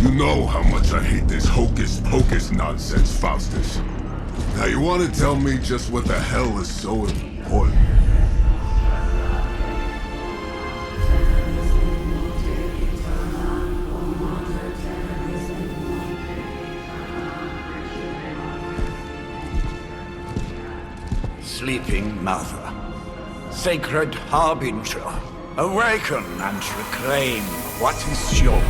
You know how much I hate this hocus-pocus nonsense, Faustus. Now you want to tell me just what the hell is so important? Sleeping Mother, sacred harbinger, awaken and reclaim what is yours.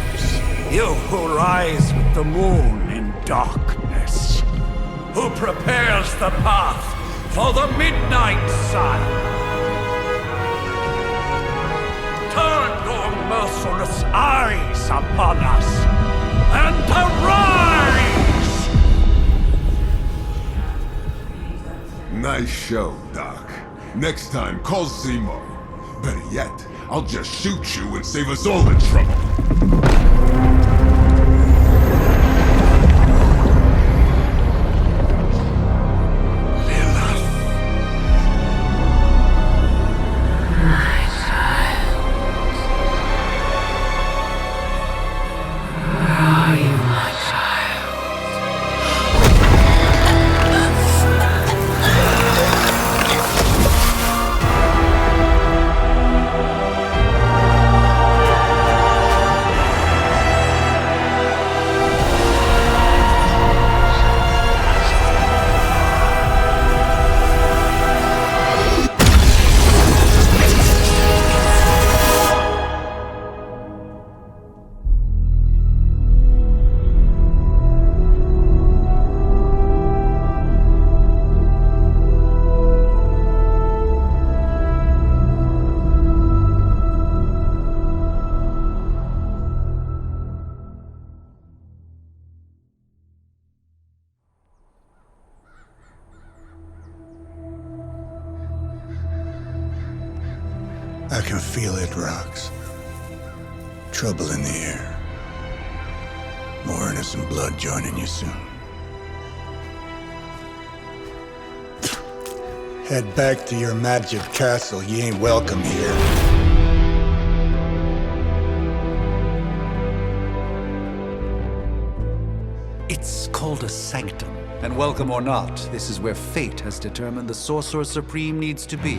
You who rise with the moon in darkness, who prepares the path for the midnight sun. Turn your merciless eyes upon us, and arise! Nice show, Doc. Next time, call Zemo. Better yet, I'll just shoot you and save us all the trouble. I can feel it, Rox. Trouble in the air. More innocent blood joining you soon. Head back to your magic castle. You ain't welcome here. It's called a sanctum. And welcome or not, this is where fate has determined the Sorcerer Supreme needs to be.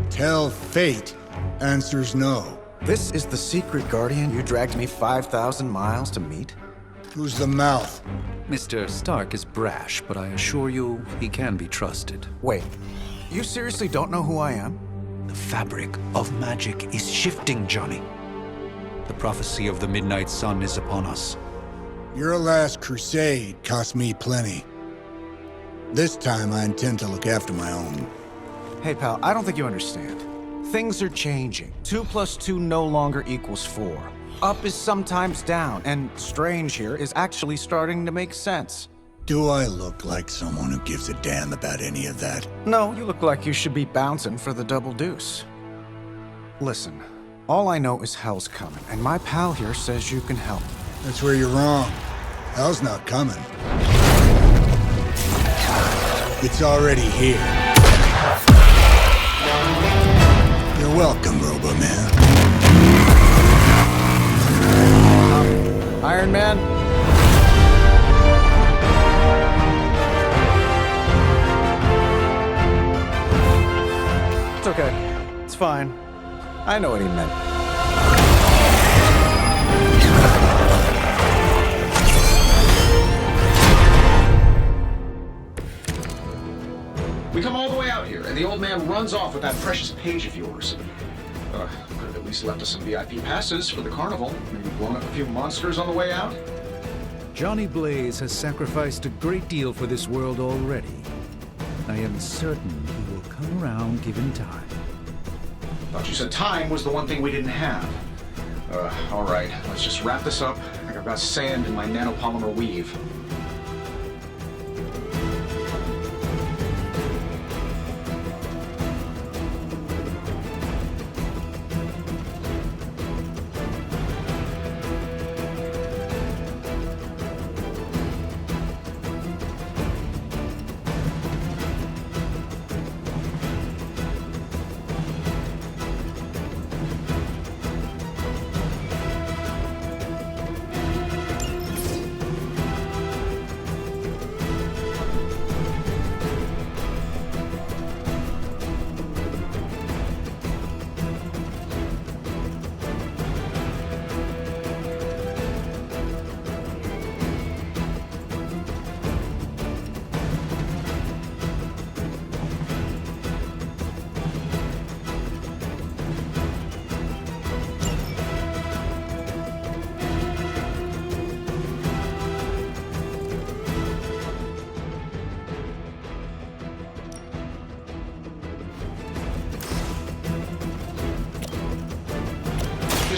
Tell fate. Answer's no. This is the secret guardian you dragged me 5,000 miles to meet? Who's the mouth? Mr. Stark is brash, but I assure you, he can be trusted. Wait, you seriously don't know who I am? The fabric of magic is shifting, Johnny. The prophecy of the Midnight Sun is upon us. Your last crusade cost me plenty. This time I intend to look after my own. Hey pal, I don't think you understand. Things are changing. 2 + 2 no longer equals 4. Up is sometimes down, and strange here is actually starting to make sense. Do I look like someone who gives a damn about any of that? No, you look like you should be bouncing for the double deuce. Listen, all I know is hell's coming, and my pal here says you can help. That's where you're wrong. Hell's not coming. It's already here. You're welcome, Robo-Man. Iron Man? It's okay. It's fine. I know what he meant. We come all the way out here, and the old man runs off with that precious page of yours. Could have at least left us some VIP passes for the carnival. Maybe blown up a few monsters on the way out. Johnny Blaze has sacrificed a great deal for this world already. I am certain he will come around given time. Thought you said time was the one thing we didn't have. All right, let's just wrap this up. I think I've got sand in my nanopolymer weave.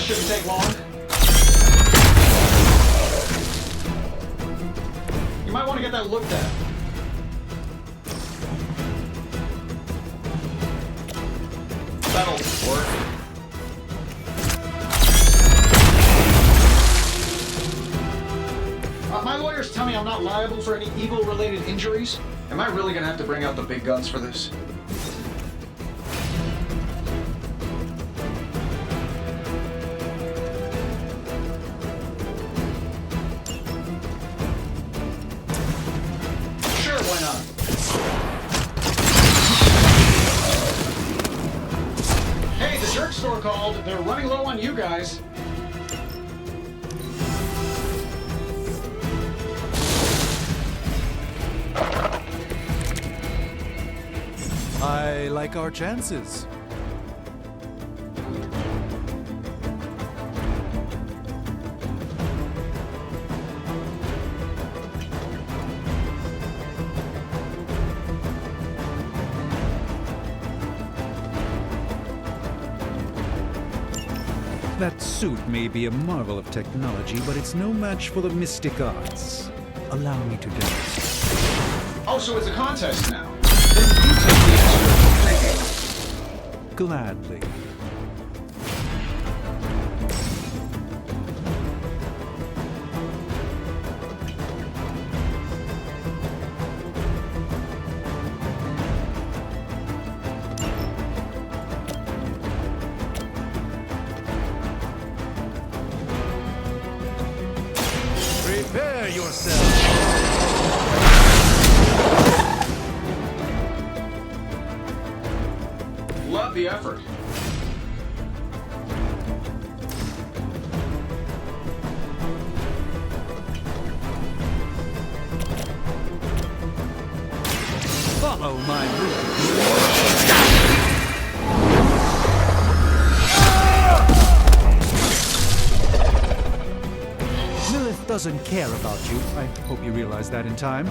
shouldn't take long. You might want to get that looked at. That'll work. My lawyers tell me I'm not liable for any evil-related injuries. Am I really gonna have to bring out the big guns for this? Sure, why not? Hey, the jerk store called. They're running low on you guys. I like our chances. That suit may be a marvel of technology, but it's no match for the mystic arts. Allow me to demonstrate. Oh, so it's a contest now. Then you take the extra. Gladly. Prepare yourself. Love the effort. Follow my rules. Lilith doesn't care about you. I hope you realize that in time.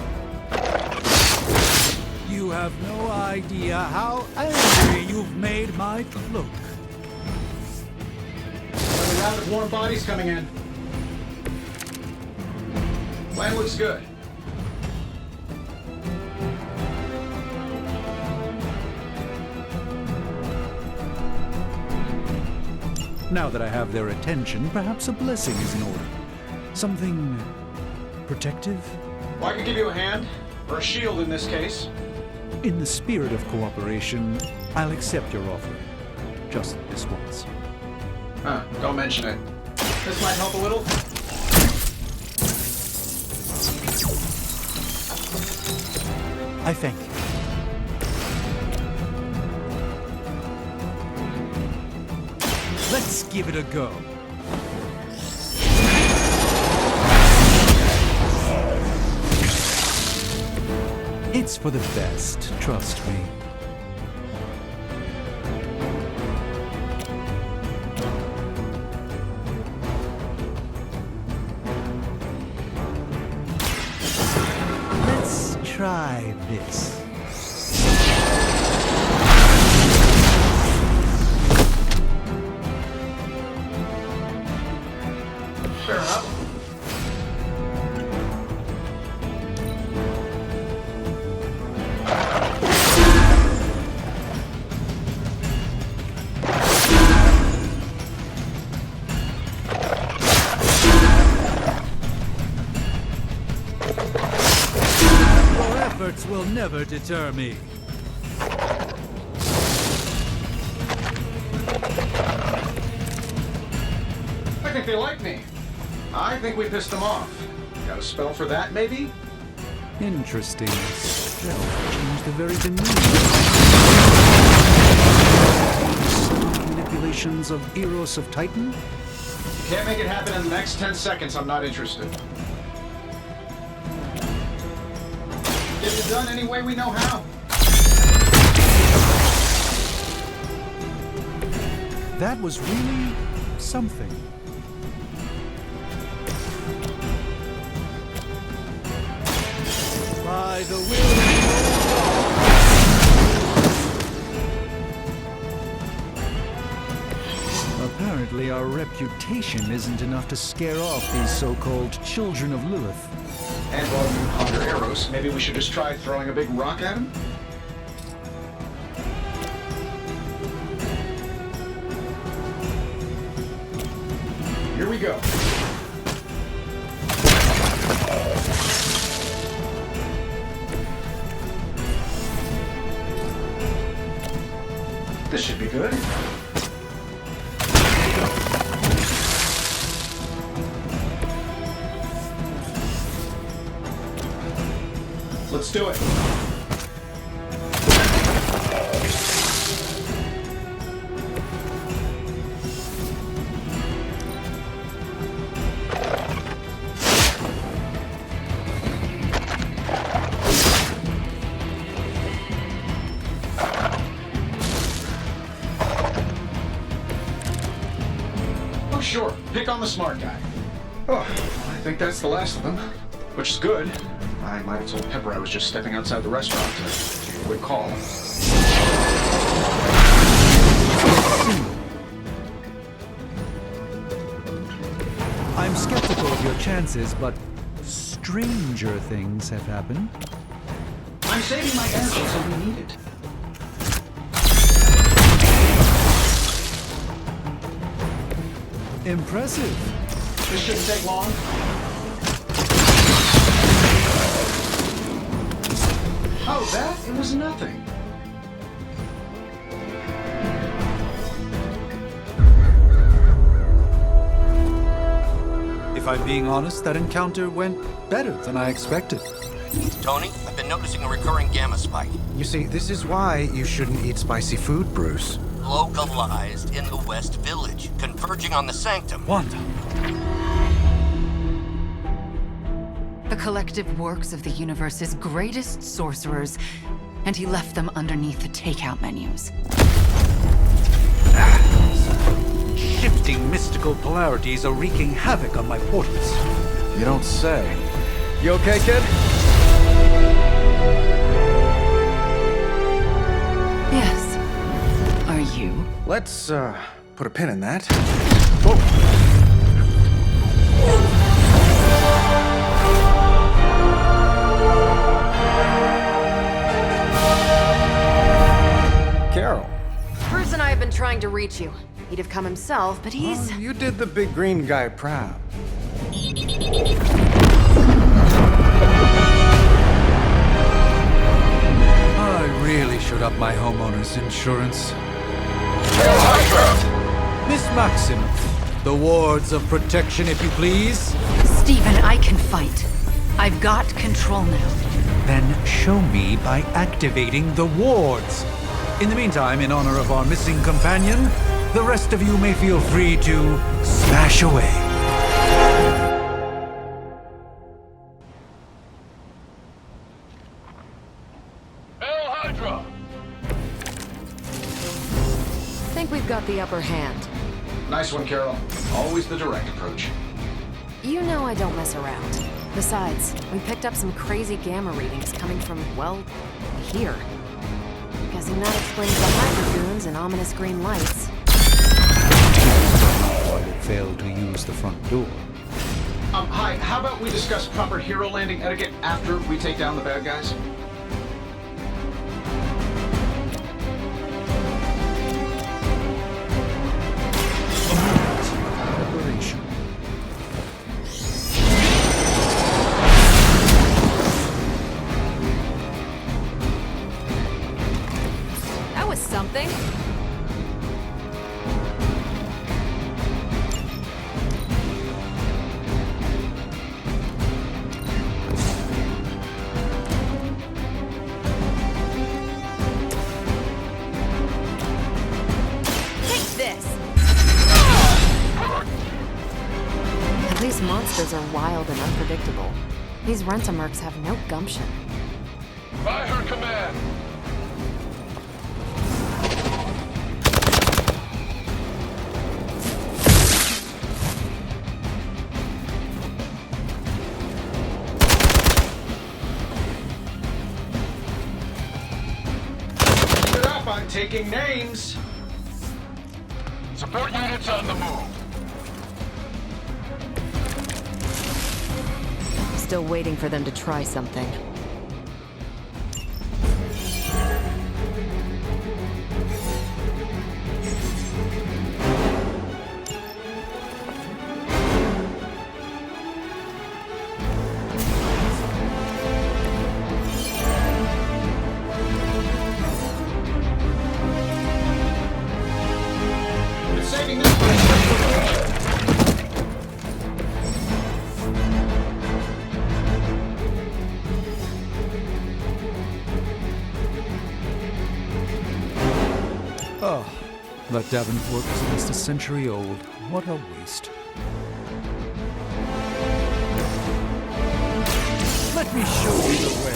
You have no idea how angry you've made my cloak. Another round of warm bodies coming in. Plan looks good. Now that I have their attention, perhaps a blessing is in order. Something protective? Well, I could give you a hand, or a shield in this case. In the spirit of cooperation, I'll accept your offer. Just this once. Huh, don't mention it. This might help a little. I thank you. Let's give it a go. It's for the best, trust me. Let's try this. Fair enough. Your efforts will never deter me. I think they like me. I think we pissed them off. Got a spell for that, maybe? Interesting. Stealth changed the very demeanor. Manipulations of Eros of Titan? Can't make it happen in the next 10 seconds, I'm not interested. Get it done any way we know how. That was really something. By the will of God. Apparently Unfortunately, our reputation isn't enough to scare off these so-called children of Lilith. And while you ponder arrows, maybe we should just try throwing a big rock at him? Here we go. This should be good. Let's do it. Oh, sure. Pick on the smart guy. Oh, I think that's the last of them. Which is good. I might have told Pepper I was just stepping outside the restaurant to take a quick call. I'm skeptical of your chances, but stranger things have happened. I'm saving my energy so we need it. Impressive. This shouldn't take long. Oh, that? It was nothing. If I'm being honest, that encounter went better than I expected. Tony, I've been noticing a recurring gamma spike. You see, this is why you shouldn't eat spicy food, Bruce. Localized in the West Village, converging on the Sanctum. Wanda. The collective works of the universe's greatest sorcerers, and he left them underneath the takeout menus. Shifting mystical polarities are wreaking havoc on my portals. You don't say. You okay, kid? Yes. Are you? Let's, put a pin in that. Carol. Bruce and I have been trying to reach you. He'd have come himself, but he's... You did the big green guy proud. I really should up my homeowner's insurance. Miss Maximoff, the wards of protection, if you please. Stephen, I can fight. I've got control now. Then show me by activating the wards. In the meantime, in honor of our missing companion, the rest of you may feel free to smash away. Hail Hydra! think we've got the upper hand. Nice one, Carol. Always the direct approach. You know I don't mess around. Besides, we picked up some crazy gamma readings coming from, well, here. Guessing that explains the Hydra goons and ominous green lights. Why they failed to use the front door. Hi, how about we discuss proper hero landing etiquette after we take down the bad guys? Preparation. That was something. At least monsters are wild and unpredictable. These Rent-A-Mercs have no gumption. By her command! Keep it up, I'm taking names! Support units on the move. Still waiting for them to try something. Saving this place. Oh, that Davenport was at least a century old. What a waste. Let me show you the way.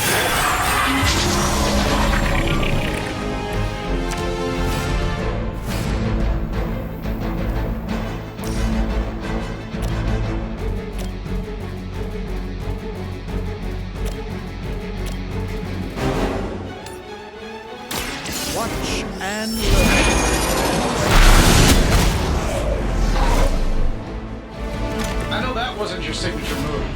Watch and learn. I know that wasn't your signature move.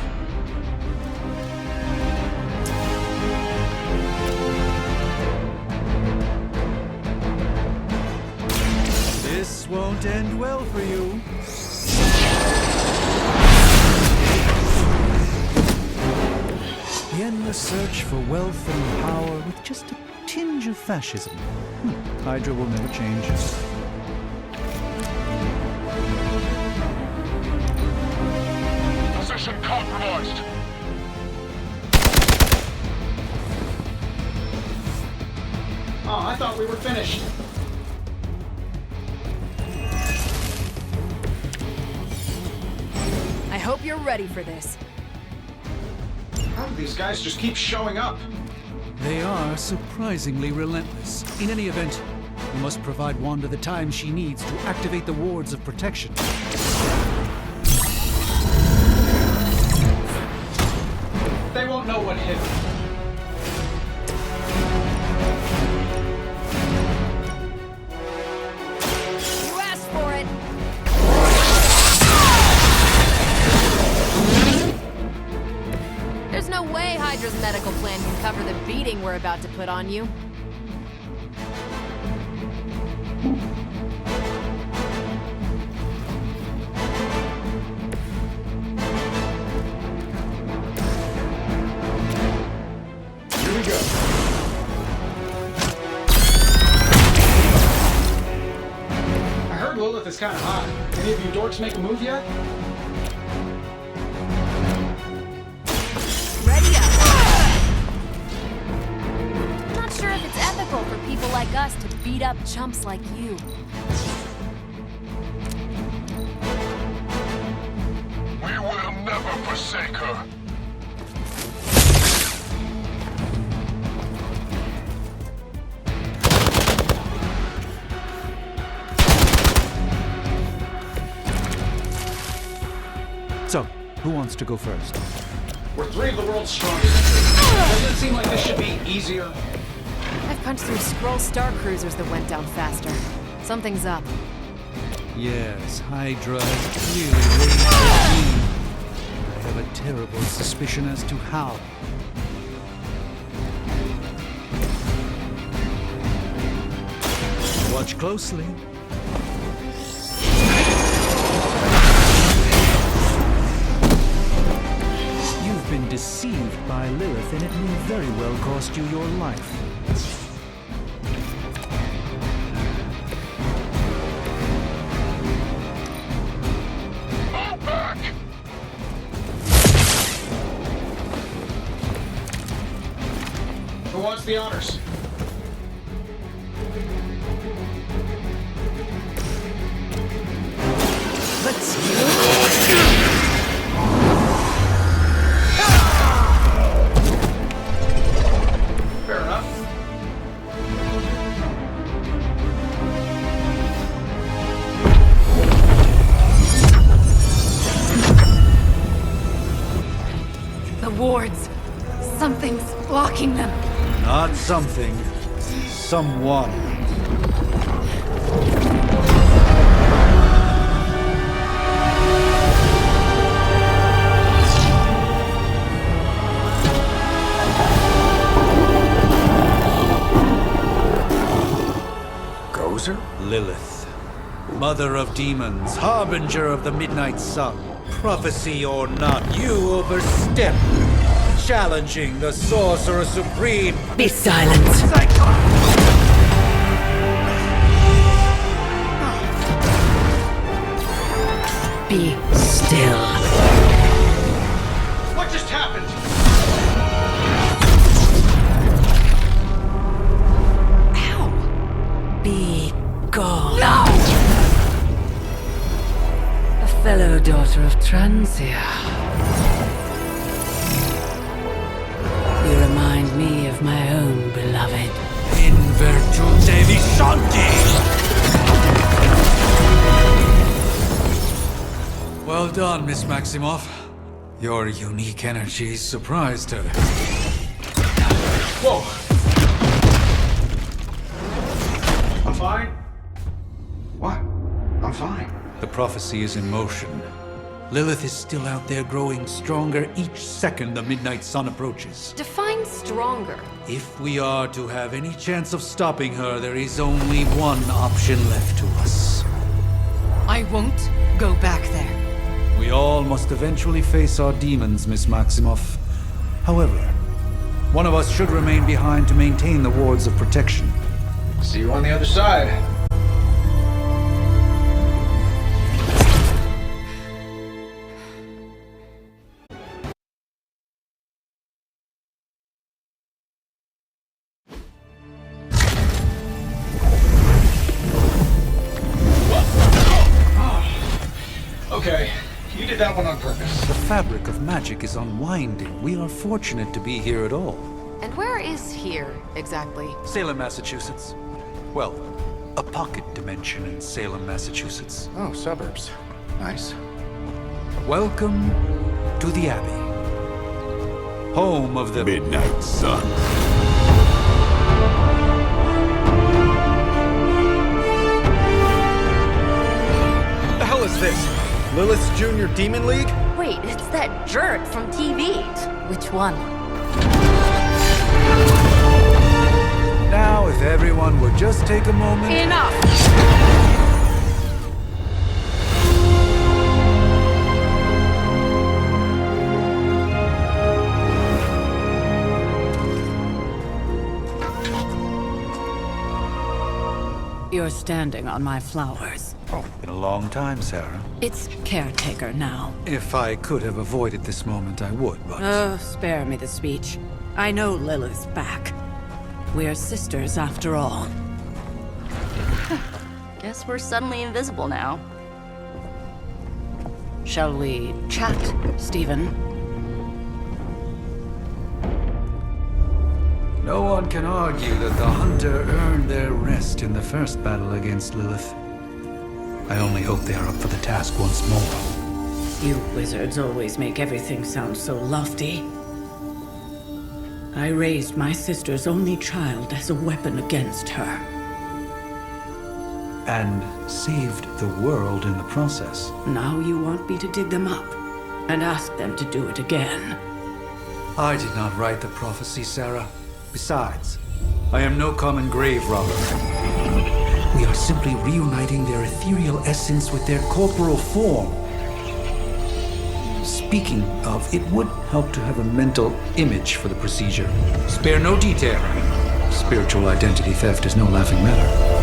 This won't end well for you. The endless search for wealth and power with just a tinge of fascism. Hydra will never change. Position compromised. Oh, I thought we were finished. I hope you're ready for this. How do these guys just keep showing up? They are surprisingly relentless. In any event, we must provide Wanda the time she needs to activate the wards of protection. They won't know what hit them. You asked for it! There's no way Hydra's medical plan can cover the beating we're about to put on you. Here we go. I heard Lilith is kind of hot. Any of you dorks make a move yet? Ready up! Not sure if it's ethical for people like us to beat up chumps like you. We will never forsake her. So, who wants to go first? We're three of the world's strongest. Doesn't it seem like this should be easier? I've punched through Skrull Star Cruisers that went down faster. Something's up. Yes, Hydra has clearly raised her game. I have a terrible suspicion as to how. Watch closely. You've been deceived by Lilith, and it may very well cost you your life. Move back! Who wants the honors? Let's Fair enough. The wards. Something's blocking them. Not something. Someone. Lilith, mother of demons, harbinger of the midnight sun. Prophecy or not, you overstep, challenging the Sorcerer Supreme. Be silent. Be still. What just happened? Be gone. No! A fellow daughter of Transia. You remind me of my own beloved. In virtute vishanti! Well done, Miss Maximoff. Your unique energy surprised her. Whoa! I'm fine. What? I'm fine. The prophecy is in motion. Lilith is still out there growing stronger each second the midnight sun approaches. Define stronger. If we are to have any chance of stopping her, there is only one option left to us. I won't go back there. We all must eventually face our demons, Miss Maximoff. However, one of us should remain behind to maintain the wards of protection. See you on the other side. Okay, you did that one on purpose. The fabric of magic is unwinding. We are fortunate to be here at all. And where is here, exactly? Salem, Massachusetts. Well, a pocket dimension in Salem, Massachusetts. Oh, suburbs. Nice. Welcome to the Abbey. Home of the Midnight Sun. What the hell is this? Lilith's Junior Demon League? Wait, it's that jerk from TV. Which one? Now, if everyone would just take a moment... Enough! You're standing on my flowers. Oh, been a long time, Sarah. It's caretaker now. If I could have avoided this moment, I would, but... Oh, spare me the speech. I know Lilith's back. We're sisters after all. Guess we're suddenly invisible now. Shall we chat, Stephen? No one can argue that the Hunter earned their rest in the first battle against Lilith. I only hope they are up for the task once more. You wizards always make everything sound so lofty. I raised my sister's only child as a weapon against her. And saved the world in the process. Now you want me to dig them up and ask them to do it again. I did not write the prophecy, Sarah. Besides, I am no common grave robber. We are simply reuniting their ethereal essence with their corporal form. Speaking of, it would help to have a mental image for the procedure. Spare no detail. Spiritual identity theft is no laughing matter.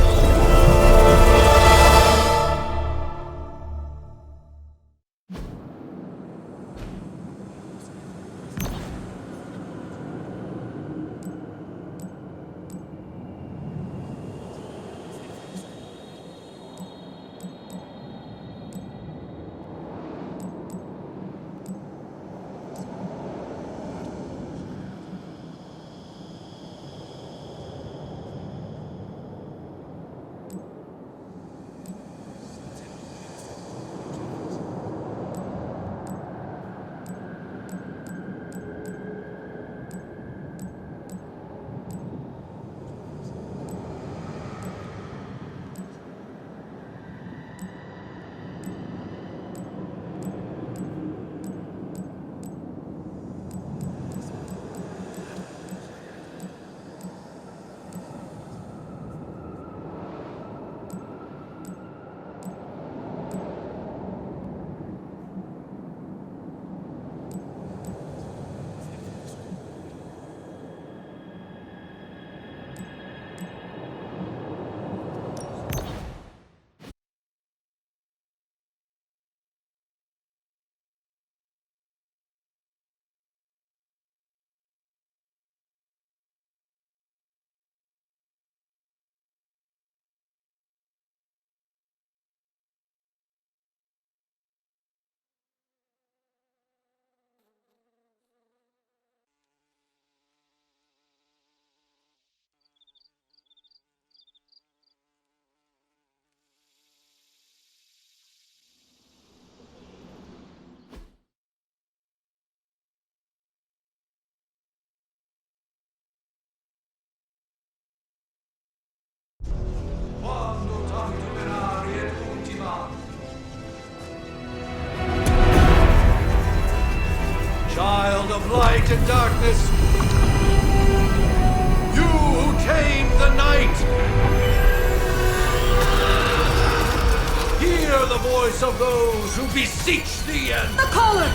those who beseech the end! The caller!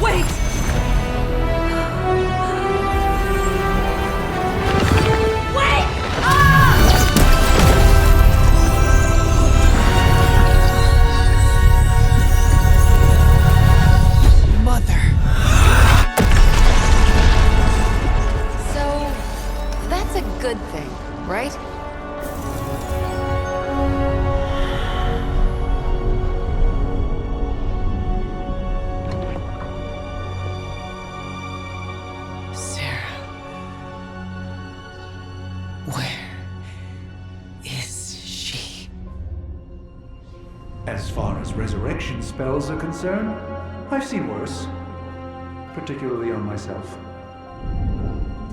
Wait! Wait! Mother. So, that's a good thing, right? Sarah. Where is she? As far as resurrection spells are concerned, I've seen worse. Particularly on myself.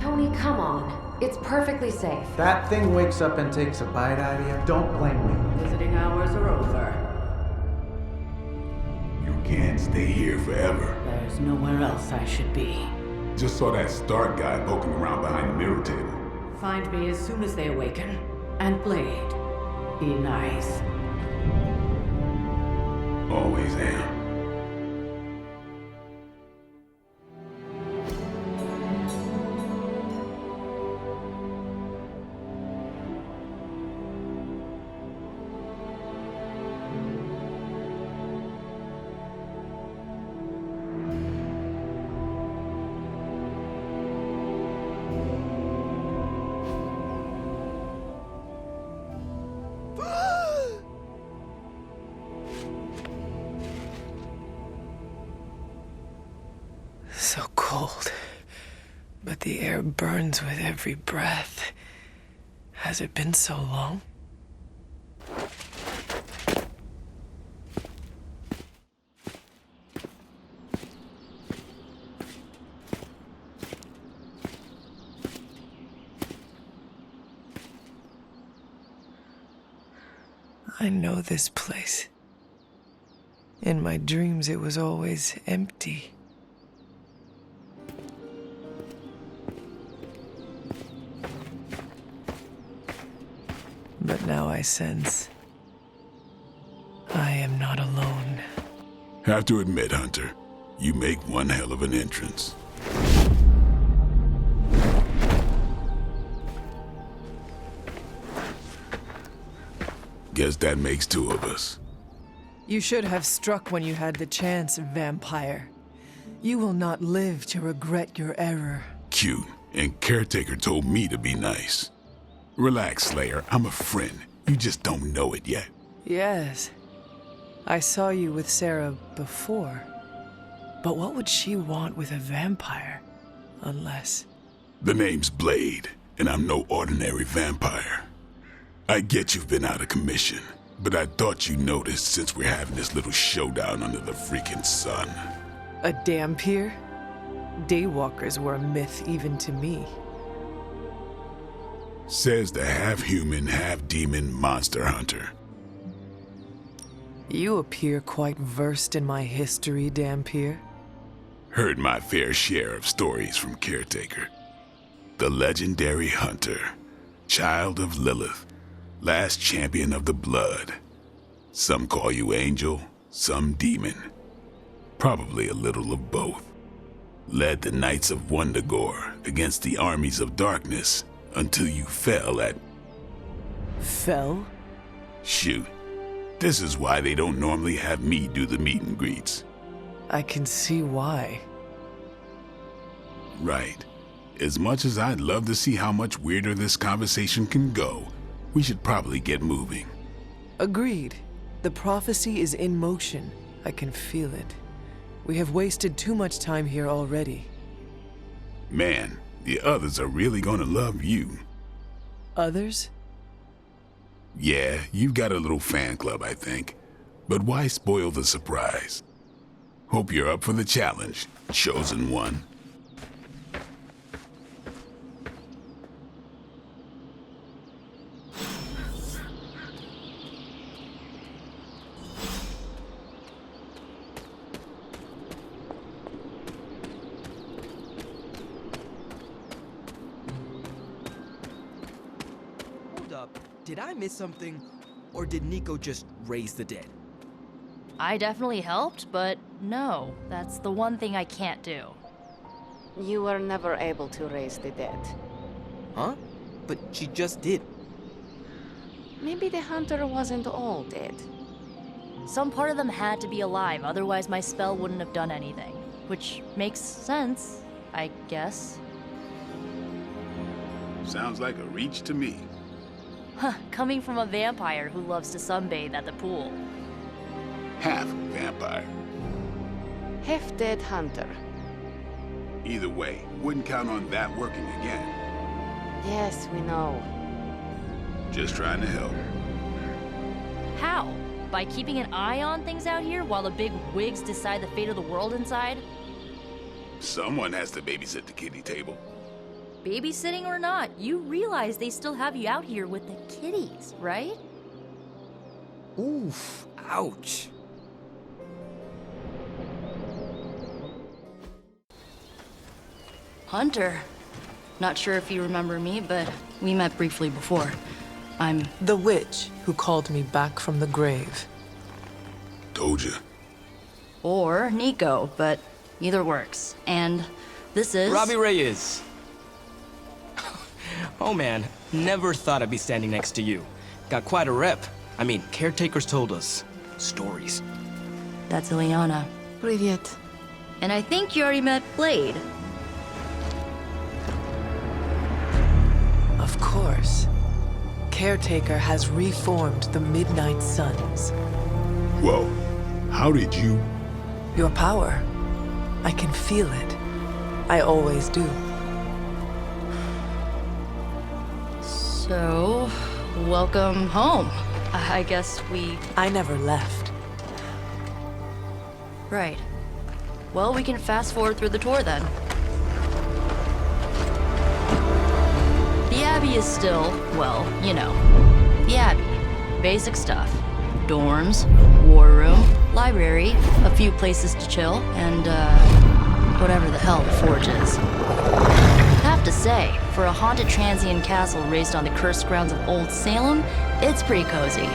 Tony, come on. It's perfectly safe. That thing wakes up and takes a bite out of you. Don't blame me. Visiting hours are over. You can't stay here forever. There's nowhere else I should be. Just saw that Stark guy poking around behind the mirror table. Find me as soon as they awaken. And Blade, be nice. Always am. So cold, but the air burns with every breath. Has it been so long? I know this place. In my dreams, it was always empty. But now I sense I am not alone. Have to admit, Hunter, you make one hell of an entrance. Guess that makes two of us. You should have struck when you had the chance, vampire. You will not live to regret your error. Cute, and Caretaker told me to be nice. Relax, Slayer. I'm a friend. You just don't know it yet. Yes. I saw you with Sarah before. But what would she want with a vampire? Unless... The name's Blade, and I'm no ordinary vampire. I get you've been out of commission, but I thought you noticed since we're having this little showdown under the freaking sun. A Dhampir? Daywalkers were a myth even to me. Says the half-human, half-demon monster hunter. You appear quite versed in my history, Dhampir. Heard my fair share of stories from Caretaker. The legendary hunter, child of Lilith, last champion of the blood. Some call you angel, some demon. Probably a little of both. Led the Knights of Wundagore against the armies of darkness until you fell at... Fell? Shoot. This is why they don't normally have me do the meet and greets. I can see why. Right. As much as I'd love to see how much weirder this conversation can go, we should probably get moving. Agreed. The prophecy is in motion. I can feel it. We have wasted too much time here already. Man, the others are really gonna love you. Others? Yeah, you've got a little fan club, I think. But why spoil the surprise? Hope you're up for the challenge, chosen one. Did I miss something, or did Nico just raise the dead? I definitely helped, but no, that's the one thing I can't do. You were never able to raise the dead. Huh? But she just did. Maybe the hunter wasn't all dead. Some part of them had to be alive, otherwise my spell wouldn't have done anything. Which makes sense, I guess. Sounds like a reach to me. Huh, coming from a vampire who loves to sunbathe at the pool. Half vampire. Half-dead hunter. Either way, wouldn't count on that working again. Yes, we know. Just trying to help. How? By keeping an eye on things out here while the big wigs decide the fate of the world inside? Someone has to babysit the kiddie table. Babysitting or not, you realize they still have you out here with the kiddies, right? Oof. Ouch. Hunter. Not sure if you remember me, but we met briefly before. I'm the witch who called me back from the grave. Told you. Or Nico, but either works. And this is... Robbie Reyes. Oh man, never thought I'd be standing next to you. Got quite a rep. I mean, caretakers told us stories. That's Ileana. Привет. And I think you already met Blade. Of course. Caretaker has reformed the Midnight Suns. Whoa. How did you... Your power. I can feel it. I always do. So, welcome home. I guess we... I never left. Right. Well, we can fast forward through the tour then. The Abbey is still, well, you know, the Abbey. Basic stuff. Dorms, war room, library, a few places to chill, and, whatever the hell the Forge is. Have to say, for a haunted transient castle raised on the cursed grounds of Old Salem, it's pretty cozy.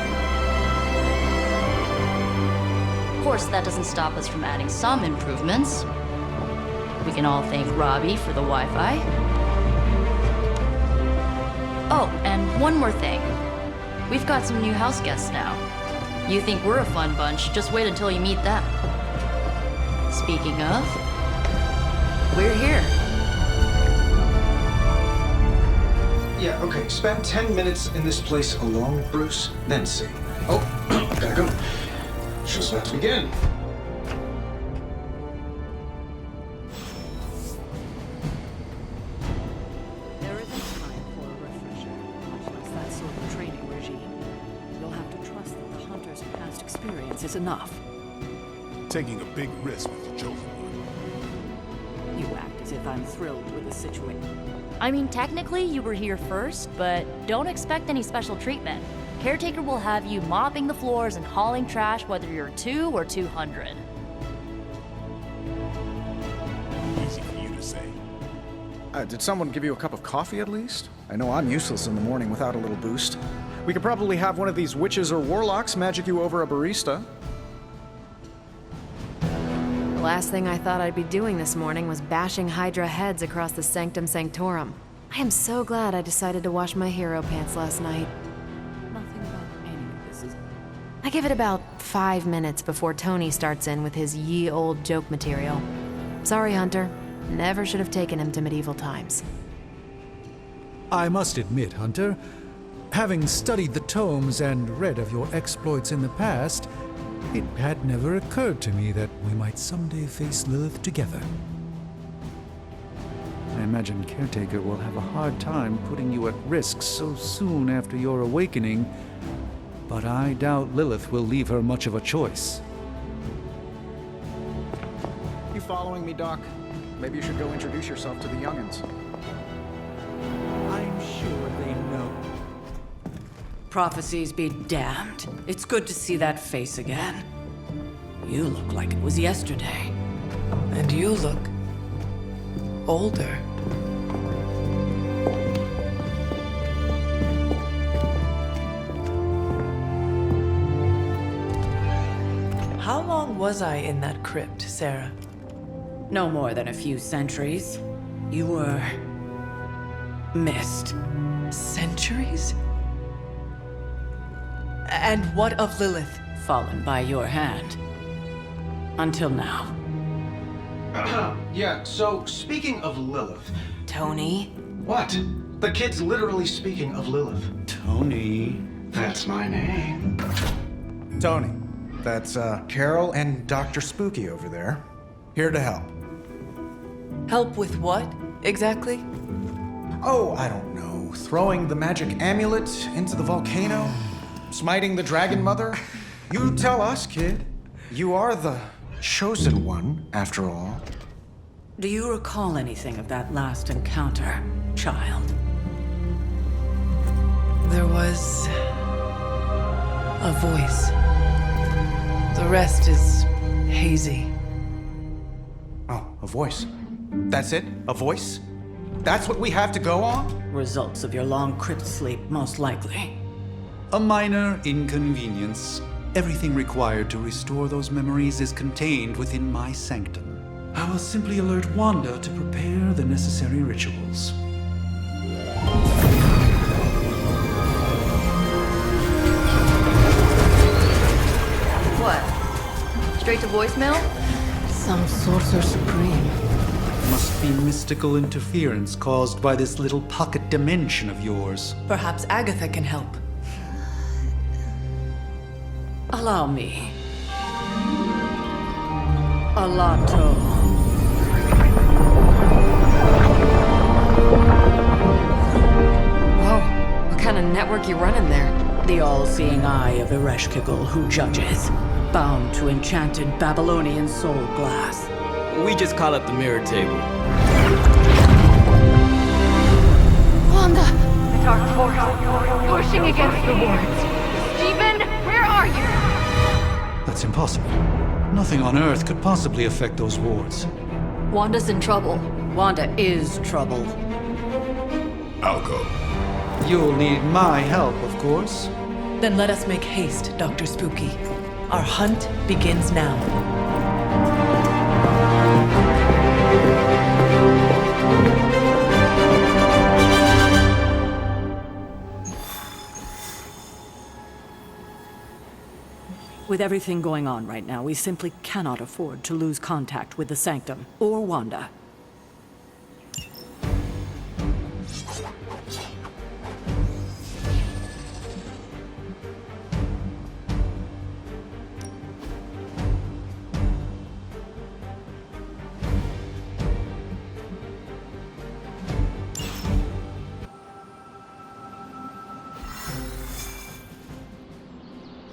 Of course, that doesn't stop us from adding some improvements. We can all thank Robbie for the Wi-Fi. Oh, and one more thing. We've got some new house guests now. You think we're a fun bunch, just wait until you meet them. Speaking of, we're here. Yeah, okay. Spend 10 minutes in this place alone, Bruce, then see. Oh, gotta go. Show's about to begin. There isn't time for a refresher, much less that sort of training regime. You'll have to trust that the hunter's past experience is enough. Taking a big risk with the chosen one. You act as if I'm thrilled with the situation. I mean, technically you were here first, but don't expect any special treatment. Caretaker will have you mopping the floors and hauling trash whether you're 2 or 200. Easy for you to say. Did someone give you a cup of coffee at least? I know I'm useless in the morning without a little boost. We could probably have one of these witches or warlocks magic you over a barista. The last thing I thought I'd be doing this morning was bashing Hydra heads across the Sanctum Sanctorum. I am so glad I decided to wash my hero pants last night. Nothing about any of this is... I give it about 5 minutes before Tony starts in with his ye old joke material. Sorry, Hunter. Never should have taken him to medieval times. I must admit, Hunter, having studied the tomes and read of your exploits in the past, it had never occurred to me that we might someday face Lilith together. I imagine Caretaker will have a hard time putting you at risk so soon after your awakening, but I doubt Lilith will leave her much of a choice. You following me, Doc? Maybe you should go introduce yourself to the youngins. I'm sure they know. Prophecies be damned. It's good to see that face again. You look like it was yesterday. And you look older. How was I in that crypt, Sarah? No more than a few centuries. You were... missed. Centuries? And what of Lilith? Fallen by your hand. Until now. Yeah, so speaking of Lilith... Tony? What? The kid's literally speaking of Lilith. Tony. That's my name. Tony. That's, Carol and Dr. Spooky over there. Here to help. Help with what, exactly? Oh, I don't know. Throwing the magic amulet into the volcano? Smiting the Dragon Mother? You tell us, kid. You are the chosen one, after all. Do you recall anything of that last encounter, child? There was... a voice. The rest is hazy. Oh, a voice. That's it? A voice? That's what we have to go on? Results of your long crypt sleep, most likely. A minor inconvenience. Everything required to restore those memories is contained within my sanctum. I will simply alert Wanda to prepare the necessary rituals. What? Straight to voicemail? Some Sorcerer Supreme. Must be mystical interference caused by this little pocket dimension of yours. Perhaps Agatha can help. Allow me. Alato. Whoa, what kind of network you running there? The all-seeing eye of Ereshkigal who judges. Bound to enchanted Babylonian soul glass. We just call it the mirror table. Wanda! The dark force, pushing against the wards. Stephen, where are you? That's impossible. Nothing on Earth could possibly affect those wards. Wanda's in trouble. Wanda is trouble. I'll go. You'll need my help, of course. Then let us make haste, Dr. Spooky. Our hunt begins now. With everything going on right now, we simply cannot afford to lose contact with the Sanctum or Wanda.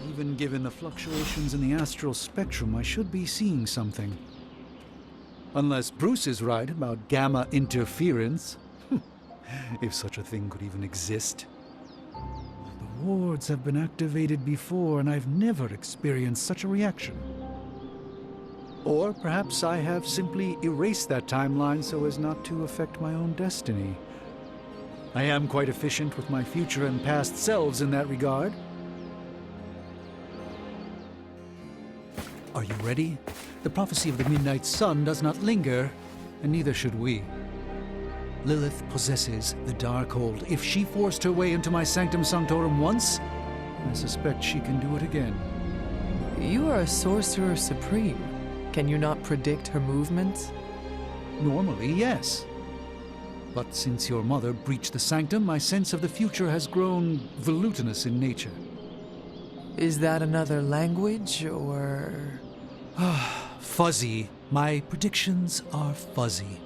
Even given the fluctuations in the astral spectrum, I should be seeing something. Unless Bruce is right about gamma interference. If such a thing could even exist. The wards have been activated before, and I've never experienced such a reaction. Or perhaps I have simply erased that timeline so as not to affect my own destiny. I am quite efficient with my future and past selves in that regard. Are you ready? The prophecy of the Midnight Sun does not linger, and neither should we. Lilith possesses the Darkhold. If she forced her way into my Sanctum Sanctorum once, I suspect she can do it again. You are a Sorcerer Supreme. Can you not predict her movements? Normally, yes. But since your mother breached the Sanctum, my sense of the future has grown volutinous in nature. Is that another language, or...? Fuzzy. My predictions are fuzzy.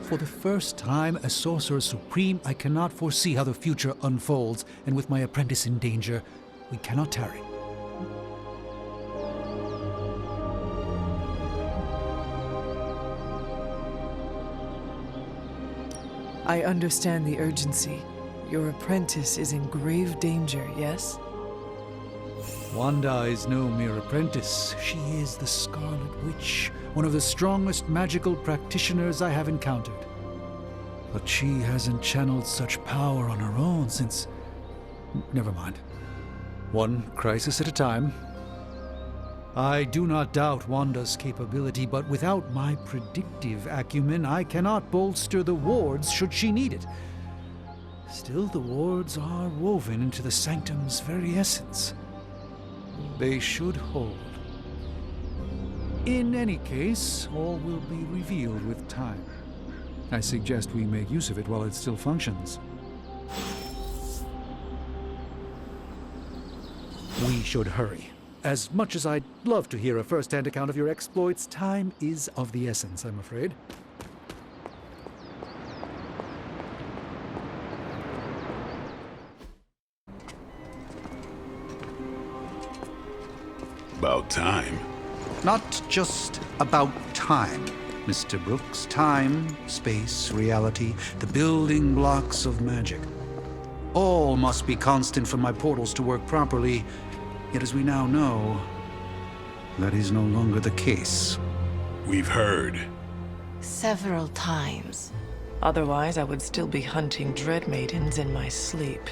For the first time as Sorcerer Supreme, I cannot foresee how the future unfolds, and with my apprentice in danger, we cannot tarry. I understand the urgency. Your apprentice is in grave danger, yes? Wanda is no mere apprentice. She is the Scarlet Witch, one of the strongest magical practitioners I have encountered. But she hasn't channeled such power on her own since... Never mind. One crisis at a time. I do not doubt Wanda's capability, but without my predictive acumen, I cannot bolster the wards should she need it. Still, the wards are woven into the sanctum's very essence. They should hold. In any case, all will be revealed with time. I suggest we make use of it while it still functions. We should hurry. As much as I'd love to hear a first-hand account of your exploits, time is of the essence, I'm afraid. About time. Not just about time, Mr. Brooks. Time, space, reality, the building blocks of magic. All must be constant for my portals to work properly. Yet as we now know, that is no longer the case. We've heard. Several times. Otherwise, I would still be hunting Dread Maidens in my sleep.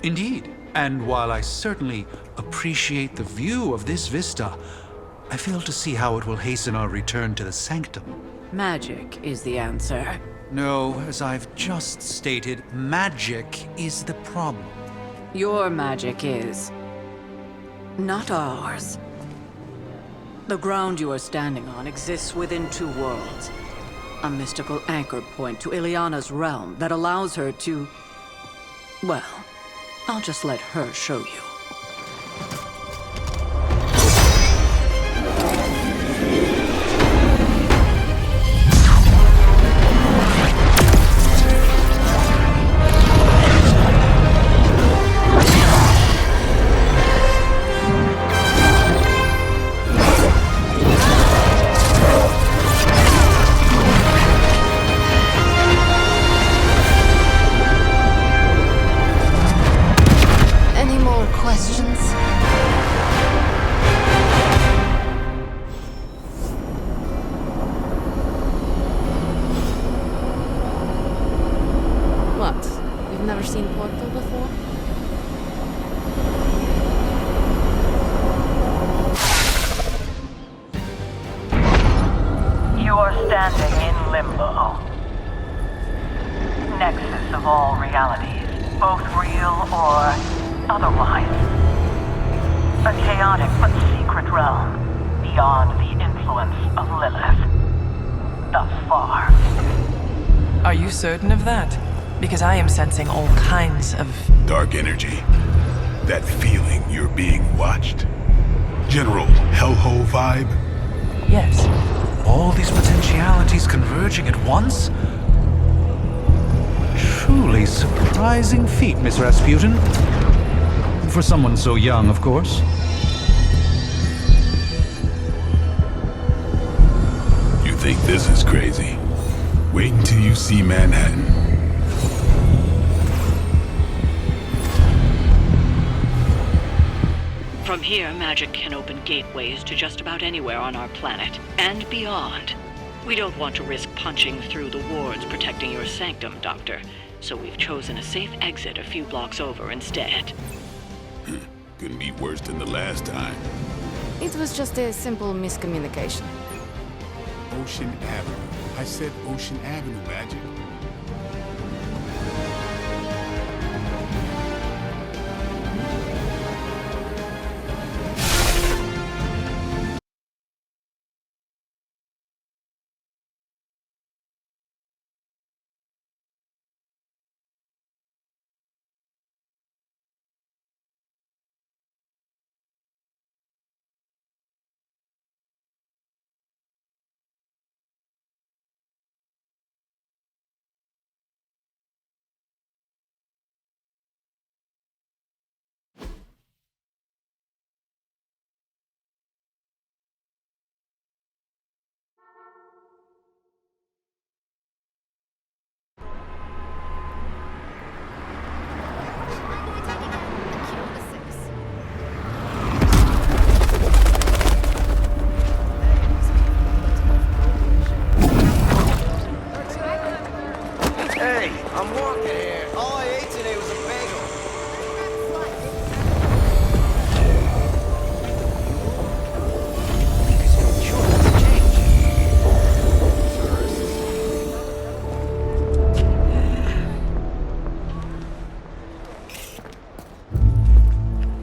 Indeed. And while I certainly appreciate the view of this vista, I fail to see how it will hasten our return to the sanctum. Magic is the answer. No, as I've just stated, magic is the problem. Your magic is not ours. The ground you are standing on exists within two worlds. A mystical anchor point to Ileana's realm that allows her to... Well, I'll just let her show you. Never seen Portal before? You are standing in limbo. Nexus of all realities, both real or otherwise. A chaotic but secret realm, beyond the influence of Lilith. Thus far. Are you certain of that? Because I am sensing all kinds of... Dark energy. That feeling you're being watched. General hellhole vibe. Yes. All these potentialities converging at once? Truly surprising feat, Miss Rasputin. For someone so young, of course. You think this is crazy? Wait until you see Manhattan. From here, magic can open gateways to just about anywhere on our planet, and beyond. We don't want to risk punching through the wards protecting your sanctum, Doctor, so we've chosen a safe exit a few blocks over instead. Couldn't be worse than the last time. It was just a simple miscommunication. Ocean Avenue. I said Ocean Avenue, Magic.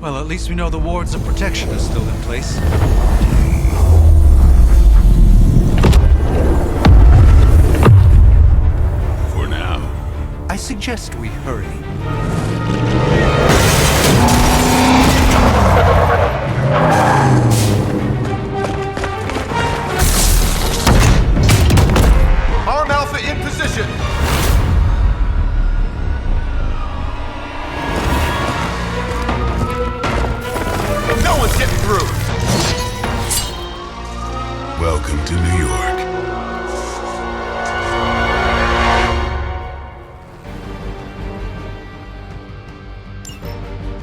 Well, at least we know the wards of protection are still in place. For now. I suggest we hurry. Arm Alpha in position! No one's getting through! Welcome to New York.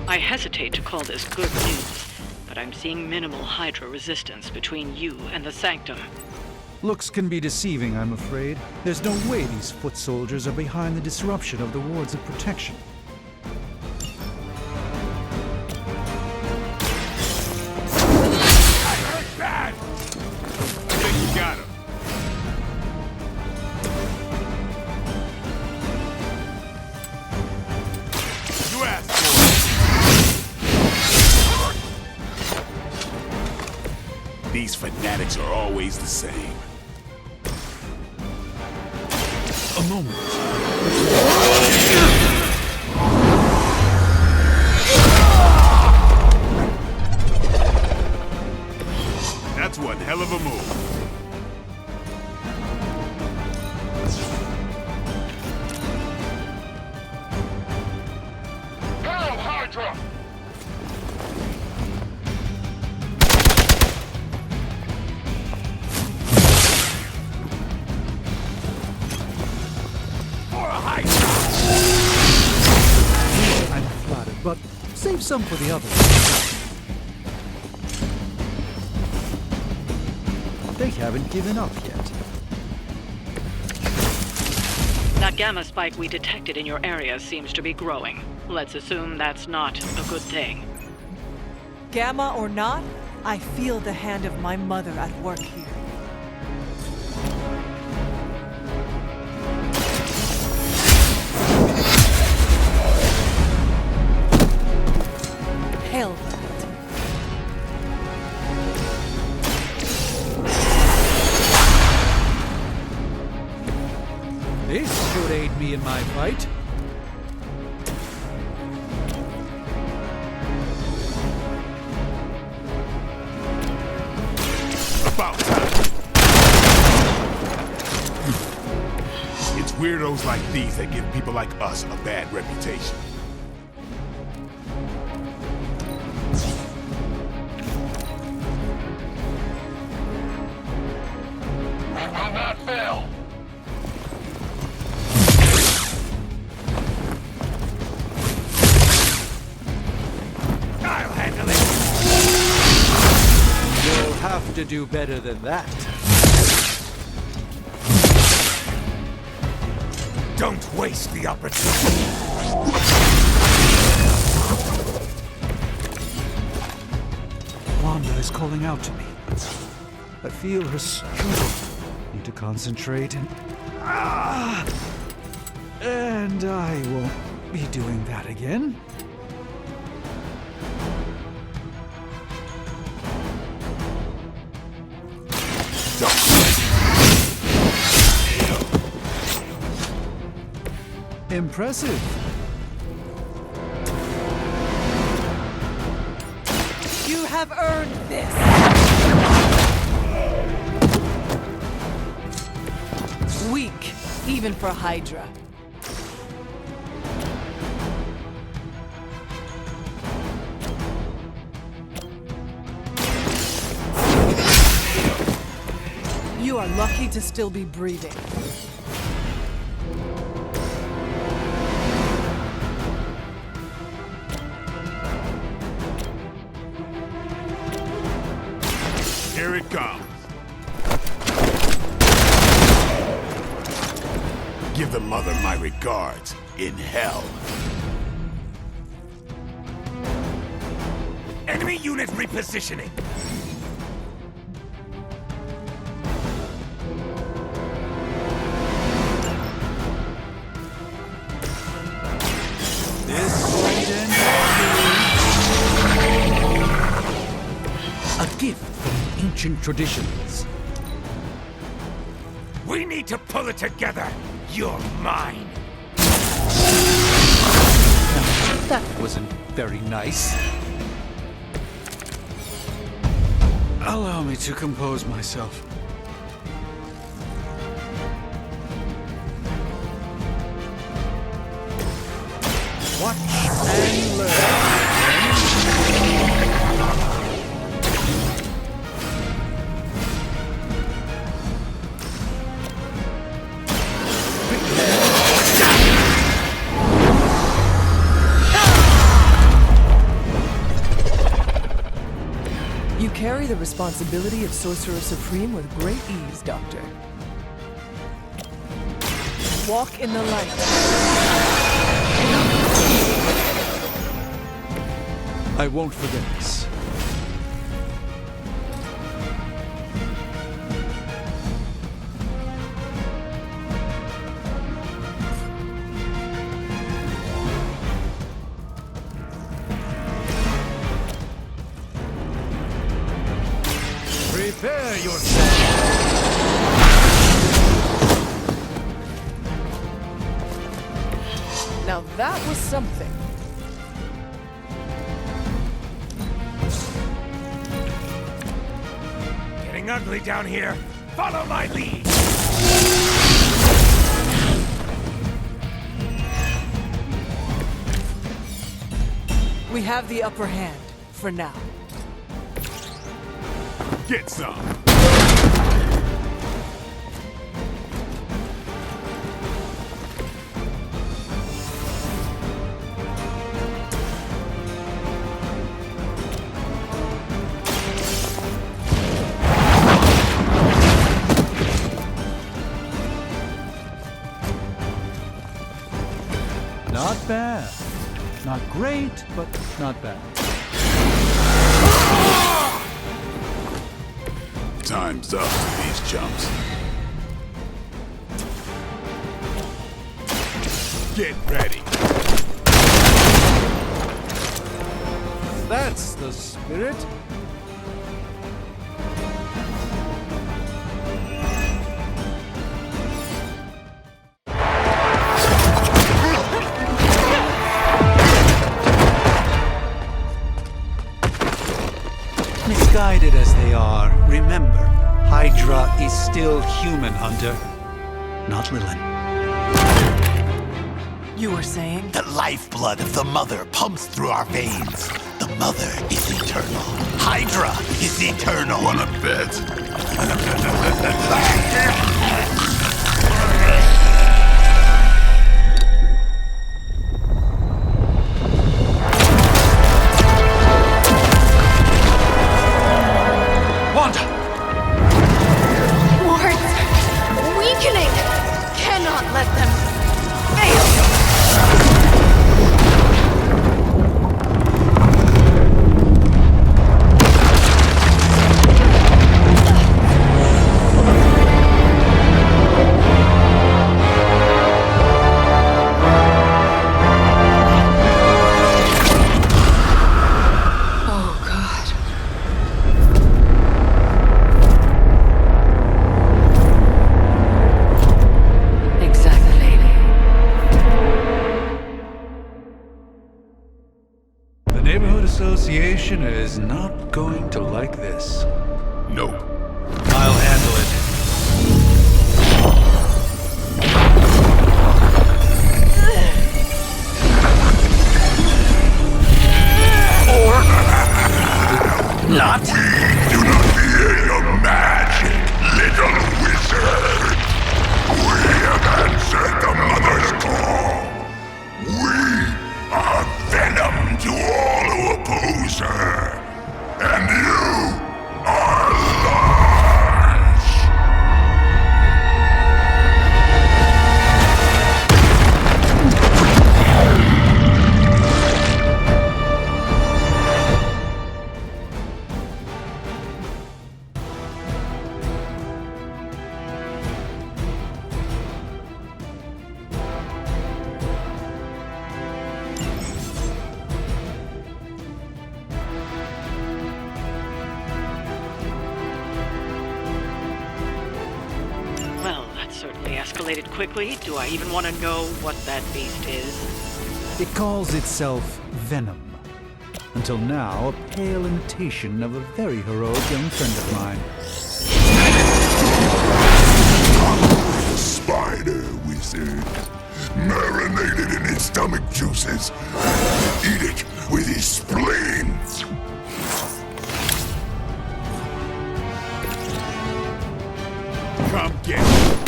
I hesitate to call this good news, but I'm seeing minimal Hydra resistance between you and the Sanctum. Looks can be deceiving, I'm afraid. There's no way these foot soldiers are behind the disruption of the wards of protection. Bad! I think you got him. You asked for it. These fanatics are always the same. A moment. That's one hell of a move. Hail Hydra! For a Hydra! I'm flattered, but save some for the others. They haven't given up yet. That gamma spike we detected in your area seems to be growing. Let's assume that's not a good thing. Gamma or not, I feel the hand of my mother at work here. Hell with it. This should aid me in my fight. About time. It's weirdos like these that give people like us a bad reputation. We will not fail! I'll handle it. You'll have to do better than that. Don't waste the opportunity. Wanda is calling out to me. I feel her struggle. Need to concentrate and... And I won't be doing that again. Impressive. You have earned this! Weak, even for Hydra. You are lucky to still be breathing. Here it comes. Give the mother my regards in hell. Enemy unit repositioning. This won't end badly. ancient traditions. We need to pull it together. You're mine. That wasn't very nice. Allow me to compose myself. Watch and learn. You carry the responsibility of Sorcerer Supreme with great ease, Doctor. Walk in the light. I won't forget this. Prepare yourself. Now that was something. Getting ugly down here. Follow my lead. We have the upper hand, for now. Get some. Not bad. Not great, but not bad. Time's up for these chumps. Get ready. That's the spirit. Misguided as they are, remember, Hydra is still human, Hunter. Not Lilin. You were saying? The lifeblood of the Mother pumps through our veins. The Mother is eternal. Hydra is eternal. Wanna bet? Association is not going to like this. Nope. I'll handle it. Or not. We do not fear your magic, little wizard. We have answered the Mother's call. We are venom to all who oppose her. And you are large. escalated quickly. Do I even want to know what that beast is? It calls itself Venom. Until now, a pale imitation of a very heroic young friend of mine. Spider wizard, marinated in its stomach juices, eat it with his spleen. Come get it.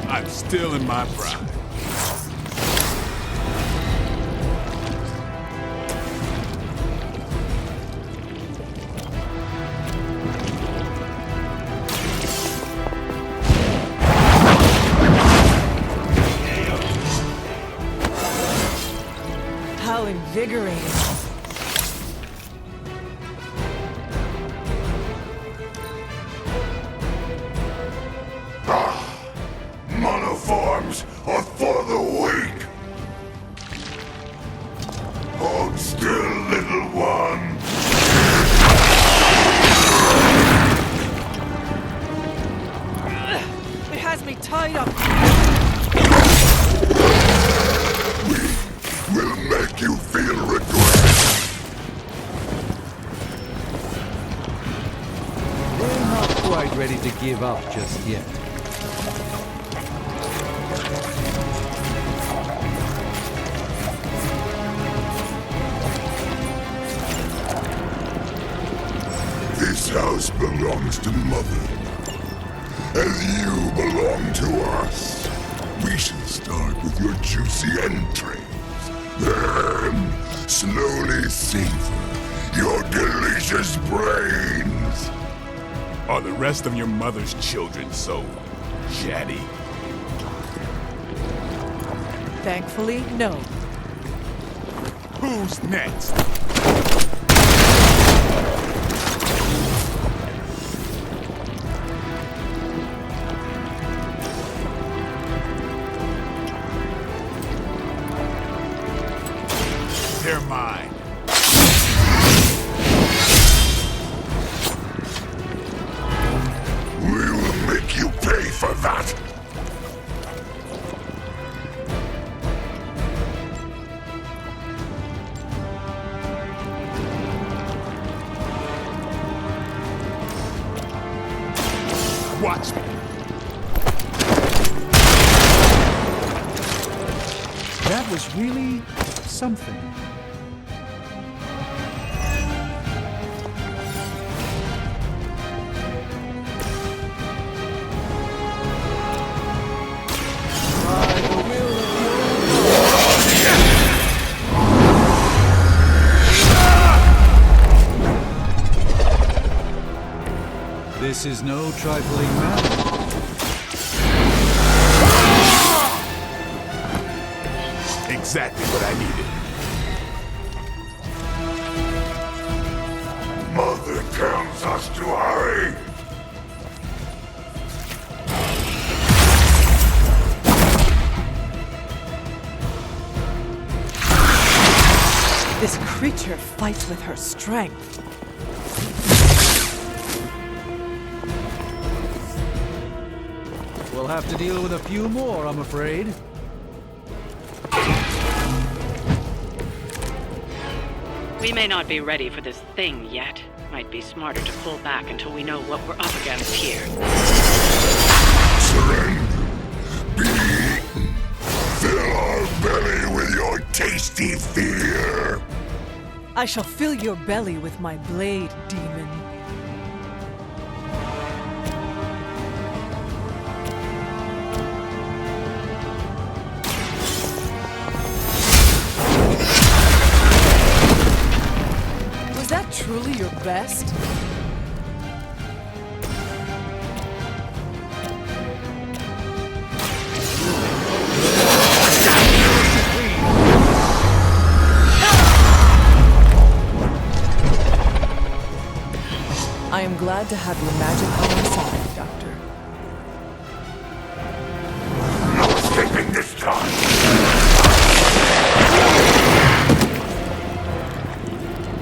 I'm still in my pride. How invigorating. Monoforms are for the weak. Hold still, little one. It has me tied up. We'll make you feel regret. We're not quite ready to give up just yet. This house belongs to Mother, as you belong to us. We shall start with your juicy entrails, then slowly savor your delicious brains. Are the rest of your mother's children so chatty? Thankfully, no. Who's next? They're mine. We will make you pay for that. Watch me. That was really something. This is no trifling matter. Exactly what I needed. Mother tells us to hurry. This creature fights with her strength. We'll have to deal with a few more, I'm afraid. We may not be ready for this thing yet. Might be smarter to pull back until we know what we're up against here. Surrender. Be eaten. Fill our belly with your tasty fear. I shall fill your belly with my blade, demon. truly your best? I am glad to have your magic on our side, Doctor. No escaping this time!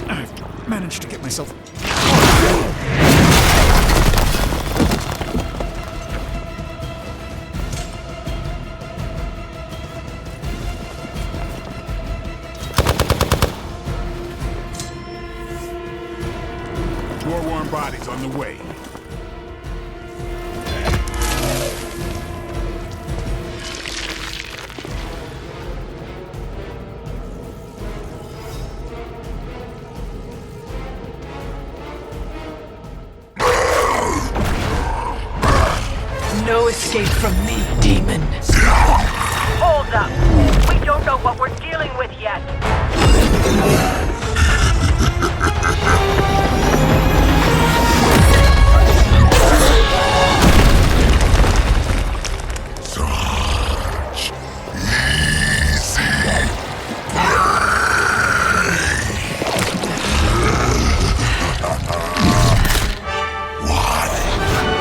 I've managed to get myself... More warm bodies on the way. No escape from me, demon. Hold up. We don't know what we're dealing with yet.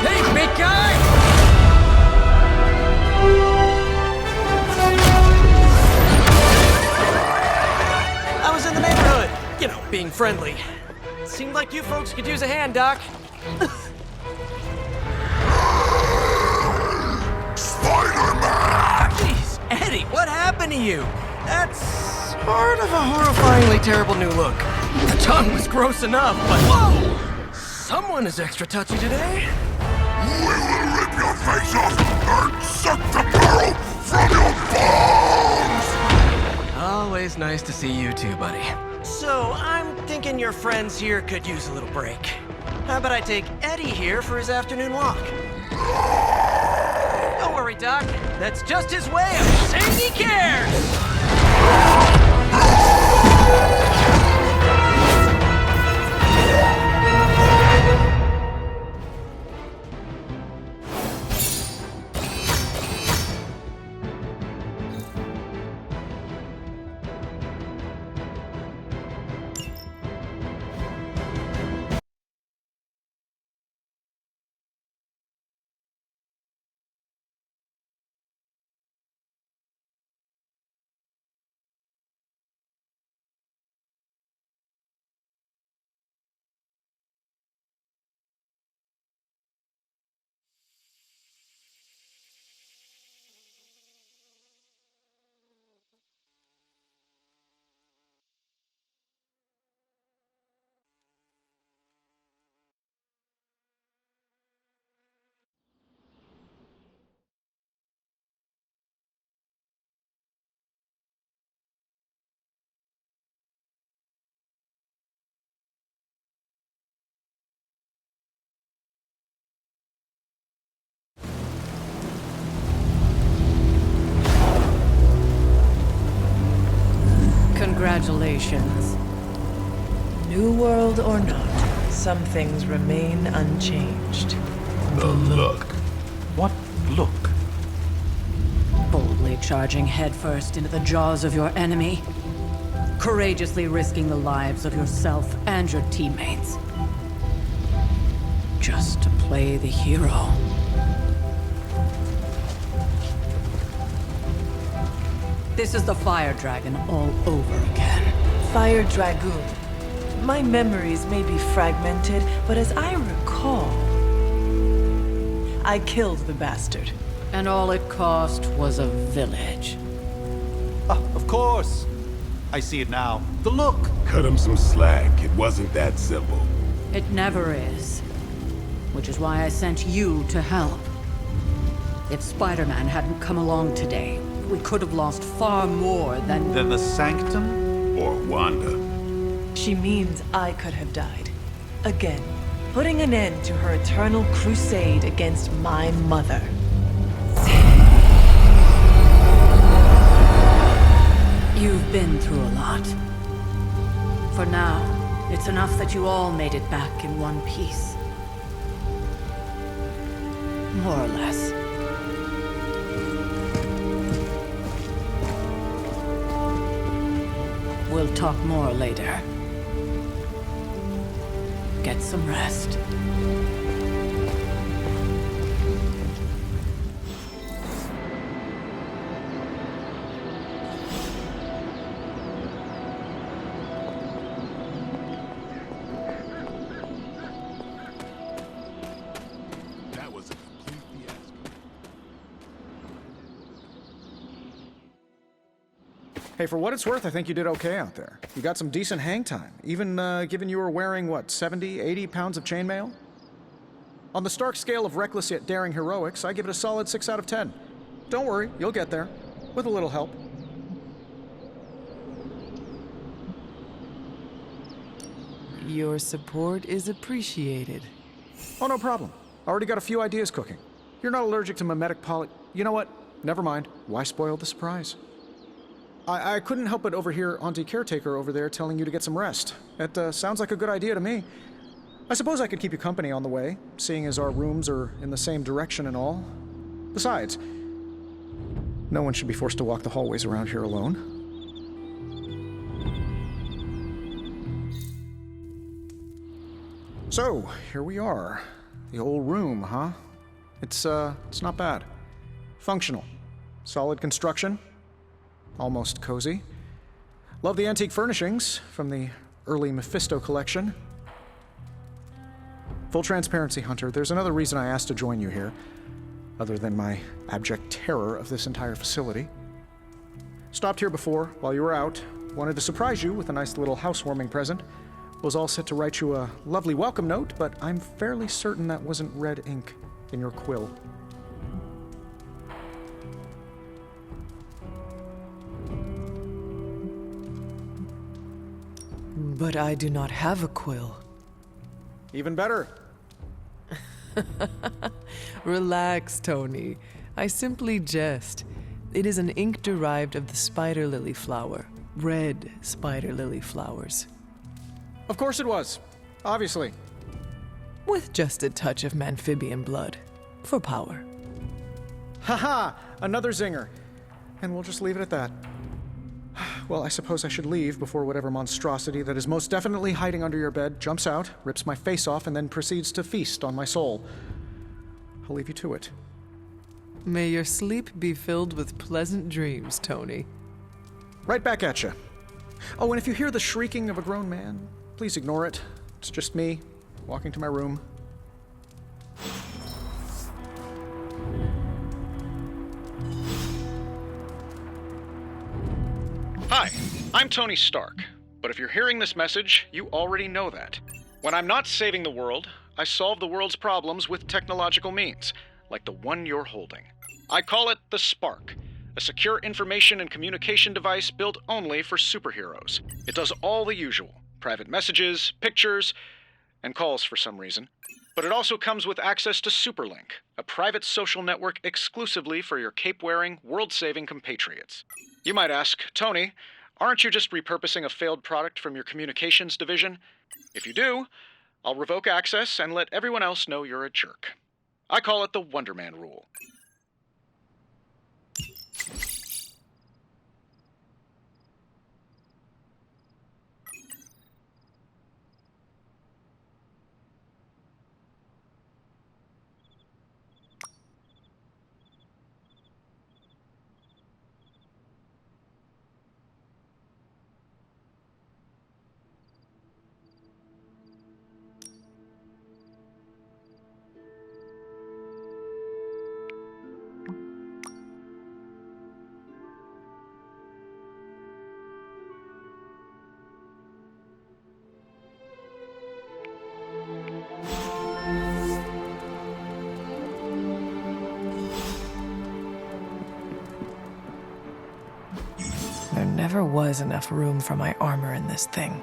Hey, big guy! I was in the neighborhood. You know, being friendly. Seemed like you folks could use a hand, Doc. Spider-Man! Jeez, Eddie, what happened to you? That's sort of a horrifyingly terrible new look. The tongue was gross enough, but whoa! Someone is extra touchy today. We will rip your face off and suck the marrow from your bones! Always nice to see you too, buddy. So, I'm thinking your friends here could use a little break. How about I take Eddie here for his afternoon walk? Don't worry, Doc. That's just his way of saying he cares! Congratulations. New world or not, some things remain unchanged. The look. What look? Boldly charging headfirst into the jaws of your enemy. Courageously risking the lives of yourself and your teammates. Just to play the hero. This is the Fire Dragon all over again. Fire Dragoon. My memories may be fragmented, but as I recall, I killed the bastard. And all it cost was a village. Of course. I see it now. The look. Cut him some slack. It wasn't that simple. It never is. Which is why I sent you to help. If Spider-Man hadn't come along today, we could have lost far more than... Than the Sanctum? Or Wanda. She means I could have died. Again, putting an end to her eternal crusade against my mother. You've been through a lot. For now, It's enough that you all made it back in one piece. More or less. We'll talk more later. Get some rest. Hey, for what it's worth, I think you did okay out there. You got some decent hang time, even given you were wearing, what, 70, 80 pounds of chainmail? On the Stark scale of reckless yet daring heroics, I give it a solid 6 out of 10. Don't worry, you'll get there, with a little help. Your support is appreciated. Oh, no problem. Already got a few ideas cooking. You're not allergic to mimetic poly... You know what? Never mind. Why spoil the surprise? I couldn't help but overhear Auntie Caretaker over there telling you to get some rest. It sounds like a good idea to me. I suppose I could keep you company on the way, seeing as our rooms are in the same direction and all. Besides, no one should be forced to walk the hallways around here alone. So, here we are. The old room, huh? It's not bad. Functional. Solid construction. Almost cozy. Love the antique furnishings from the early Mephisto collection. Full transparency, Hunter, there's another reason I asked to join you here, other than my abject terror of this entire facility. Stopped here before, while you were out. Wanted to surprise you with a nice little housewarming present. Was all set to write you a lovely welcome note, but I'm fairly certain that wasn't red ink in your quill. But I do not have a quill. Even better. Relax, Tony. I simply jest. It is an ink derived of the spider lily flower. Red spider lily flowers. Of course it was. Obviously. With just a touch of amphibian blood. For power. Haha! Another zinger. And we'll just leave it at that. Well, I suppose I should leave before whatever monstrosity that is most definitely hiding under your bed jumps out, rips my face off, and then proceeds to feast on my soul. I'll leave you to it. May your sleep be filled with pleasant dreams, Tony. Right back at you. Oh, and if you hear the shrieking of a grown man, please ignore it. It's just me, walking to my room. Hi, I'm Tony Stark, but if you're hearing this message, you already know that. When I'm not saving the world, I solve the world's problems with technological means, like the one you're holding. I call it the Spark, a secure information and communication device built only for superheroes. It does all the usual, private messages, pictures, and calls for some reason. But it also comes with access to Superlink, a private social network exclusively for your cape-wearing, world-saving compatriots. You might ask, Tony, aren't you just repurposing a failed product from your communications division? If you do, I'll revoke access and let everyone else know you're a jerk. I call it the Wonder Man rule. There never was enough room for my armor in this thing.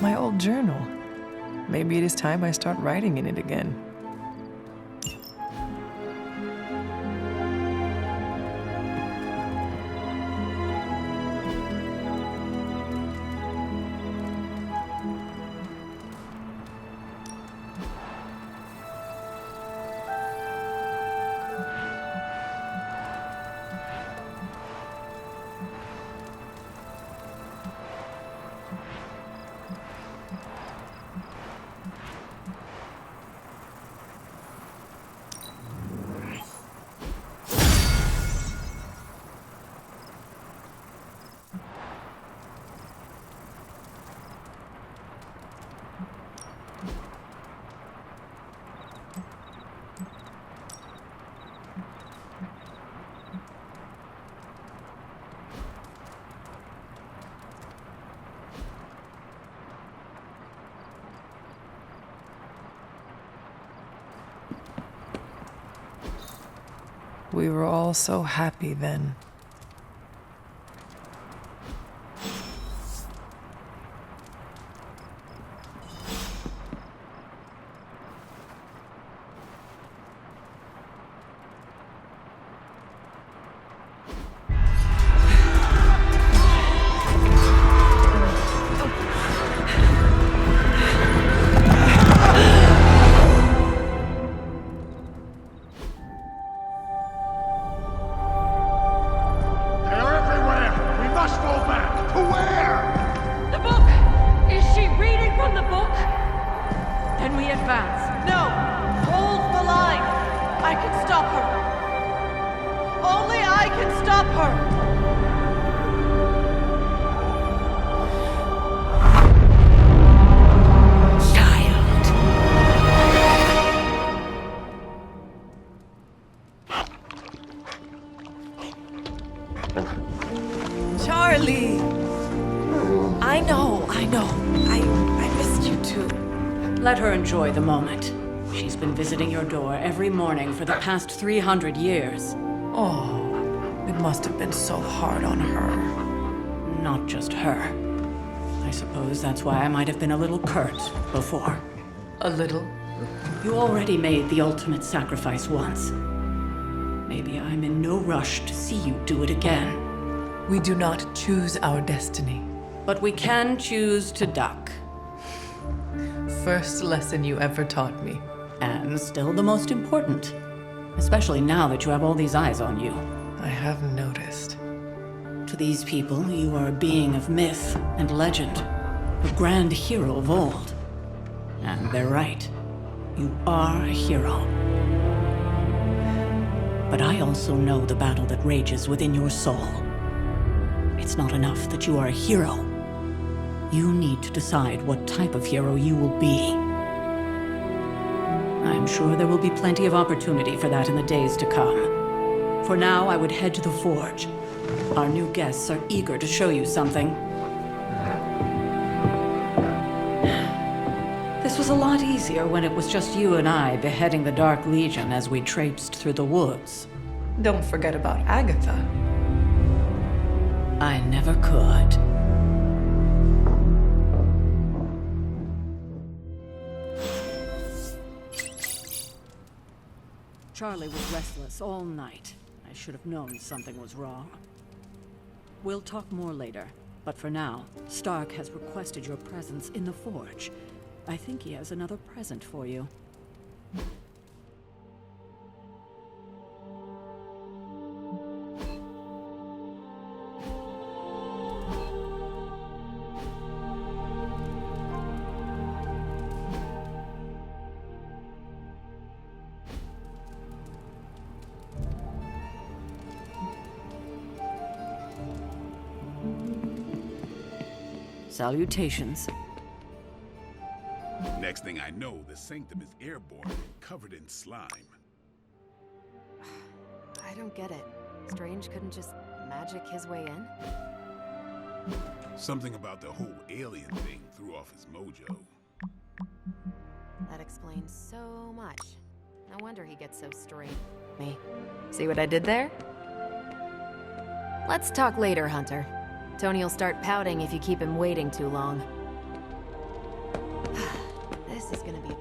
My old journal. Maybe it is time I start writing in it again. We were all so happy then. Charlie! I know. I missed you too. Let her enjoy the moment. She's been visiting your door every morning for the past 300 years. Oh, it must have been so hard on her. Not just her. I suppose that's why I might have been a little curt before. A little? You already made the ultimate sacrifice once. Maybe I'm in no rush to see you do it again. We do not choose our destiny. But we can choose to duck. First lesson you ever taught me. And still the most important. Especially now that you have all these eyes on you. I have noticed. To these people, you are a being of myth and legend. A grand hero of old. And they're right. You are a hero. But I also know the battle that rages within your soul. It's not enough that you are a hero. You need to decide what type of hero you will be. I'm sure there will be plenty of opportunity for that in the days to come. For now, I would head to the forge. Our new guests are eager to show you something. This was a lot easier when it was just you and I beheading the Dark Legion as we traipsed through the woods. Don't forget about Agatha. I never could. Charlie was restless all night. I should have known something was wrong. We'll talk more later, but for now, Stark has requested your presence in the forge. I think he has another present for you. Salutations. Next thing I know, the Sanctum is airborne, covered in slime. I don't get it. Strange couldn't just magic his way in? Something about the whole alien thing threw off his mojo. That explains so much. No wonder he gets so strange. Me. See what I did there? Let's talk later, Hunter. Tony will start pouting if you keep him waiting too long. this is gonna be.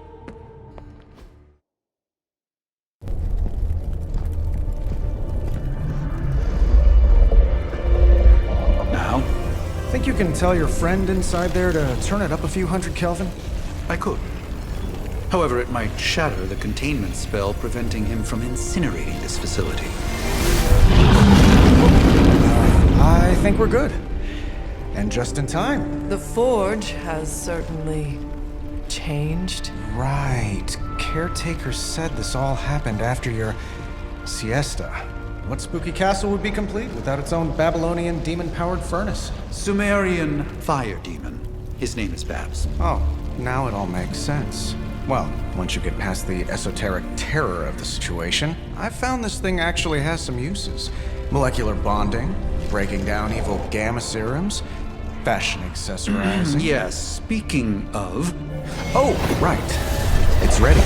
Now? Think you can tell your friend inside there to turn it up a few hundred Kelvin? I could. However, it might shatter the containment spell preventing him from incinerating this facility. I think we're good. And just in time. The Forge has certainly changed. Right. Caretaker said this all happened after your siesta. What spooky castle would be complete without its own Babylonian demon-powered furnace? Sumerian fire demon. His name is Babs. Oh, now it all makes sense. Well, once you get past the esoteric terror of the situation, I've found this thing actually has some uses. Molecular bonding, breaking down evil gamma serums, fashion accessorizing. Yes, speaking of... Oh, right. It's ready.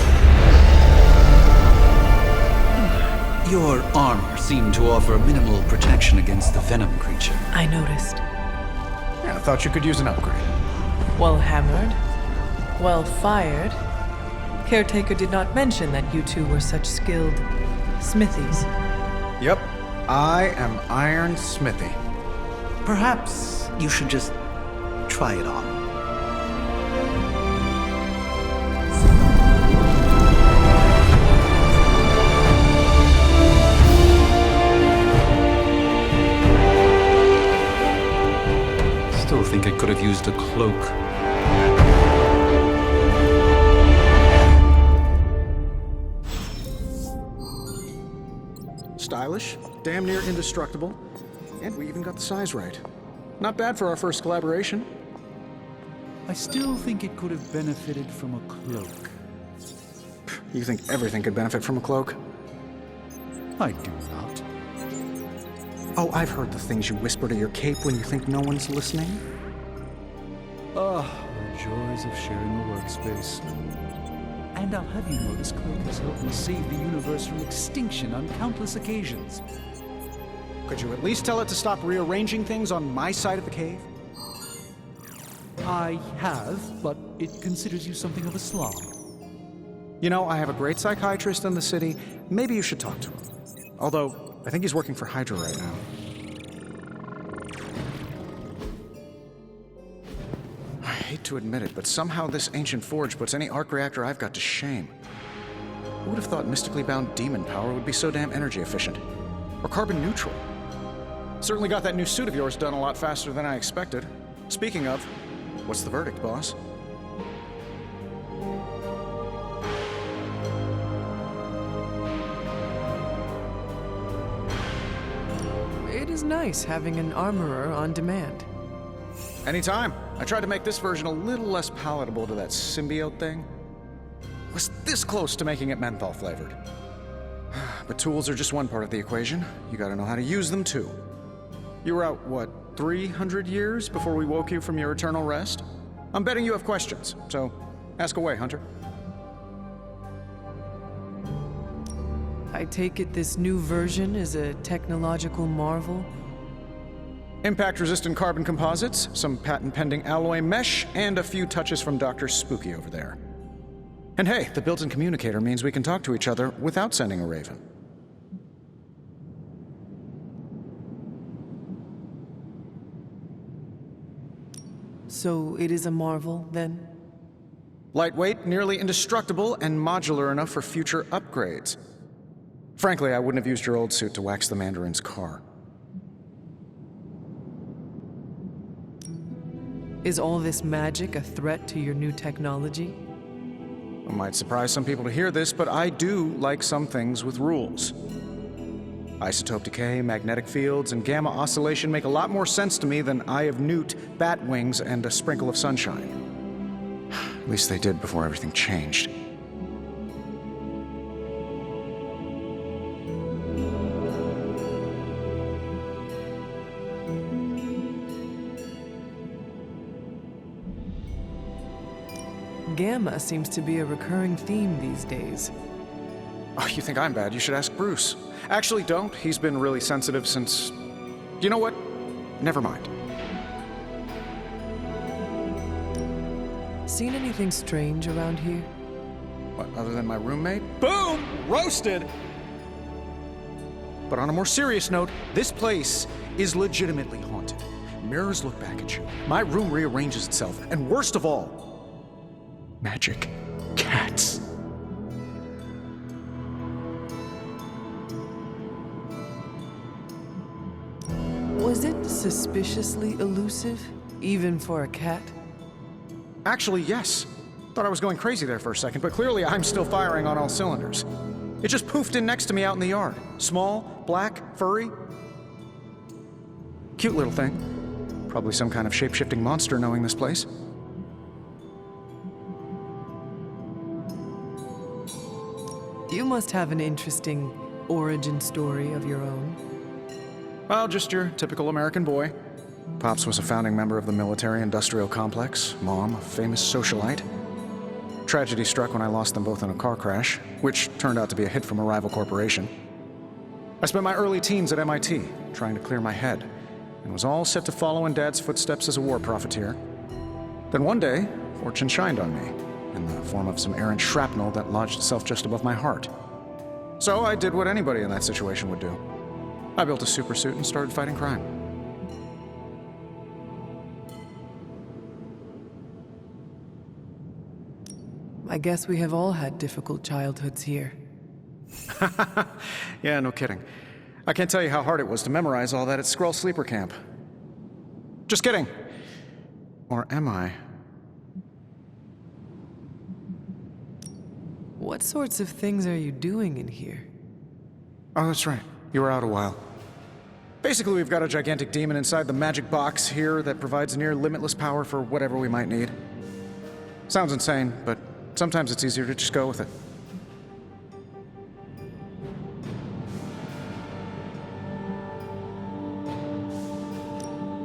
Your armor seemed to offer minimal protection against the venom creature. I noticed. Yeah, I thought you could use an upgrade. Well hammered, well fired. Caretaker did not mention that you two were such skilled smithies. Yep, I am Iron Smithy. Perhaps you should just try it on. Still think it could have used a cloak. Stylish, damn near indestructible, and we even got the size right. Not bad for our first collaboration. I still think it could have benefited from a cloak. You think everything could benefit from a cloak? I do not. Oh, I've heard the things you whisper to your cape when you think no one's listening. Ah, the joys of sharing a workspace. And I'll have you know this cloak has helped me save the universe from extinction on countless occasions. Could you at least tell it to stop rearranging things on my side of the cave? I have, but it considers you something of a slob. You know, I have a great psychiatrist in the city. Maybe you should talk to him. Although, I think he's working for Hydra right now. I hate to admit it, but somehow this ancient forge puts any arc reactor I've got to shame. Who would have thought mystically bound demon power would be so damn energy efficient? Or carbon neutral? Certainly got that new suit of yours done a lot faster than I expected. Speaking of, what's the verdict, boss? It is nice having an armorer on demand. Anytime. I tried to make this version a little less palatable to that symbiote thing. Was this close to making it menthol flavored. But tools are just one part of the equation. You gotta know how to use them too. You were out, what, 300 years before we woke you from your eternal rest? I'm betting you have questions, so ask away, Hunter. I take it this new version is a technological marvel? Impact-resistant carbon composites, some patent-pending alloy mesh, and a few touches from Dr. Spooky over there. And hey, the built-in communicator means we can talk to each other without sending a raven. So it is a marvel, then? Lightweight, nearly indestructible, and modular enough for future upgrades. Frankly, I wouldn't have used your old suit to wax the Mandarin's car. Is all this magic a threat to your new technology? It might surprise some people to hear this, but I do like some things with rules. Isotope decay, magnetic fields, and gamma oscillation make a lot more sense to me than Eye of Newt, bat wings, and a sprinkle of sunshine. At least they did before everything changed. Gamma seems to be a recurring theme these days. Oh, you think I'm bad? You should ask Bruce. Actually, don't. He's been really sensitive since... You know what? Never mind. seen anything strange around here? What, other than my roommate? Boom! Roasted! But on a more serious note, this place is legitimately haunted. Mirrors look back at you. My room rearranges itself. And worst of all, magic cats. Was it suspiciously elusive, even for a cat? Actually, yes. Thought I was going crazy there for a second, but clearly I'm still firing on all cylinders. It just poofed in next to me out in the yard. Small, black, furry. Cute little thing. Probably some kind of shape-shifting monster knowing this place. You must have an interesting origin story of your own. Well, just your typical American boy. Pops was a founding member of the military-industrial complex. Mom, a famous socialite. Tragedy struck when I lost them both in a car crash, which turned out to be a hit from a rival corporation. I spent my early teens at MIT, trying to clear my head, and was all set to follow in Dad's footsteps as a war profiteer. Then one day, fortune shined on me, in the form of some errant shrapnel that lodged itself just above my heart. So I did what anybody in that situation would do. I built a supersuit and started fighting crime. I guess we have all had difficult childhoods here. Yeah, no kidding. I can't tell you how hard it was to memorize all that at Skrull Sleeper Camp. Just kidding. Or am I? What sorts of things are you doing in here? Oh, that's right. You were out a while. Basically, we've got a gigantic demon inside the magic box here that provides near limitless power for whatever we might need. Sounds insane, but sometimes it's easier to just go with it.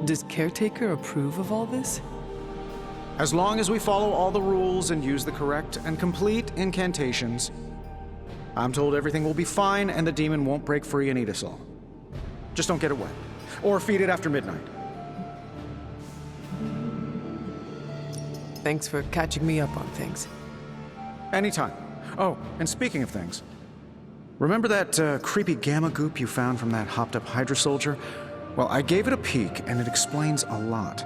Does Caretaker approve of all this? As long as we follow all the rules and use the correct and complete incantations, I'm told everything will be fine and the demon won't break free and eat us all. Just don't get it wet. Or feed it after midnight. Thanks for catching me up on things. Anytime. Oh, and speaking of things, remember that creepy gamma goop you found from that hopped-up Hydra soldier? Well, I gave it a peek, and it explains a lot.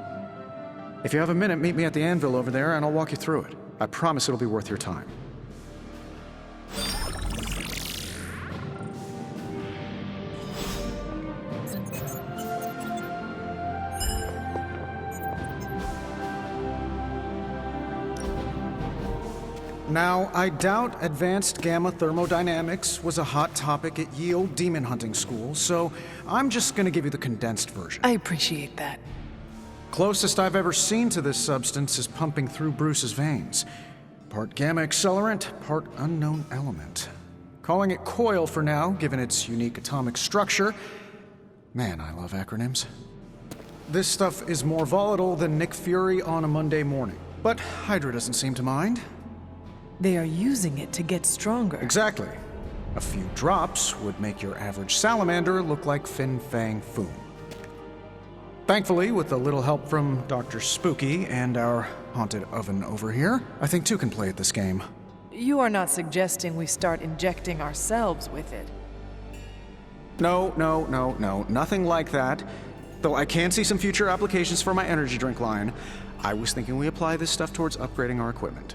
If you have a minute, meet me at the anvil over there, and I'll walk you through it. I promise it'll be worth your time. Now, I doubt advanced gamma thermodynamics was a hot topic at ye olde demon hunting school, so I'm just gonna give you the condensed version. I appreciate that. Closest I've ever seen to this substance is pumping through Bruce's veins. Part gamma accelerant, part unknown element. Calling it Coil for now, given its unique atomic structure. Man, I love acronyms. This stuff is more volatile than Nick Fury on a Monday morning, but Hydra doesn't seem to mind. They are using it to get stronger. Exactly. A few drops would make your average salamander look like Fin Fang Foom. Thankfully, with a little help from Dr. Spooky and our haunted oven over here, I think two can play at this game. You are not suggesting we start injecting ourselves with it. No, nothing like that. Though I can see some future applications for my energy drink line. I was thinking we apply this stuff towards upgrading our equipment.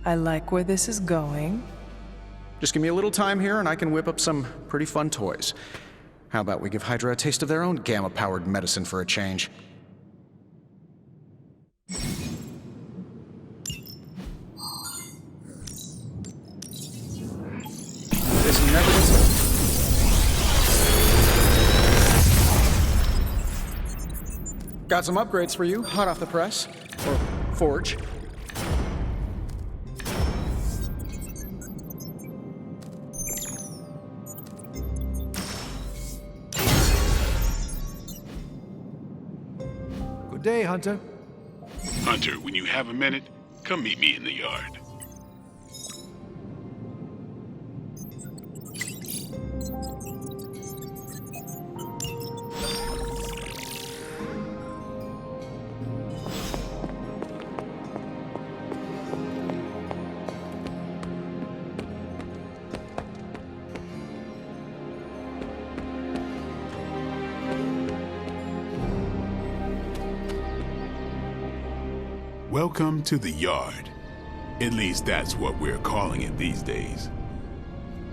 I like where this is going. Just give me a little time here and I can whip up some pretty fun toys. How about we give Hydra a taste of their own gamma-powered medicine for a change? This never gets old. Got some upgrades for you, hot off the press. Or forge. Day, Hunter. Hunter, when you have a minute, come meet me in the yard. Welcome to the yard. At least that's what we're calling it these days.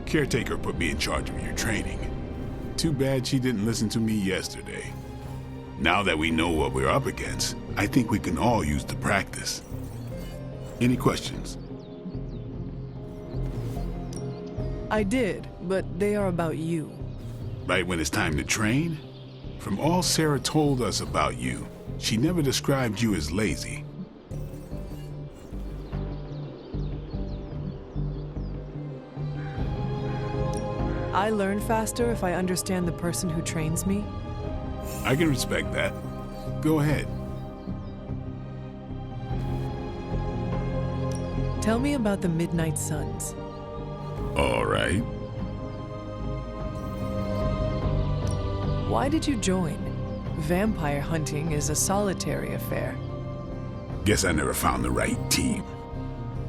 Caretaker put me in charge of your training. Too bad she didn't listen to me yesterday. Now that we know what we're up against, I think we can all use the practice. Any questions? I did, but they are about you. Right when it's time to train? From all Sarah told us about you, she never described you as lazy. I learn faster if I understand the person who trains me. I can respect that. Go ahead. Tell me about the Midnight Suns. All right. Why did you join? Vampire hunting is a solitary affair. Guess I never found the right team.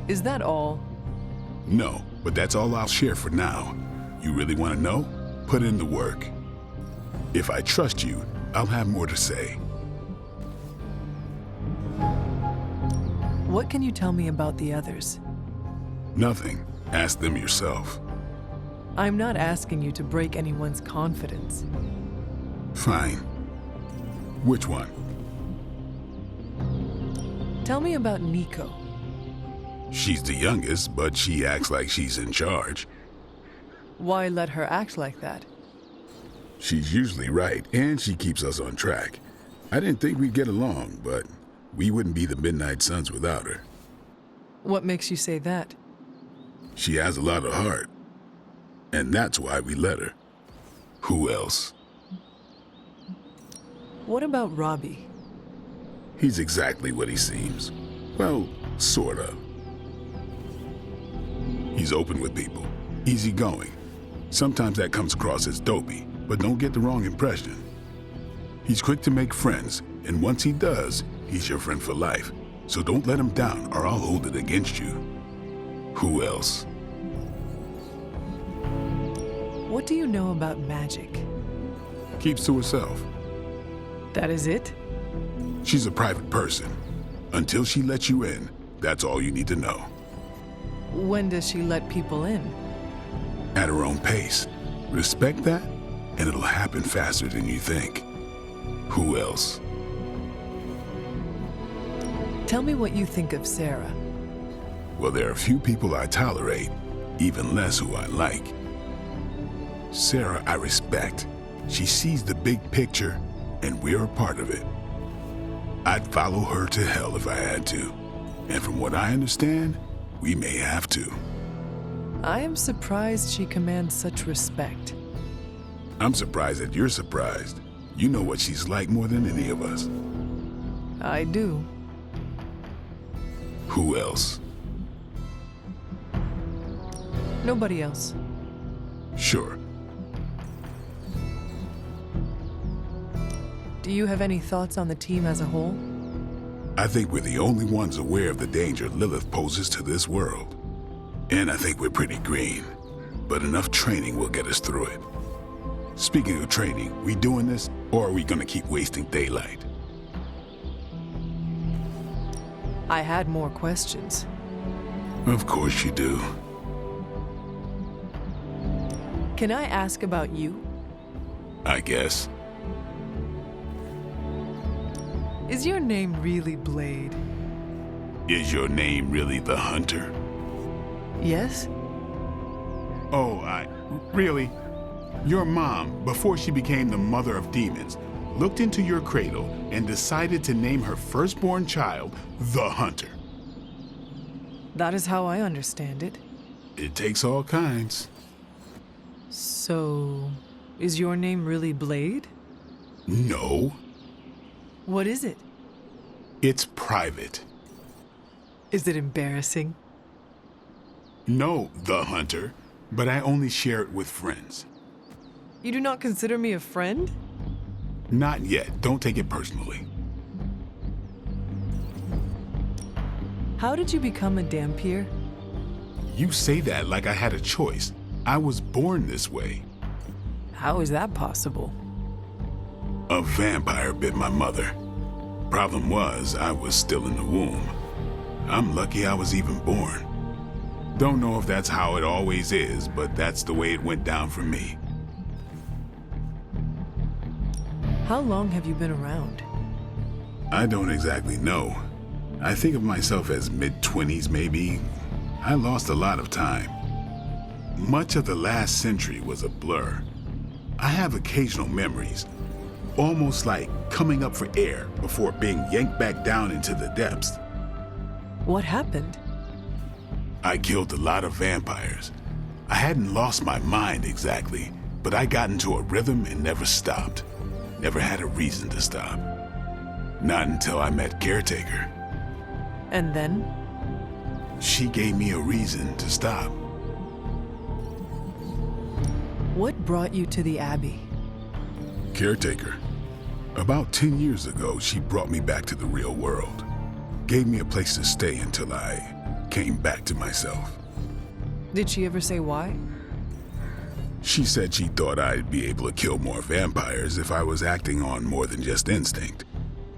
Is that all? No, but that's all I'll share for now. You really want to know? Put in the work. If I trust you, I'll have more to say. What can you tell me about the others? Nothing. Ask them yourself. I'm not asking you to break anyone's confidence. Fine. Which one? Tell me about Nico. She's the youngest, but she acts like she's in charge. Why let her act like that? She's usually right, and she keeps us on track. I didn't think we'd get along, but we wouldn't be the Midnight Suns without her. What makes you say that? She has a lot of heart, and that's why we let her. Who else? What about Robbie? He's exactly what he seems. Well, sort of. He's open with people, easygoing. Sometimes that comes across as dopey, but don't get the wrong impression. He's quick to make friends, and once he does, he's your friend for life. So don't let him down, or I'll hold it against you. Who else? What do you know about magic? Keeps to herself. That is it? She's a private person. Until she lets you in, that's all you need to know. When does she let people in? At her own pace. Respect that, and it'll happen faster than you think. Who else? Tell me what you think of Sarah. Well, there are few people I tolerate, even less who I like. Sarah, I respect. She sees the big picture, and we're a part of it. I'd follow her to hell if I had to. And from what I understand, we may have to. I am surprised she commands such respect. I'm surprised that you're surprised. You know what she's like more than any of us. I do. Who else? Nobody else. Sure. Do you have any thoughts on the team as a whole? I think we're the only ones aware of the danger Lilith poses to this world. And I think we're pretty green. But enough training will get us through it. Speaking of training, we doing this, or are we gonna keep wasting daylight? I had more questions. Of course you do. Can I ask about you? I guess. Is your name really Blade? Is your name really the Hunter? Yes? Oh, really? Your mom, before she became the mother of demons, looked into your cradle and decided to name her firstborn child the Hunter. That is how I understand it. It takes all kinds. So, is your name really Blade? No. What is it? It's private. Is it embarrassing? No, the Hunter, but I only share it with friends. You do not consider me a friend? Not yet. Don't take it personally. How did you become a Dhampir? You say that like I had a choice. I was born this way. How is that possible? A vampire bit my mother. Problem was, I was still in the womb. I'm lucky I was even born. Don't know if that's how it always is, but that's the way it went down for me. How long have you been around? I don't exactly know. I think of myself as mid-20s, maybe. I lost a lot of time. Much of the last century was a blur. I have occasional memories, almost like coming up for air before being yanked back down into the depths. What happened? I killed a lot of vampires. I hadn't lost my mind exactly, but I got into a rhythm and never stopped. Never had a reason to stop. Not until I met Caretaker. And then? She gave me a reason to stop. What brought you to the Abbey? Caretaker. About 10 years ago, she brought me back to the real world. Gave me a place to stay until I came back to myself. Did she ever say why? She said she thought I'd be able to kill more vampires if I was acting on more than just instinct.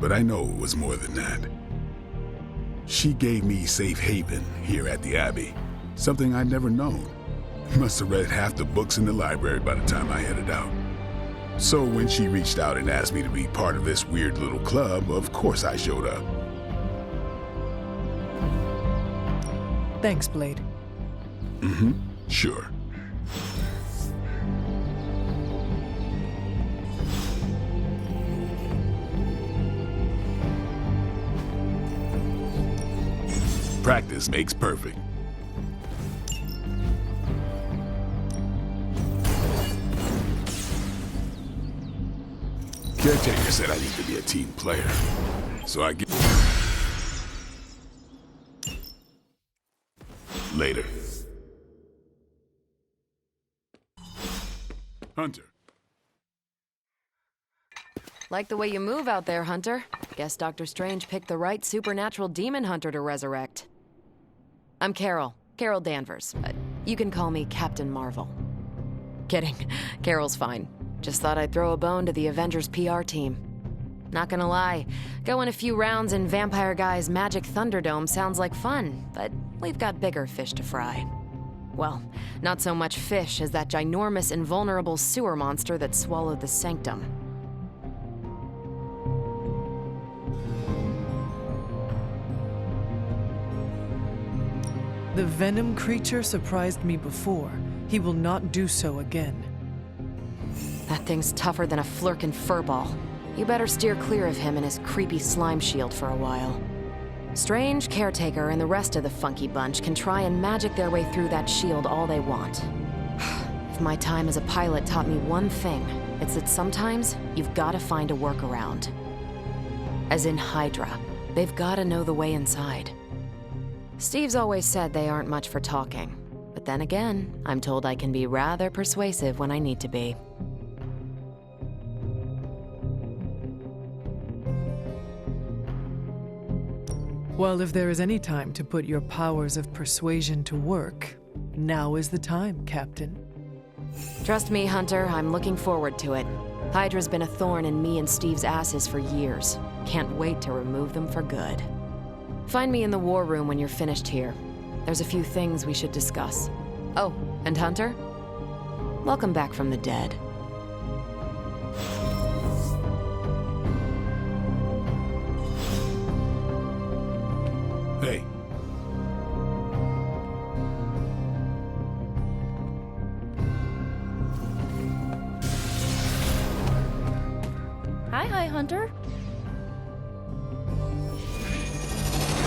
But I know it was more than that. She gave me safe haven here at the Abbey, something I'd never known. Must have read half the books in the library by the time I headed out. So when she reached out and asked me to be part of this weird little club, of course I showed up. Thanks, Blade. Sure. Practice makes perfect. Caretaker said I need to be a team player, so I get... Later. Hunter. Like the way you move out there, Hunter. Guess Dr. Strange picked the right supernatural demon hunter to resurrect. I'm Carol Danvers, but you can call me Captain Marvel. Kidding, Carol's fine. Just thought I'd throw a bone to the Avengers PR team. Not gonna lie, going a few rounds in Vampire Guy's Magic Thunderdome sounds like fun, but we've got bigger fish to fry. Well, not so much fish as that ginormous invulnerable sewer monster that swallowed the Sanctum. The Venom creature surprised me before. He will not do so again. That thing's tougher than a Flurkin furball. You better steer clear of him and his creepy slime shield for a while. Strange, Caretaker, and the rest of the funky bunch can try and magic their way through that shield all they want. If my time as a pilot taught me one thing, it's that sometimes you've got to find a workaround. As in Hydra, they've got to know the way inside. Steve's always said they aren't much for talking, but then again, I'm told I can be rather persuasive when I need to be. Well, if there is any time to put your powers of persuasion to work, now is the time, Captain. Trust me, Hunter, I'm looking forward to it. Hydra's been a thorn in me and Steve's asses for years. Can't wait to remove them for good. Find me in the war room when you're finished here. There's a few things we should discuss. Oh, and Hunter? Welcome back from the dead. Hey. Hi, Hunter.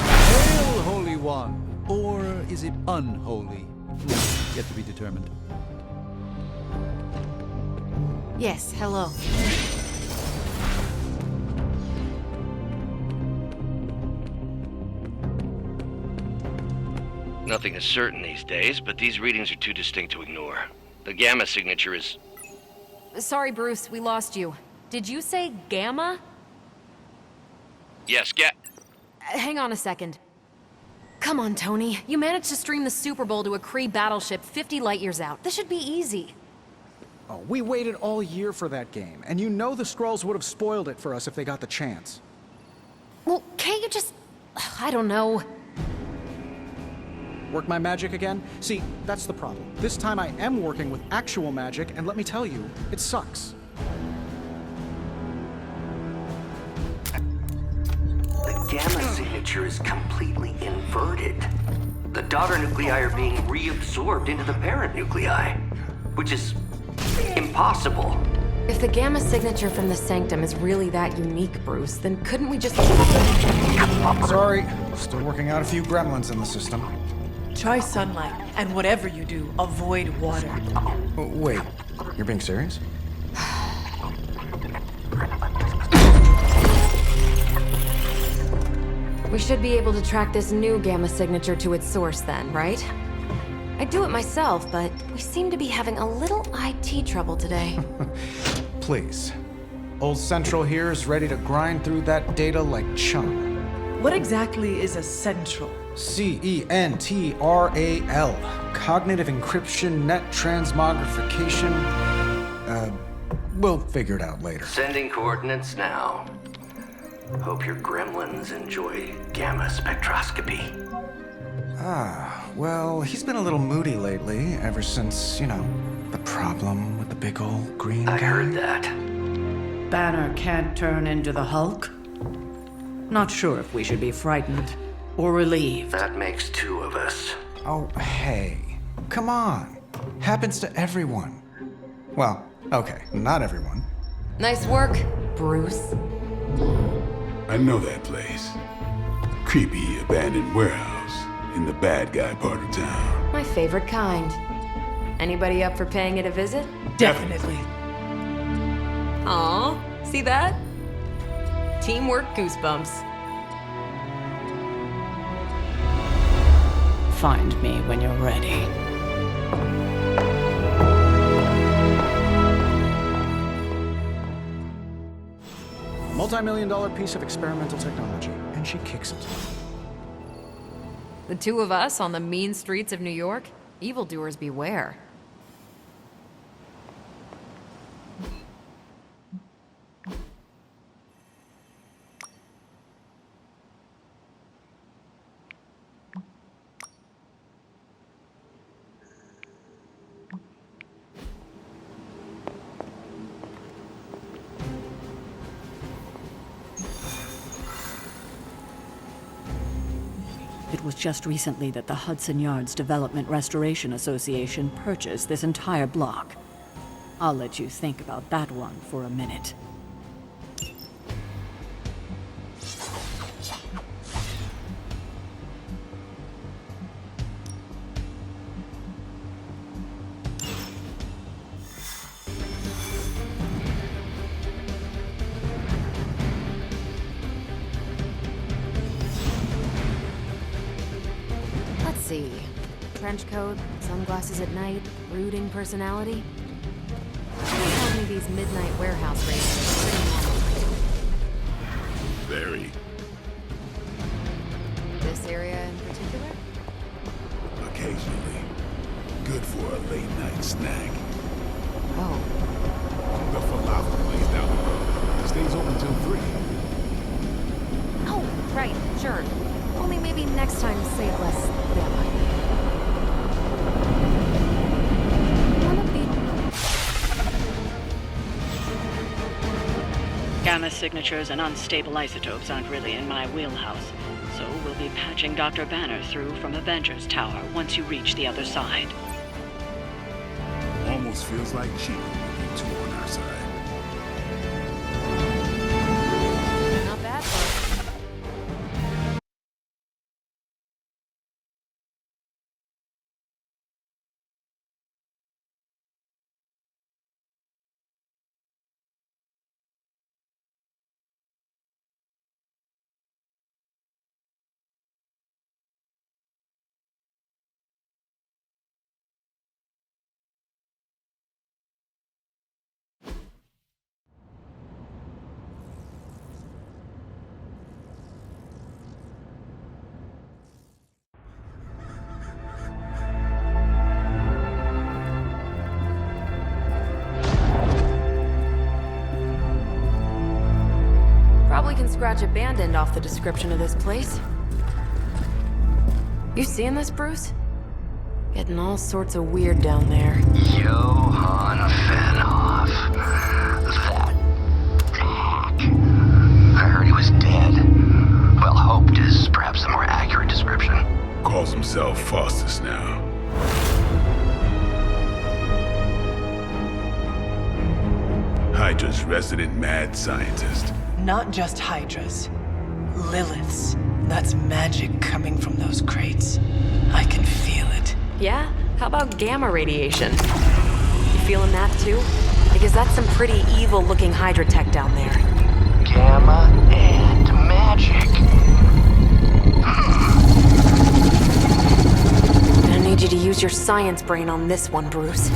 Hail, Holy One! Or is it unholy? Yet to be determined. Yes, hello. Nothing is certain these days, but these readings are too distinct to ignore. The Gamma signature is... Sorry, Bruce, we lost you. Did you say Gamma? Yes, Hang on a second. Come on, Tony. You managed to stream the Super Bowl to a Kree battleship 50 light years out. This should be easy. Oh, we waited all year for that game, and you know the Skrulls would have spoiled it for us if they got the chance. Well, can't you just... I don't know. Work my magic again? See, that's the problem. This time I am working with actual magic, and let me tell you, it sucks. The gamma signature is completely inverted. The daughter nuclei are being reabsorbed into the parent nuclei, which is impossible. If the gamma signature from the Sanctum is really that unique, Bruce, then couldn't we just... Sorry, still working out a few gremlins in the system. Try sunlight, and whatever you do, avoid water. Oh, wait, you're being serious? We should be able to track this new gamma signature to its source then, right? I'd do it myself, but we seem to be having a little IT trouble today. Please. Old Central here is ready to grind through that data like chum. What exactly is a central? CENTRAL. Cognitive encryption, net transmogrification. We'll figure it out later. Sending coordinates now. Hope your gremlins enjoy gamma spectroscopy. Well, he's been a little moody lately, ever since, the problem with the big old green guy. I heard that. Banner can't turn into the Hulk? Not sure if we should be frightened or relieved. That makes two of us. Oh, hey. Come on. Happens to everyone. Well, okay, not everyone. Nice work, Bruce. I know that place. Creepy abandoned warehouse in the bad guy part of town. My favorite kind. Anybody up for paying it a visit? Definitely. Aw, see that? Teamwork goosebumps. Find me when you're ready. Multi-million-dollar piece of experimental technology, and she kicks it. The two of us on the mean streets of New York? Evildoers beware. It was just recently that the Hudson Yards Development Restoration Association purchased this entire block. I'll let you think about that one for a minute. Let's see. Trench coat, sunglasses at night, brooding personality. Someone tells me these midnight warehouse raids are pretty normal. Very. This area in particular? Occasionally. Good for a late night snack. Oh. The falafel place down the road stays open till 3. Oh, right, sure. Only maybe next time say it less than. Gamma signatures and unstable isotopes aren't really in my wheelhouse, so we'll be patching Dr. Banner through from Avengers Tower once you reach the other side. Almost feels like cheating with you two on our side. Not bad, folks. Probably can scratch a band end off the description of this place. You seeing this, Bruce? Getting all sorts of weird down there. Johann Fenhoff. That hack. I heard he was dead. Well, hoped is perhaps the more accurate description. Calls himself Faustus now. Hydra's resident mad scientist. Not just Hydra's. Lilith's. That's magic coming from those crates. I can feel it. Yeah? How about gamma radiation? You feeling that too? Because that's some pretty evil-looking Hydra tech down there. Gamma and magic. I need you to use your science brain on this one, Bruce.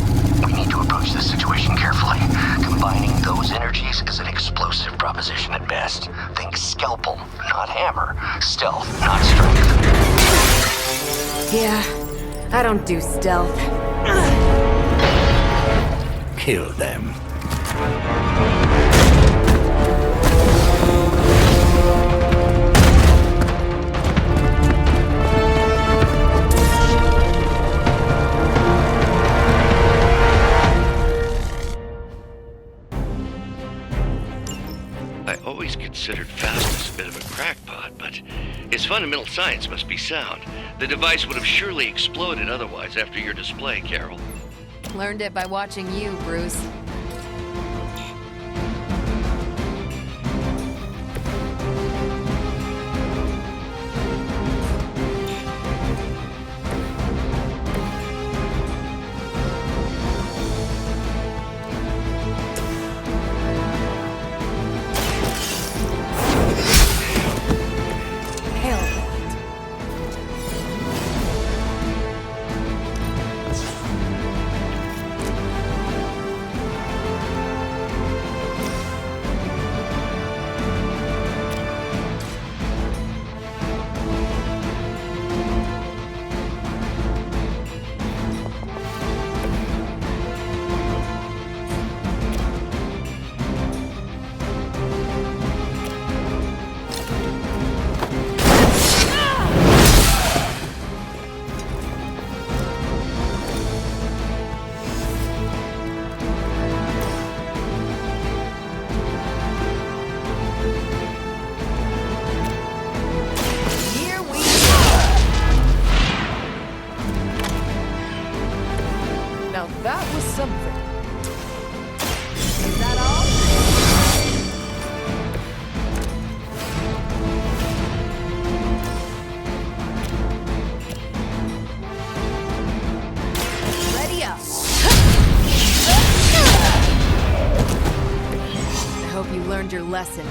We need to approach this situation carefully. Combining those energies is an explosive proposition at best. Think scalpel, not hammer. Stealth, not strength. Yeah, I don't do stealth. Kill them. I always considered Faustus a bit of a crackpot, but his fundamental science must be sound. The device would have surely exploded otherwise after your display, Carol. Learned it by watching you, Bruce. Now that was something. Is that all? Ready up. I hope you learned your lesson.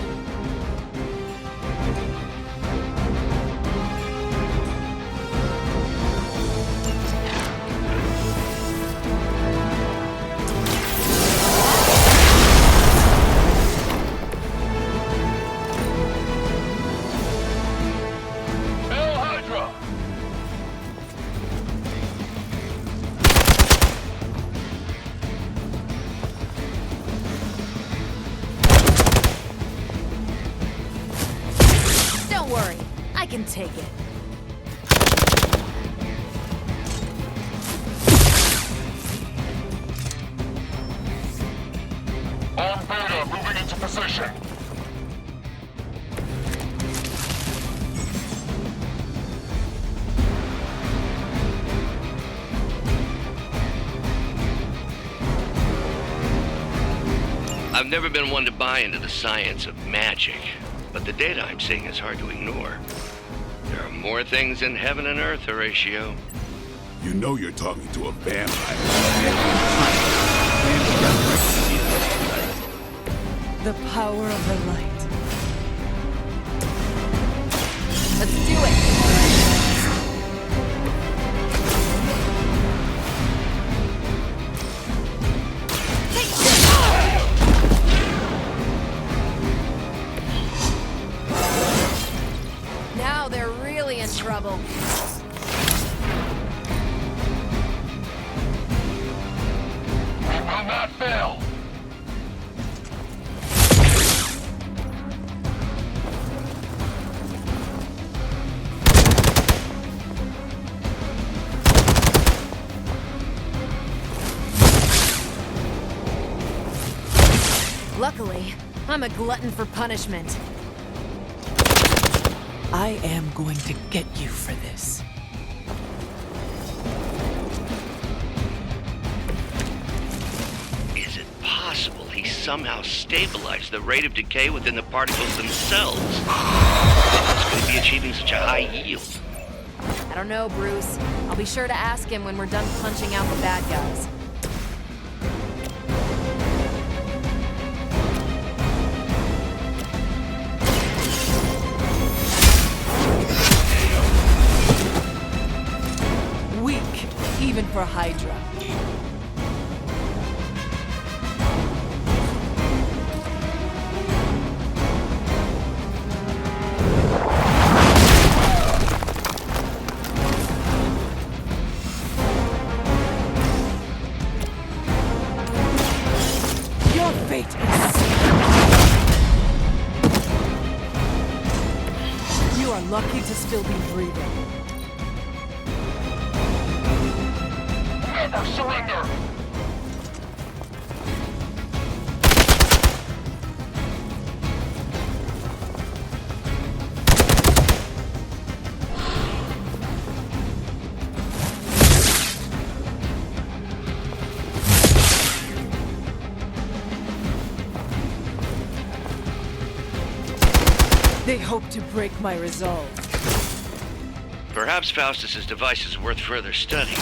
Hail Hydra! Don't worry, I can take it. On Beta, moving into position. I've never been one to buy into the science of magic, but the data I'm seeing is hard to ignore. There are more things in heaven and earth, Horatio. You know you're talking to a vampire. The power of the light. Let's do it! Now they're really in trouble. We will not fail. Luckily, I'm a glutton for punishment. I am going to get you for this. Is it possible he somehow stabilized the rate of decay within the particles themselves? How could he be achieving such a high yield? I don't know, Bruce. I'll be sure to ask him when we're done punching out the bad guys. Weak, even for Hydra. Your fate is sealed. You are lucky to still be breathing. Never surrender! They hope to break my resolve. Perhaps Faustus's device is worth further study.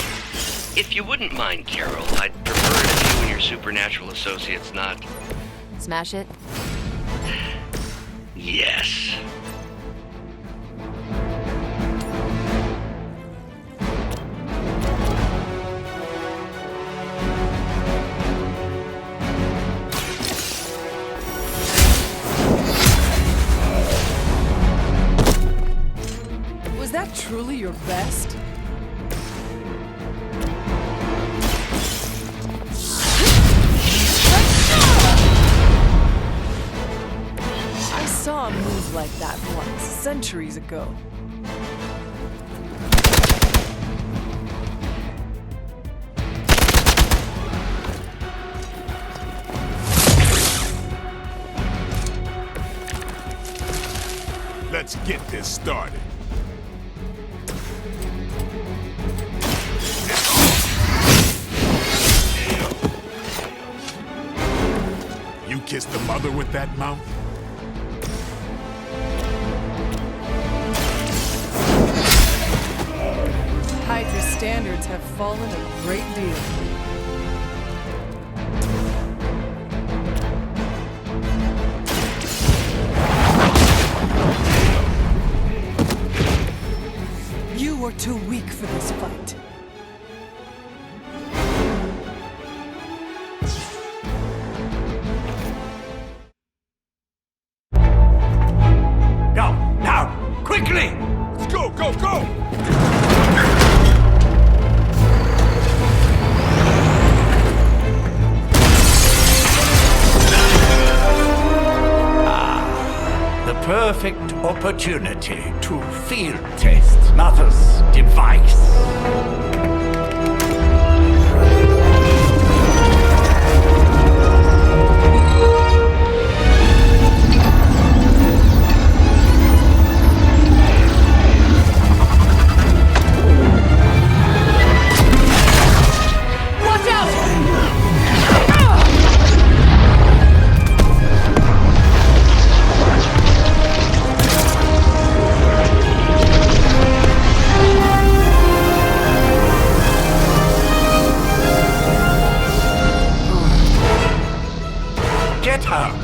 If you wouldn't mind, Carol, I'd prefer it if you and your supernatural associates not... Smash it? Yes. Was that truly your best? I saw a move like that once, centuries ago. Let's get this started. You kissed the mother with that mouth? Hydra's standards have fallen a great deal. You were too weak for this fight. Go, now, quickly! Let's go, go, go! The perfect opportunity to field test Mother's device. Watch out! Get her!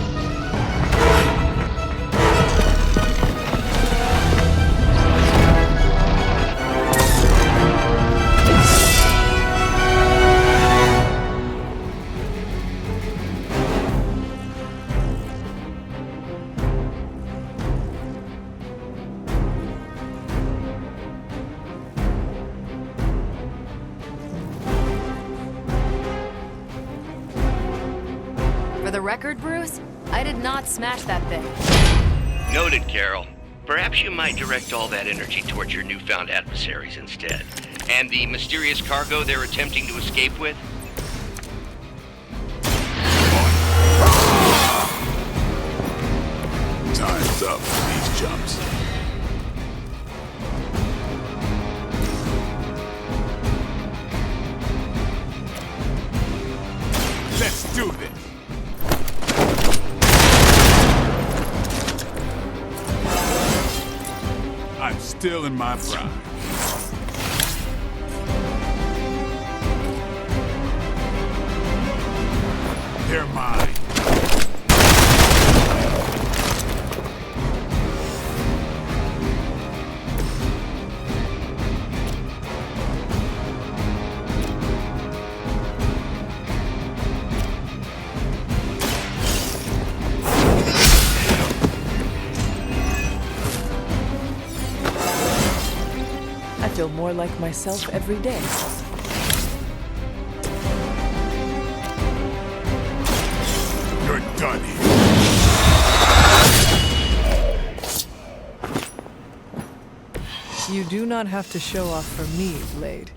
For the record, Bruce, I did not smash that thing. Noted, Carol. Perhaps you might direct all that energy towards your newfound adversaries instead. And the mysterious cargo they're attempting to escape with? still in my prime. They're mine. I feel more like myself every day. You're done here. You do not have to show off for me, Blade.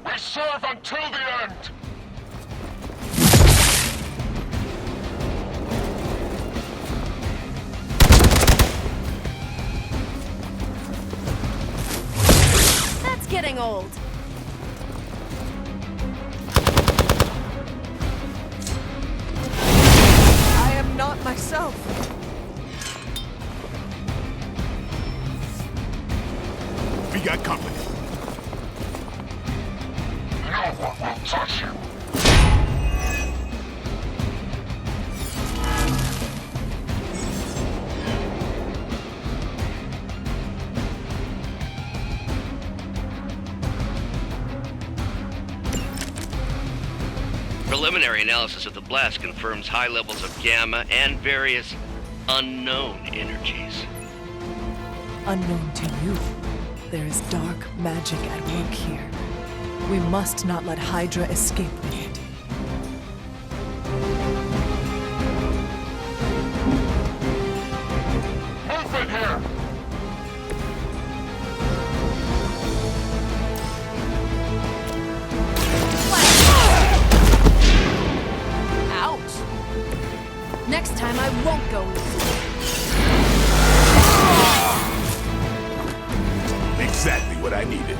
We serve until the end! That's getting old. I am not myself. We got company. No one will touch you. Preliminary analysis of the blast confirms high levels of gamma and various unknown energies. Unknown to you, there is dark magic at work here. We must not let Hydra escape with it. Movement here! Ouch! Next time I won't go easy. Exactly what I needed.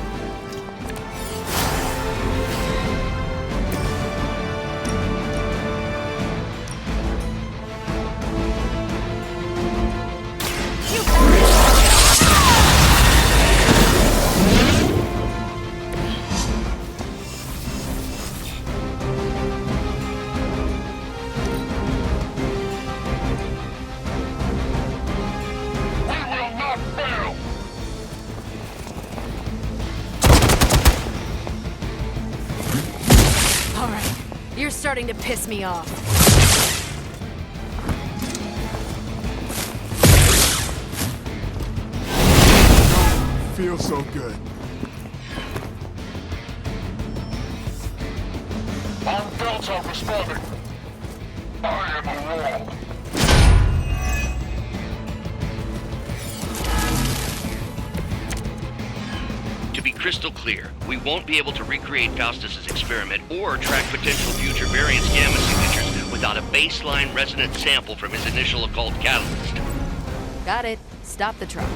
We will not fail! All right, you're starting to piss me off. Feels so good. On Delta responding. I am a wall. To be crystal clear, we won't be able to recreate Faustus's experiment or track potential future variance gamma signatures without a baseline resonant sample from his initial occult catalyst. Got it. Stop the truck.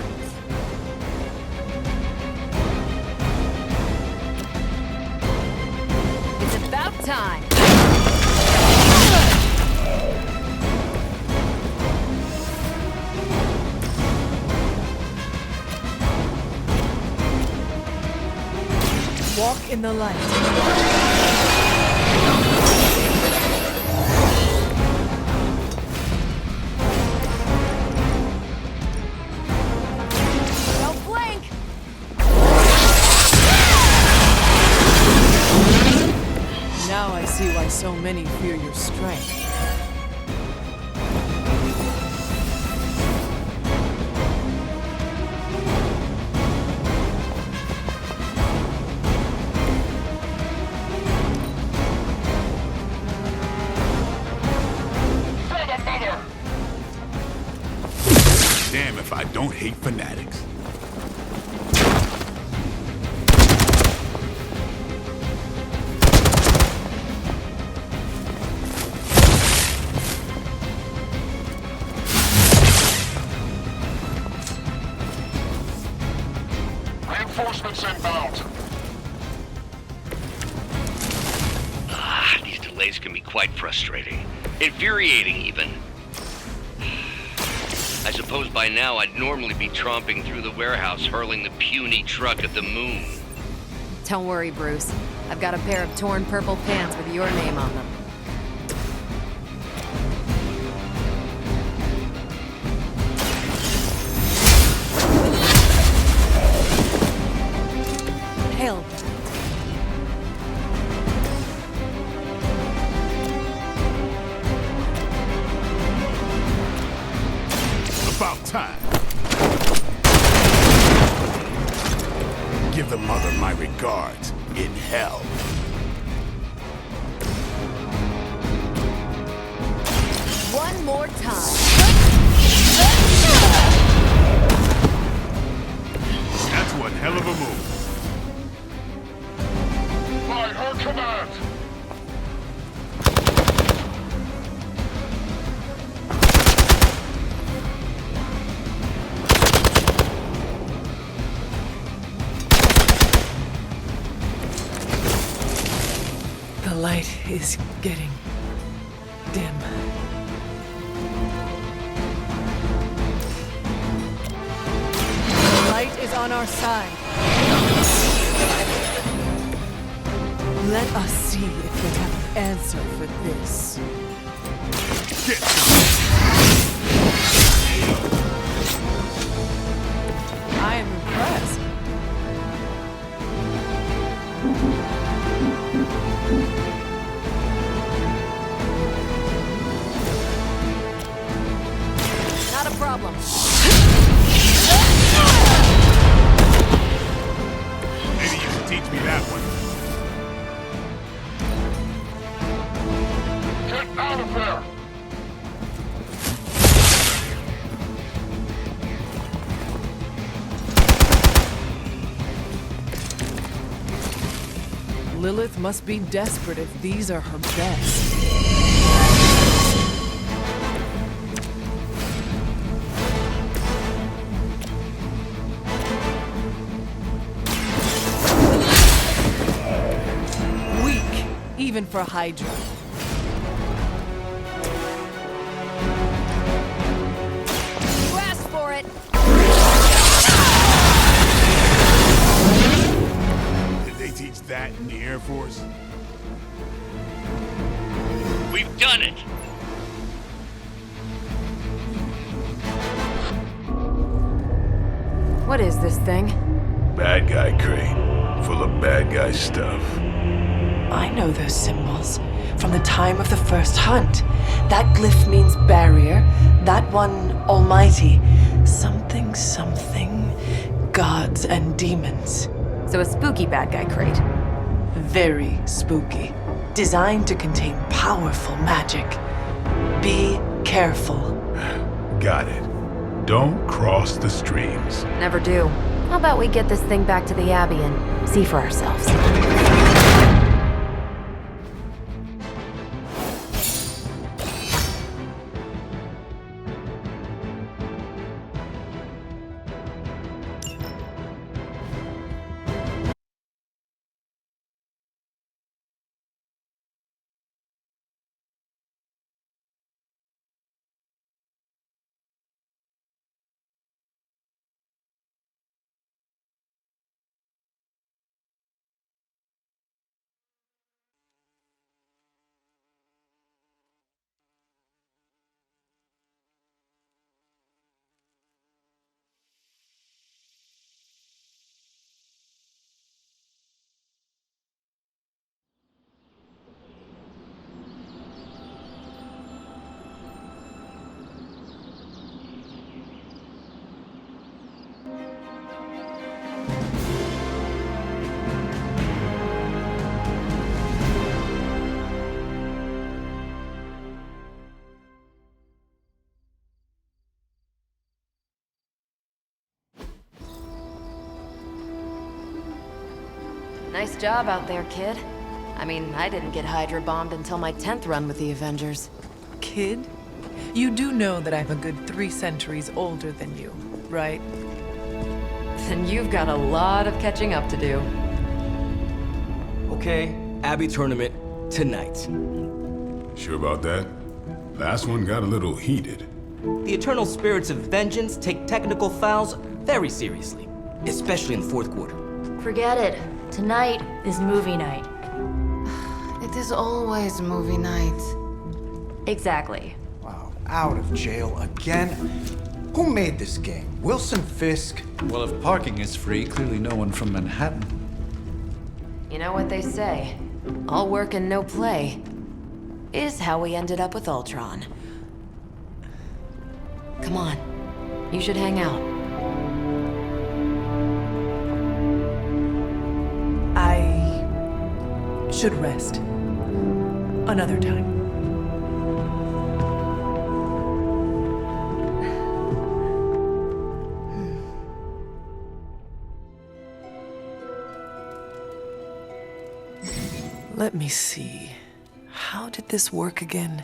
It's about time. Walk in the light. Don't blink! Now I see why so many fear your strength. Damn if I don't hate fanatics. Reinforcements inbound. These delays can be quite frustrating. Infuriating, even. I suppose by now I'd normally be tromping through the warehouse, hurling the puny truck at the moon. Don't worry, Bruce. I've got a pair of torn purple pants with your name on them. Hell. About time. Give the mother my regards in hell. One more time. That's one hell of a move. By her command! The light is getting dim. The light is on our side. Let us see if they have an answer for this. I am impressed. Not a problem. Maybe you should teach me that one. Get out of there! Lilith must be desperate if these are her best. Weak, even for Hydra. You asked for it. Did they teach that in the Air Force? We've done it! What is this thing? Bad guy crate, full of bad guy stuff. I know those symbols from the time of the first hunt. That glyph means barrier, that one almighty. Something, something, gods and demons. So a spooky bad guy crate. Very spooky. Designed to contain powerful magic. Be careful. Got it. Don't cross the streams. Never do. How about we get this thing back to the Abbey and see for ourselves? Nice job out there, kid. I mean, I didn't get Hydra bombed until my 10th run with the Avengers. Kid? You do know that I'm a good 3 centuries older than you, right? Then you've got a lot of catching up to do. Okay, Abbey tournament tonight. Sure about that? Last one got a little heated. The Eternal Spirits of Vengeance take technical fouls very seriously, especially in the fourth quarter. Forget it. Tonight is movie night. It is always movie night. Exactly. Wow, out of jail again? Who made this game? Wilson Fisk? Well, if parking is free, clearly no one from Manhattan. You know what they say? All work and no play is how we ended up with Ultron. Come on, you should hang out. I should rest. Another time. Let me see. How did this work again?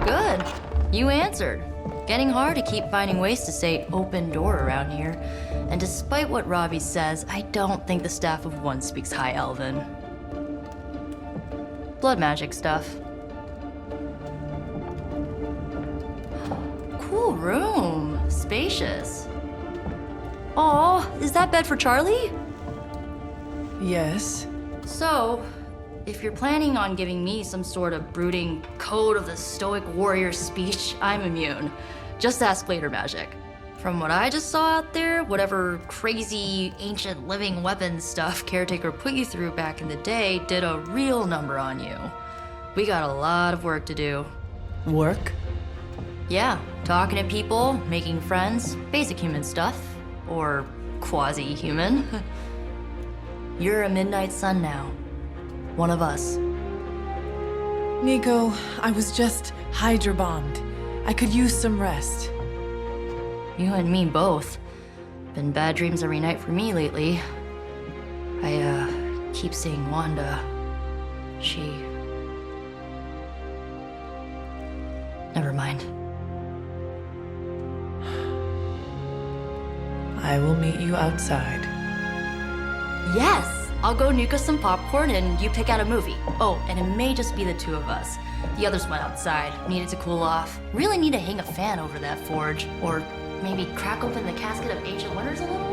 Good. You answered. Getting hard to keep finding ways to say open door around here. And despite what Robbie says, I don't think the staff of One speaks High Elven. Blood magic stuff. Cool room. Spacious. Aw, is that bed for Charlie? Yes. So, if you're planning on giving me some sort of brooding code of the stoic warrior speech, I'm immune. Just ask later, Magic. From what I just saw out there, whatever crazy ancient living weapons stuff Caretaker put you through back in the day did a real number on you. We got a lot of work to do. Work? Yeah, talking to people, making friends, basic human stuff. Or quasi-human. You're a Midnight Sun now. One of us. Nico, I was just Hydra bombed. I could use some rest. You and me both. Been bad dreams every night for me lately. I, keep seeing Wanda. She... Never mind. I will meet you outside. Yes! I'll go nuke us some popcorn and you pick out a movie. Oh, and it may just be the two of us. The others went outside, needed to cool off. Really need to hang a fan over that forge. Or maybe crack open the casket of Ancient Wonders a little?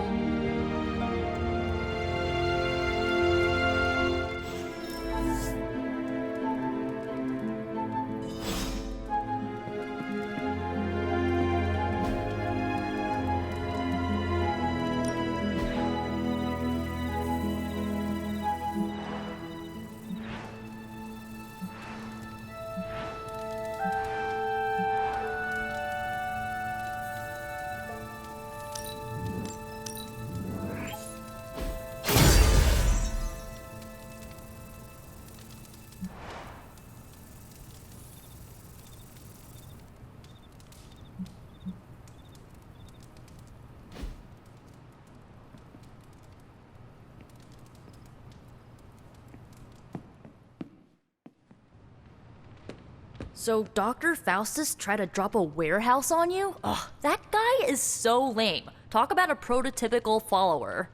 So Dr. Faustus tried to drop a warehouse on you? Ugh, that guy is so lame. Talk about a prototypical follower.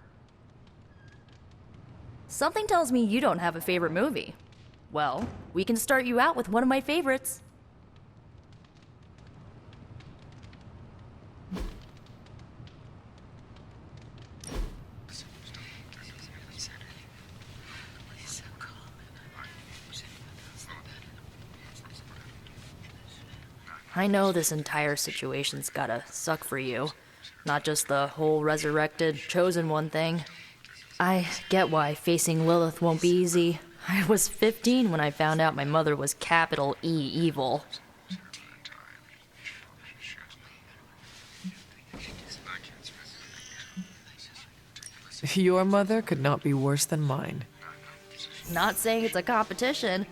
Something tells me you don't have a favorite movie. Well, we can start you out with one of my favorites. I know this entire situation's gotta suck for you. Not just the whole resurrected, chosen one thing. I get why facing Lilith won't be easy. I was 15 when I found out my mother was capital E evil. Your mother could not be worse than mine. Not saying it's a competition.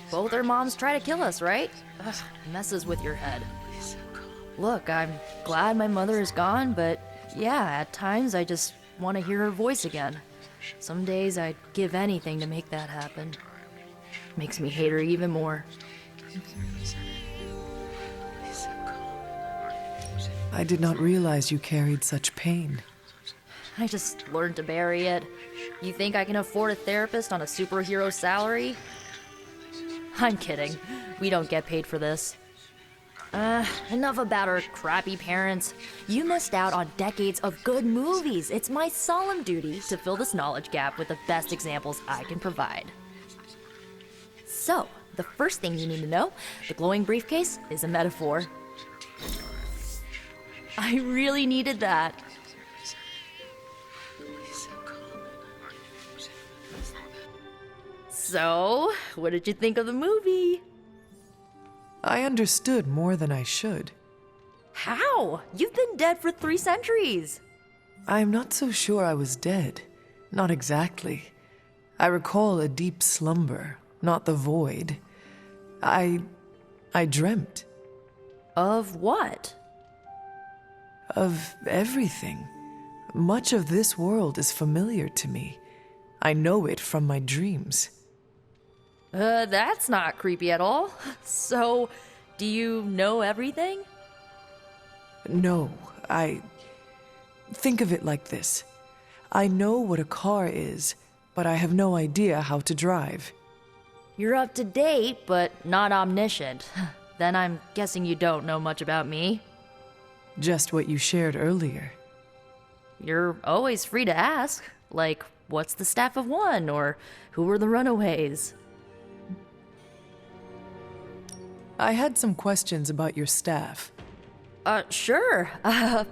Both our moms try to kill us, right? Ugh, messes with your head. Look, I'm glad my mother is gone, but yeah, at times I just want to hear her voice again. Some days I'd give anything to make that happen. Makes me hate her even more. I did not realize you carried such pain. I just learned to bury it. You think I can afford a therapist on a superhero salary? I'm kidding. We don't get paid for this. Enough about our crappy parents. You missed out on decades of good movies. It's my solemn duty to fill this knowledge gap with the best examples I can provide. So, the first thing you need to know, the glowing briefcase is a metaphor. I really needed that. So, what did you think of the movie? I understood more than I should. How? You've been dead for 3 centuries. I am not so sure I was dead. Not exactly. I recall a deep slumber, not the void. I dreamt. Of what? Of everything. Much of this world is familiar to me. I know it from my dreams. That's not creepy at all. So, do you know everything? No, think of it like this. I know what a car is, but I have no idea how to drive. You're up to date, but not omniscient. Then I'm guessing you don't know much about me. Just what you shared earlier. You're always free to ask. Like, what's the staff of one? Or who were the runaways? I had some questions about your staff. Sure.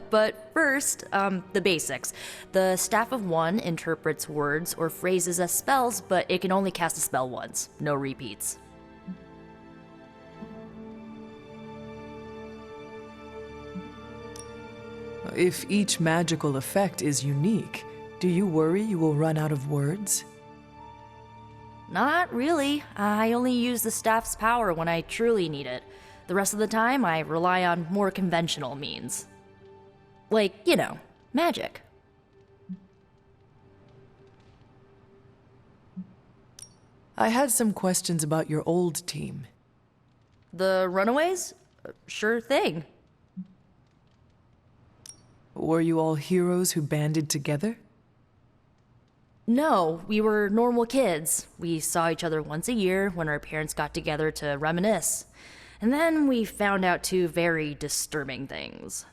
But first, the basics. The Staff of One interprets words or phrases as spells, but it can only cast a spell once. No repeats. If each magical effect is unique, do you worry you will run out of words? Not really. I only use the staff's power when I truly need it. The rest of the time, I rely on more conventional means. Like, you know, magic. I had some questions about your old team. The Runaways? Sure thing. Were you all heroes who banded together? No, we were normal kids. We saw each other once a year when our parents got together to reminisce. And then we found out 2 very disturbing things.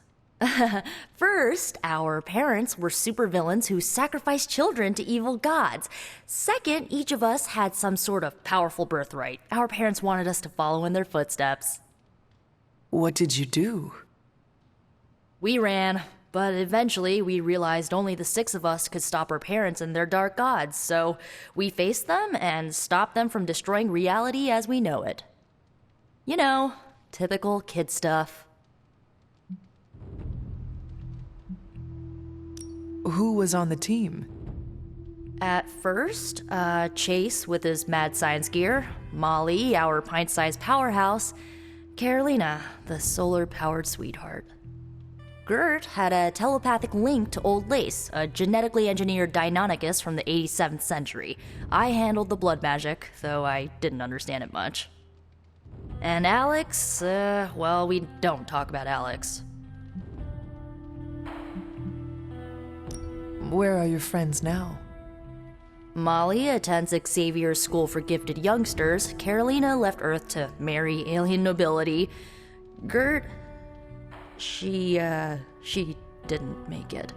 First, our parents were supervillains who sacrificed children to evil gods. Second, each of us had some sort of powerful birthright. Our parents wanted us to follow in their footsteps. What did you do? We ran, but eventually we realized only the 6 of us could stop our parents and their dark gods, so we faced them and stopped them from destroying reality as we know it. You know, typical kid stuff. Who was on the team? At first, Chase with his mad science gear, Molly, our pint-sized powerhouse, Carolina, the solar-powered sweetheart. Gert had a telepathic link to Old Lace, a genetically engineered Deinonychus from the 87th century. I handled the blood magic, though I didn't understand it much. And Alex, well, we don't talk about Alex. Where are your friends now? Molly attends Xavier's School for Gifted Youngsters. Carolina left Earth to marry alien nobility. Gert, she didn't make it.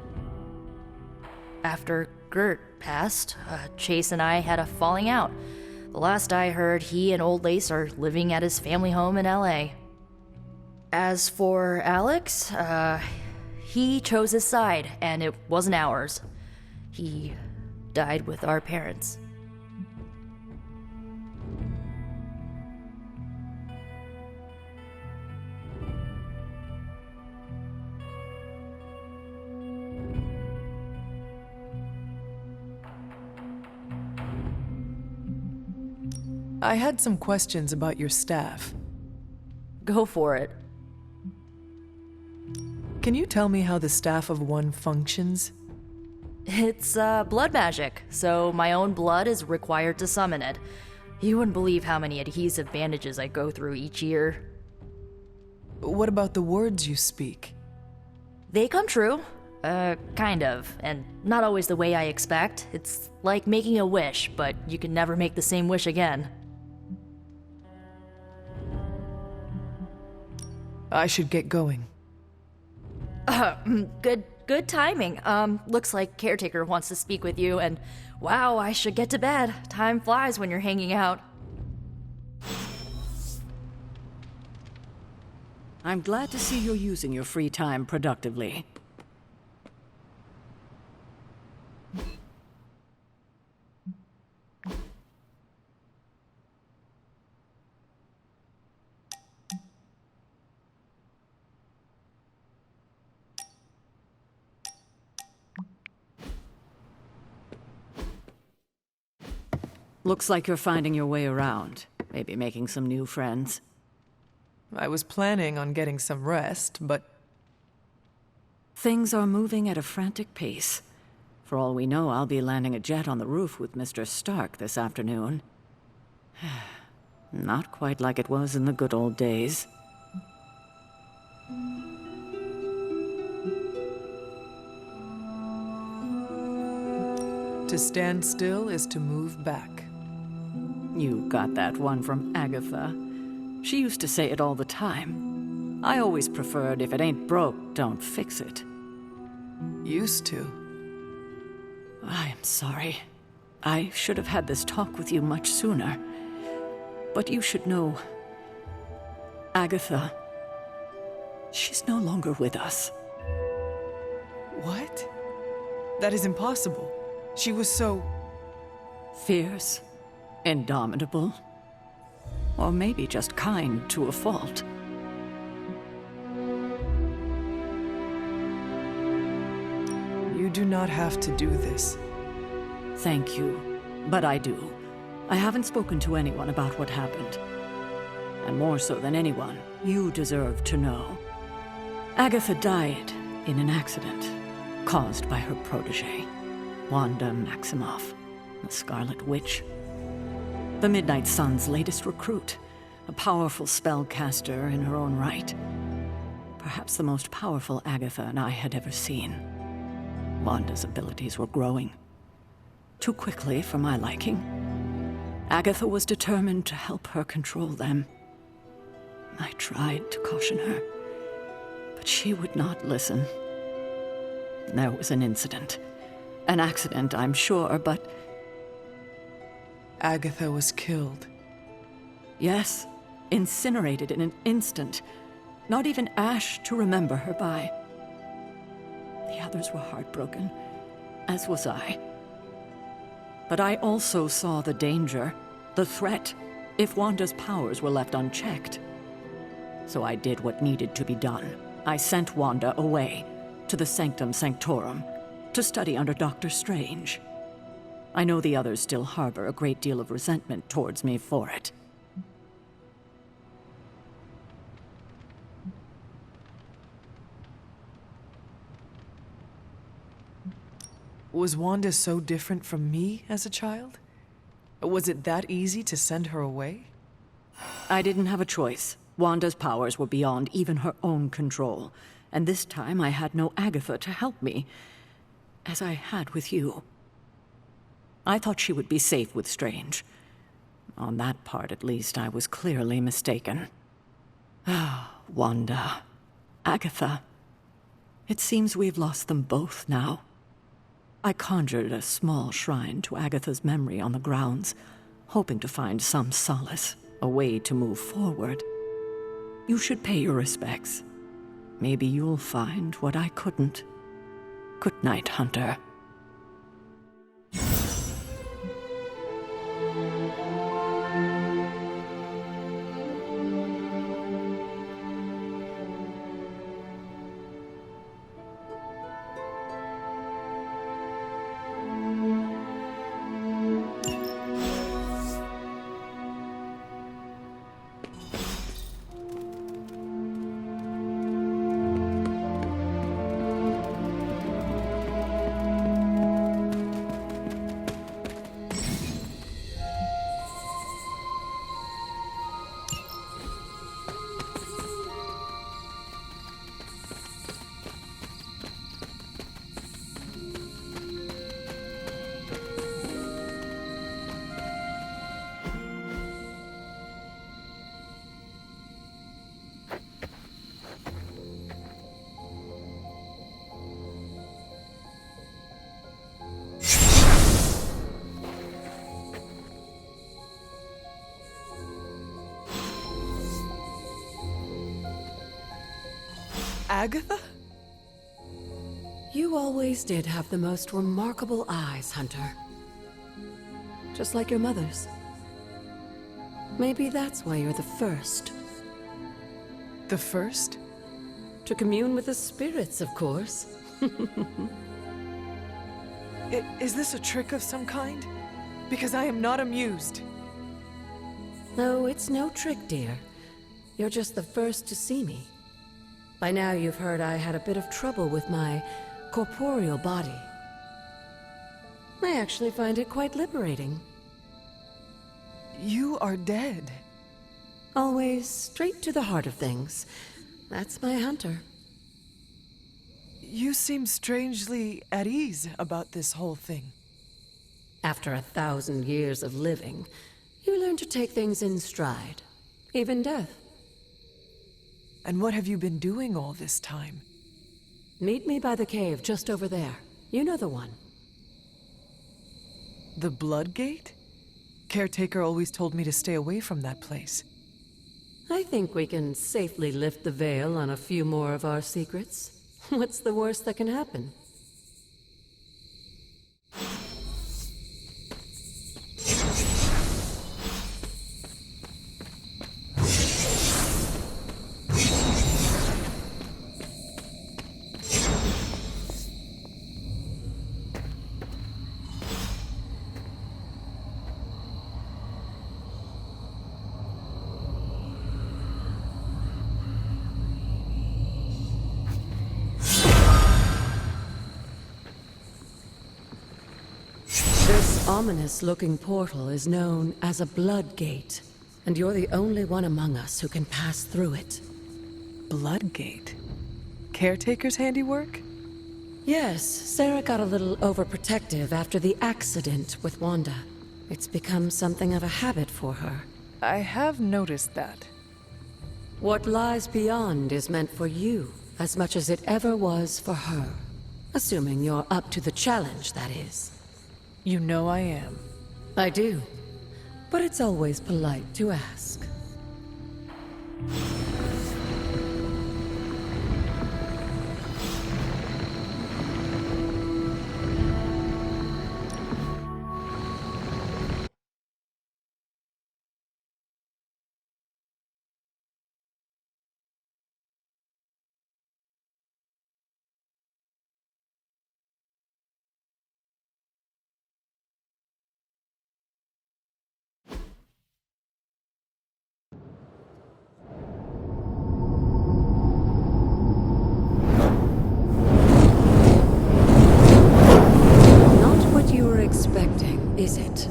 After Gert passed, Chase and I had a falling out. The last I heard, he and Old Lace are living at his family home in LA. As for Alex, he chose his side, and it wasn't ours. He died with our parents. I had some questions about your staff. Go for it. Can you tell me how the Staff of One functions? It's blood magic, so my own blood is required to summon it. You wouldn't believe how many adhesive bandages I go through each year. What about the words you speak? They come true. Kind of. And not always the way I expect. It's like making a wish, but you can never make the same wish again. I should get going. Good timing. Looks like Caretaker wants to speak with you, and wow, I should get to bed. Time flies when you're hanging out. I'm glad to see you're using your free time productively. Looks like you're finding your way around. Maybe making some new friends. I was planning on getting some rest, but... Things are moving at a frantic pace. For all we know, I'll be landing a jet on the roof with Mr. Stark this afternoon. Not quite like it was in the good old days. To stand still is to move back. You got that one from Agatha. She used to say it all the time. I always preferred, if it ain't broke, don't fix it. Used to. I am sorry. I should have had this talk with you much sooner. But you should know... Agatha... she's no longer with us. What? That is impossible. She was so... fierce. Indomitable. Or maybe just kind to a fault. You do not have to do this. Thank you, but I do. I haven't spoken to anyone about what happened. And more so than anyone, you deserve to know. Agatha died in an accident caused by her protege, Wanda Maximoff, the Scarlet Witch. The Midnight Sun's latest recruit, a powerful spellcaster in her own right. Perhaps the most powerful Agatha and I had ever seen. Wanda's abilities were growing. Too quickly for my liking. Agatha was determined to help her control them. I tried to caution her, but she would not listen. There was an incident. An accident, I'm sure, but... Agatha was killed. Yes, incinerated in an instant. Not even ash to remember her by. The others were heartbroken, as was I. But I also saw the danger, the threat, if Wanda's powers were left unchecked. So I did what needed to be done. I sent Wanda away, to the Sanctum Sanctorum, to study under Dr. Strange. I know the others still harbor a great deal of resentment towards me for it. Was Wanda so different from me as a child? Was it that easy to send her away? I didn't have a choice. Wanda's powers were beyond even her own control. And this time I had no Agatha to help me, as I had with you. I thought she would be safe with Strange. On that part, at least, I was clearly mistaken. Ah, Wanda. Agatha. It seems we've lost them both now. I conjured a small shrine to Agatha's memory on the grounds, hoping to find some solace, a way to move forward. You should pay your respects. Maybe you'll find what I couldn't. Good night, Hunter. Agatha? You always did have the most remarkable eyes, Hunter. Just like your mother's. Maybe that's why you're the first. The first? To commune with the spirits, of course. Is this a trick of some kind? Because I am not amused. No, it's no trick, dear. You're just the first to see me. By now you've heard I had a bit of trouble with my corporeal body. I actually find it quite liberating. You are dead. Always straight to the heart of things. That's my Hunter. You seem strangely at ease about this whole thing. After 1,000 years of living, you learn to take things in stride. Even death. And what have you been doing all this time? Meet me by the cave just over there. You know the one. The Blood Gate? Caretaker always told me to stay away from that place. I think we can safely lift the veil on a few more of our secrets. What's the worst that can happen? This ominous-looking portal is known as a Blood Gate, and you're the only one among us who can pass through it. Blood Gate? Caretaker's handiwork? Yes, Sarah got a little overprotective after the accident with Wanda. It's become something of a habit for her. I have noticed that. What lies beyond is meant for you, as much as it ever was for her. Assuming you're up to the challenge, that is. You know I am. I do. But it's always polite to ask. Is it?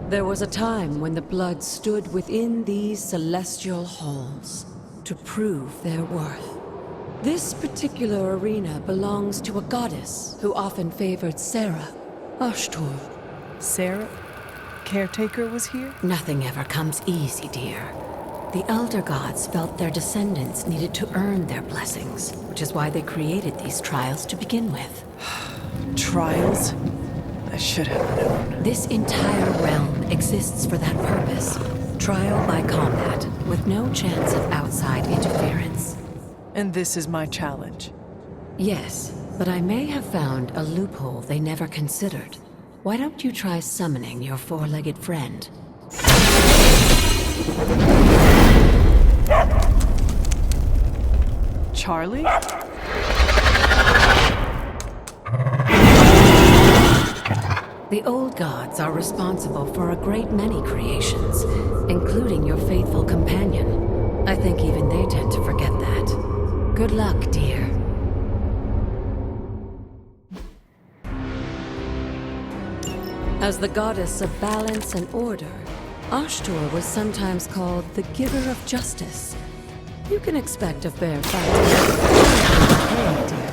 There was a time when the Blood stood within these celestial halls to prove their worth. This particular arena belongs to a goddess who often favored Sarah, Ashtur. Sarah? Caretaker was here? Nothing ever comes easy, dear. The Elder Gods felt their descendants needed to earn their blessings, which is why they created these trials to begin with. Trials? I should have known. This entire realm exists for that purpose. Trial by combat, with no chance of outside interference. And this is my challenge. Yes, but I may have found a loophole they never considered. Why don't you try summoning your four-legged friend? Charlie? The old gods are responsible for a great many creations, including your faithful companion. I think even they tend to forget that. Good luck, dear. As the goddess of balance and order, Ashtur was sometimes called the giver of justice. You can expect a fair fight. Hey, dear.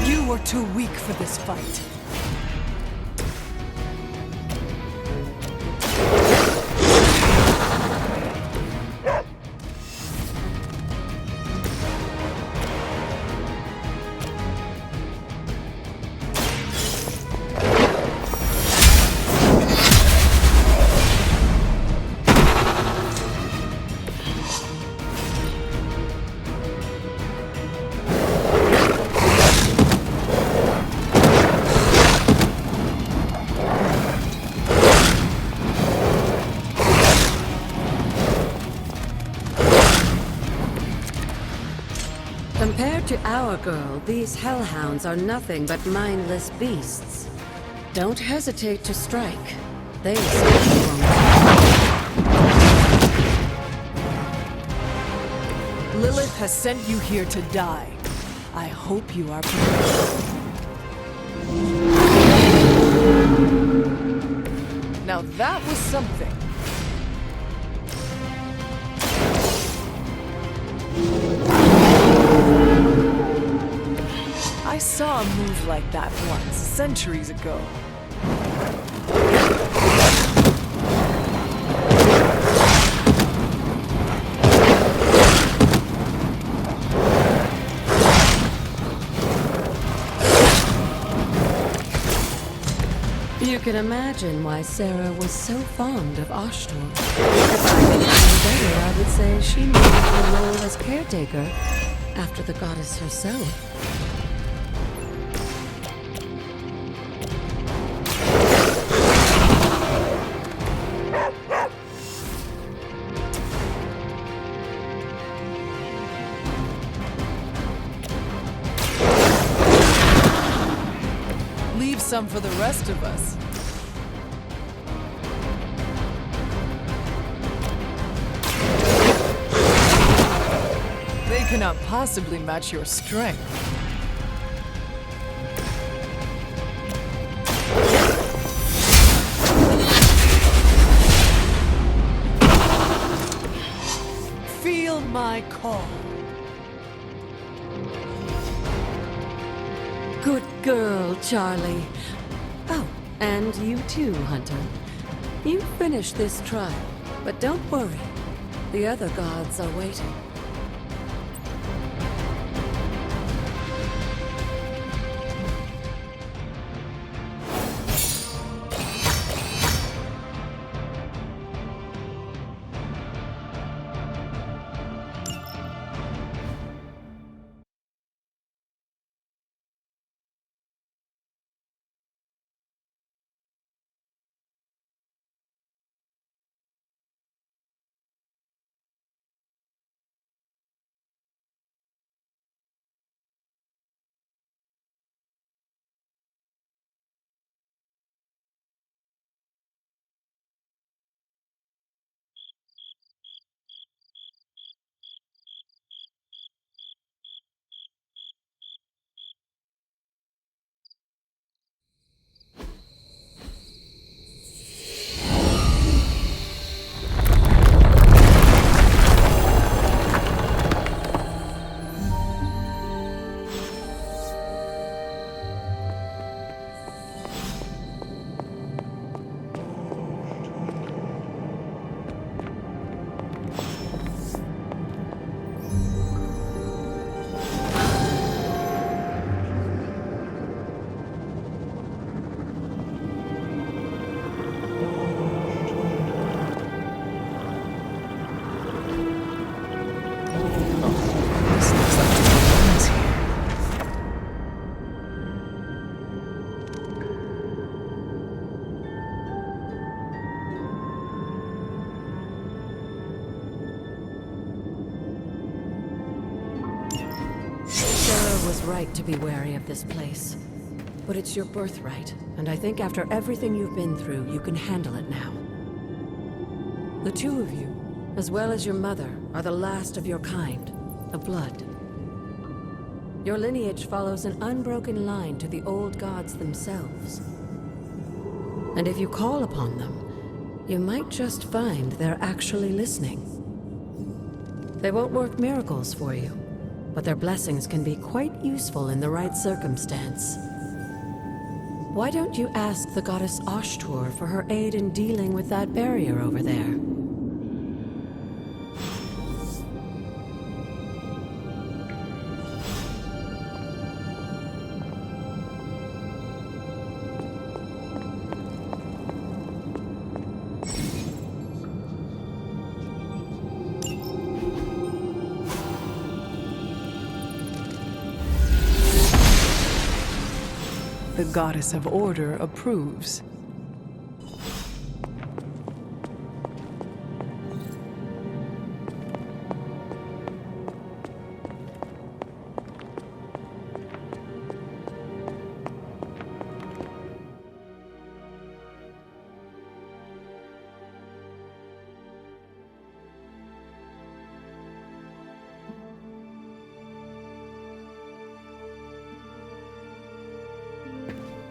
You are too weak for this fight. Compared to our girl, these hellhounds are nothing but mindless beasts. Don't hesitate to strike. They certainly won't. Lilith has sent you here to die. I hope you are prepared. Now that was something. I saw a move like that once, centuries ago. You can imagine why Sarah was so fond of Ashtur. If I could find better, I would say she needed the role as caretaker after the goddess herself. Leave some for the rest of us. They cannot possibly match your strength. Feel my call. Good girl, Charlie. Oh, and you too, Hunter. You finished this trial, but don't worry. The other gods are waiting. This looks like it belongs here. Sarah was right to be wary of this place. But it's your birthright, and I think after everything you've been through, you can handle it now. The two of you, as well as your mother, are the last of your kind, the Blood. Your lineage follows an unbroken line to the old gods themselves. And if you call upon them, you might just find they're actually listening. They won't work miracles for you, but their blessings can be quite useful in the right circumstance. Why don't you ask the goddess Ashtur for her aid in dealing with that barrier over there? The goddess of order approves.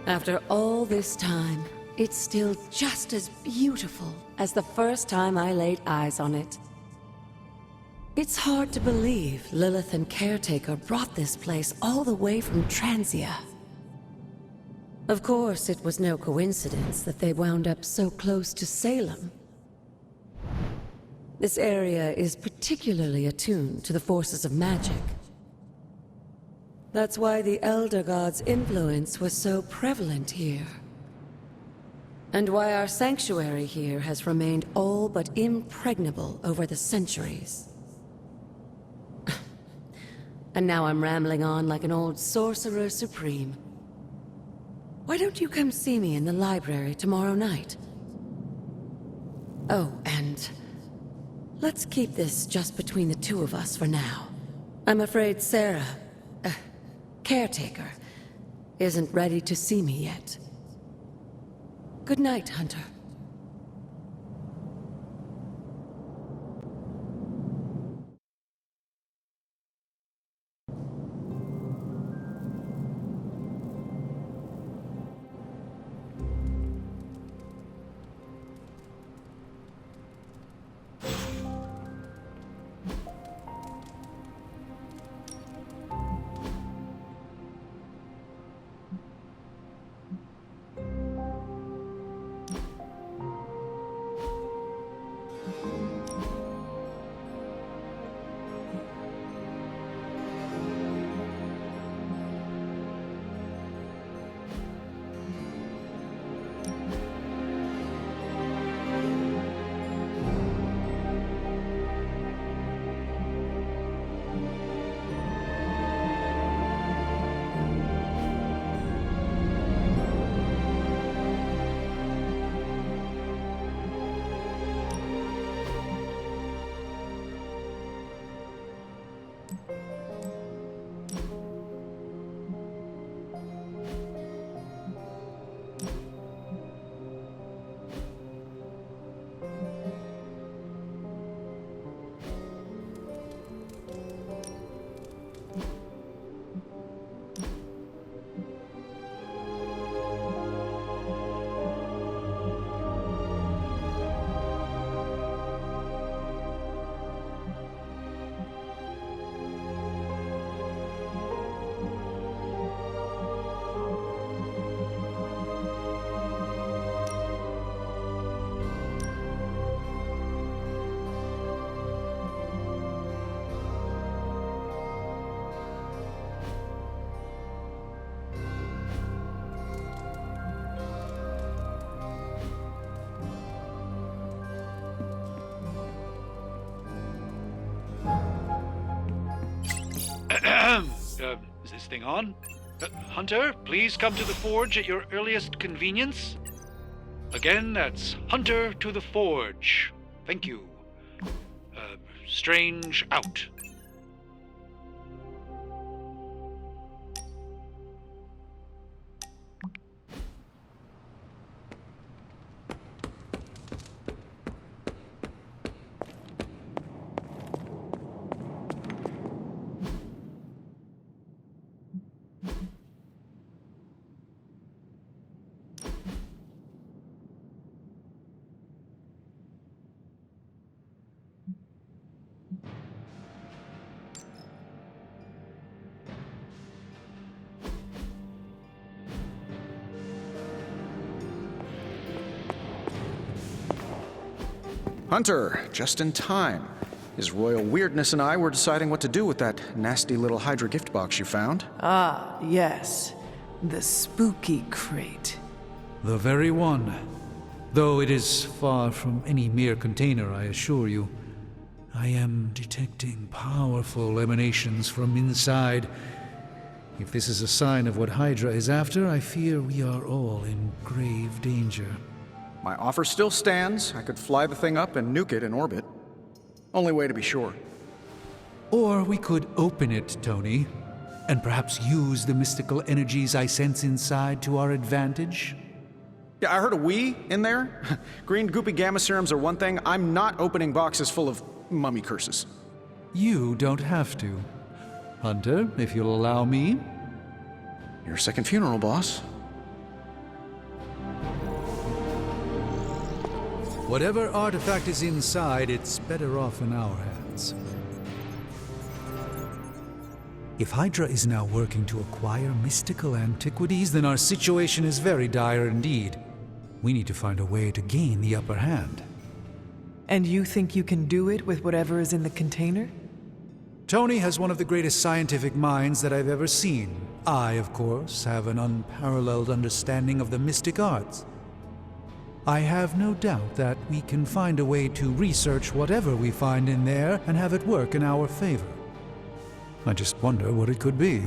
After all this time, it's still just as beautiful as the first time I laid eyes on it. It's hard to believe Lilith and Caretaker brought this place all the way from Transia. Of course, it was no coincidence that they wound up so close to Salem. This area is particularly attuned to the forces of magic. That's why the Elder God's influence was so prevalent here. And why our sanctuary here has remained all but impregnable over the centuries. And now I'm rambling on like an old sorcerer supreme. Why don't you come see me in the library tomorrow night? Oh, and let's keep this just between the two of us for now. I'm afraid Sarah, Caretaker, isn't ready to see me yet. Good night, Hunter. Is this thing on? Hunter, please come to the forge at your earliest convenience. Again, that's Hunter to the forge. Thank you. Strange out. Hunter, just in time. His royal weirdness and I were deciding what to do with that nasty little Hydra gift box you found. Ah, yes. The spooky crate. The very one. Though it is far from any mere container, I assure you. I am detecting powerful emanations from inside. If this is a sign of what Hydra is after, I fear we are all in grave danger. My offer still stands. I could fly the thing up and nuke it in orbit. Only way to be sure. Or we could open it, Tony, and perhaps use the mystical energies I sense inside to our advantage. Yeah, I heard a we in there. Green goopy gamma serums are one thing. I'm not opening boxes full of mummy curses. You don't have to. Hunter, if you'll allow me. Your second funeral, boss. Whatever artifact is inside, it's better off in our hands. If Hydra is now working to acquire mystical antiquities, then our situation is very dire indeed. We need to find a way to gain the upper hand. And you think you can do it with whatever is in the container? Tony has one of the greatest scientific minds that I've ever seen. I, of course, have an unparalleled understanding of the mystic arts. I have no doubt that we can find a way to research whatever we find in there and have it work in our favor. I just wonder what it could be.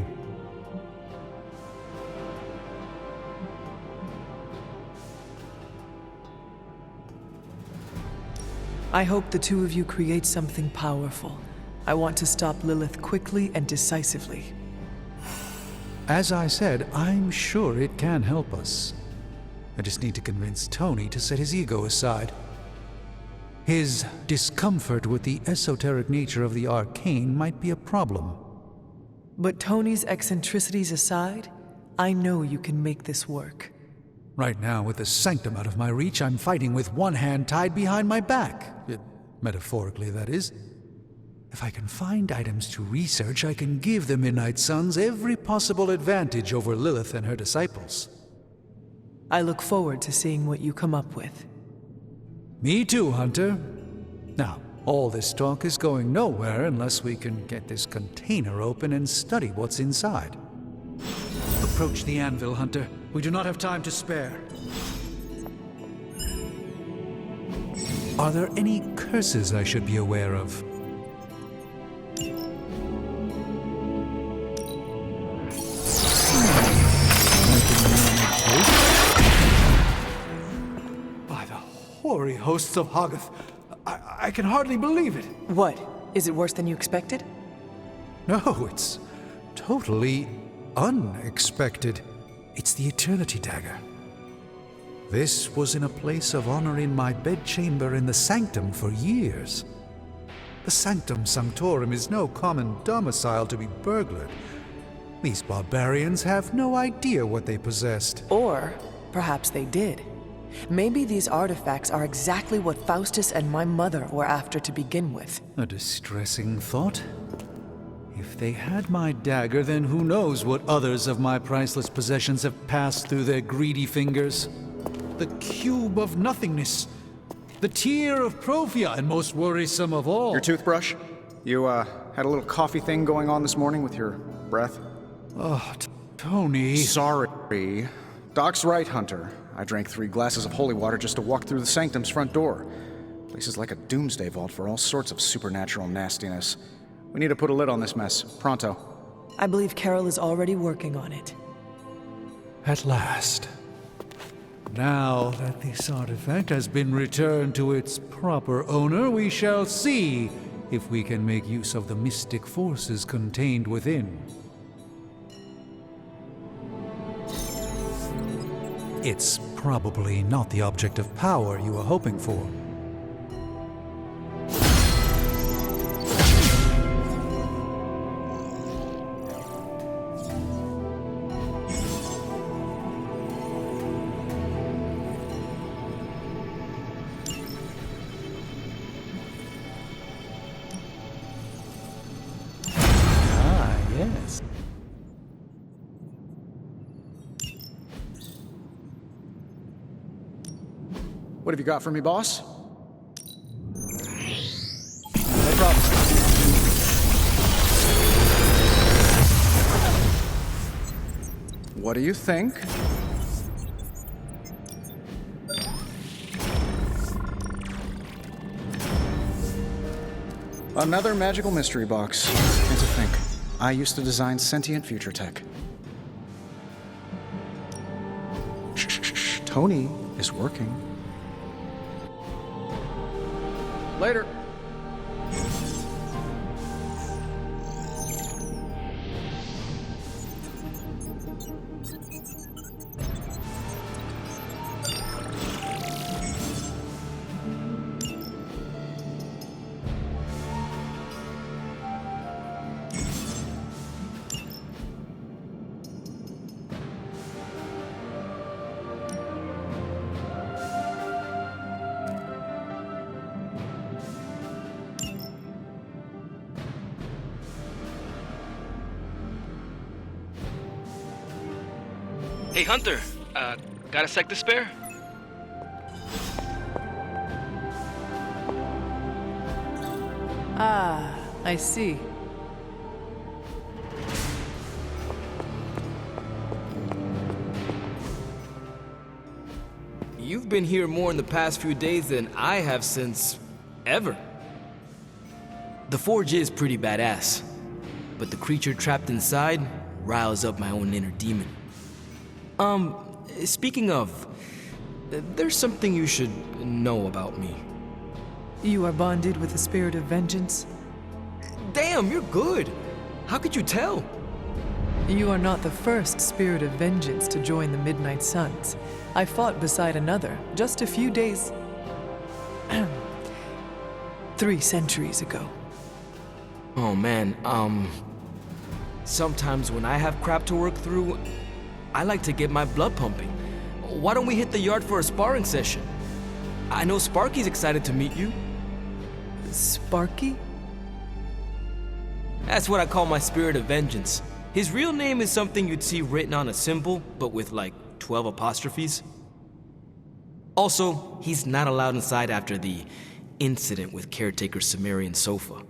I hope the two of you create something powerful. I want to stop Lilith quickly and decisively. As I said, I'm sure it can help us. I just need to convince Tony to set his ego aside. His discomfort with the esoteric nature of the arcane might be a problem. But Tony's eccentricities aside, I know you can make this work. Right now, with the sanctum out of my reach, I'm fighting with one hand tied behind my back. Metaphorically, that is. If I can find items to research, I can give the Midnight Suns every possible advantage over Lilith and her disciples. I look forward to seeing what you come up with. Me too, Hunter. Now, all this talk is going nowhere unless we can get this container open and study what's inside. Approach the anvil, Hunter. We do not have time to spare. Are there any curses I should be aware of? By the hoary hosts of Hoggoth, I can hardly believe it. What? Is it worse than you expected? No, it's totally unexpected. It's the Eternity Dagger. This was in a place of honor in my bedchamber in the Sanctum for years. The Sanctum Sanctorum is no common domicile to be burglared. These barbarians have no idea what they possessed. Or perhaps they did. Maybe these artifacts are exactly what Faustus and my mother were after to begin with. A distressing thought. If they had my dagger, then who knows what others of my priceless possessions have passed through their greedy fingers. The Cube of Nothingness. The Tear of Profia, and most worrisome of all. Your toothbrush? You, had a little coffee thing going on this morning with your breath? Oh, Tony. Sorry. Doc's right, Hunter. I drank 3 glasses of holy water just to walk through the Sanctum's front door. Place is like a doomsday vault for all sorts of supernatural nastiness. We need to put a lid on this mess. Pronto. I believe Carol is already working on it. At last. Now that this artifact has been returned to its proper owner, we shall see if we can make use of the mystic forces contained within. It's probably not the object of power you were hoping for. Yes. What have you got for me, boss? No problem. What do you think? Another magical mystery box. And to think, I used to design sentient future tech. Shh. Tony is working. Later. Hey, Hunter. Got a sec to spare? Ah, I see. You've been here more in the past few days than I have since... ever. The forge is pretty badass, but the creature trapped inside riles up my own inner demon. Speaking of, there's something you should know about me. You are bonded with the spirit of vengeance? Damn, you're good. How could you tell? You are not the first spirit of vengeance to join the Midnight Suns. I fought beside another just a few days... 3 centuries ago. Oh man, sometimes when I have crap to work through, I like to get my blood pumping. Why don't we hit the yard for a sparring session? I know Sparky's excited to meet you. Sparky? That's what I call my spirit of vengeance. His real name is something you'd see written on a symbol, but with like 12 apostrophes. Also, he's not allowed inside after the incident with caretaker Sumerian Sofa.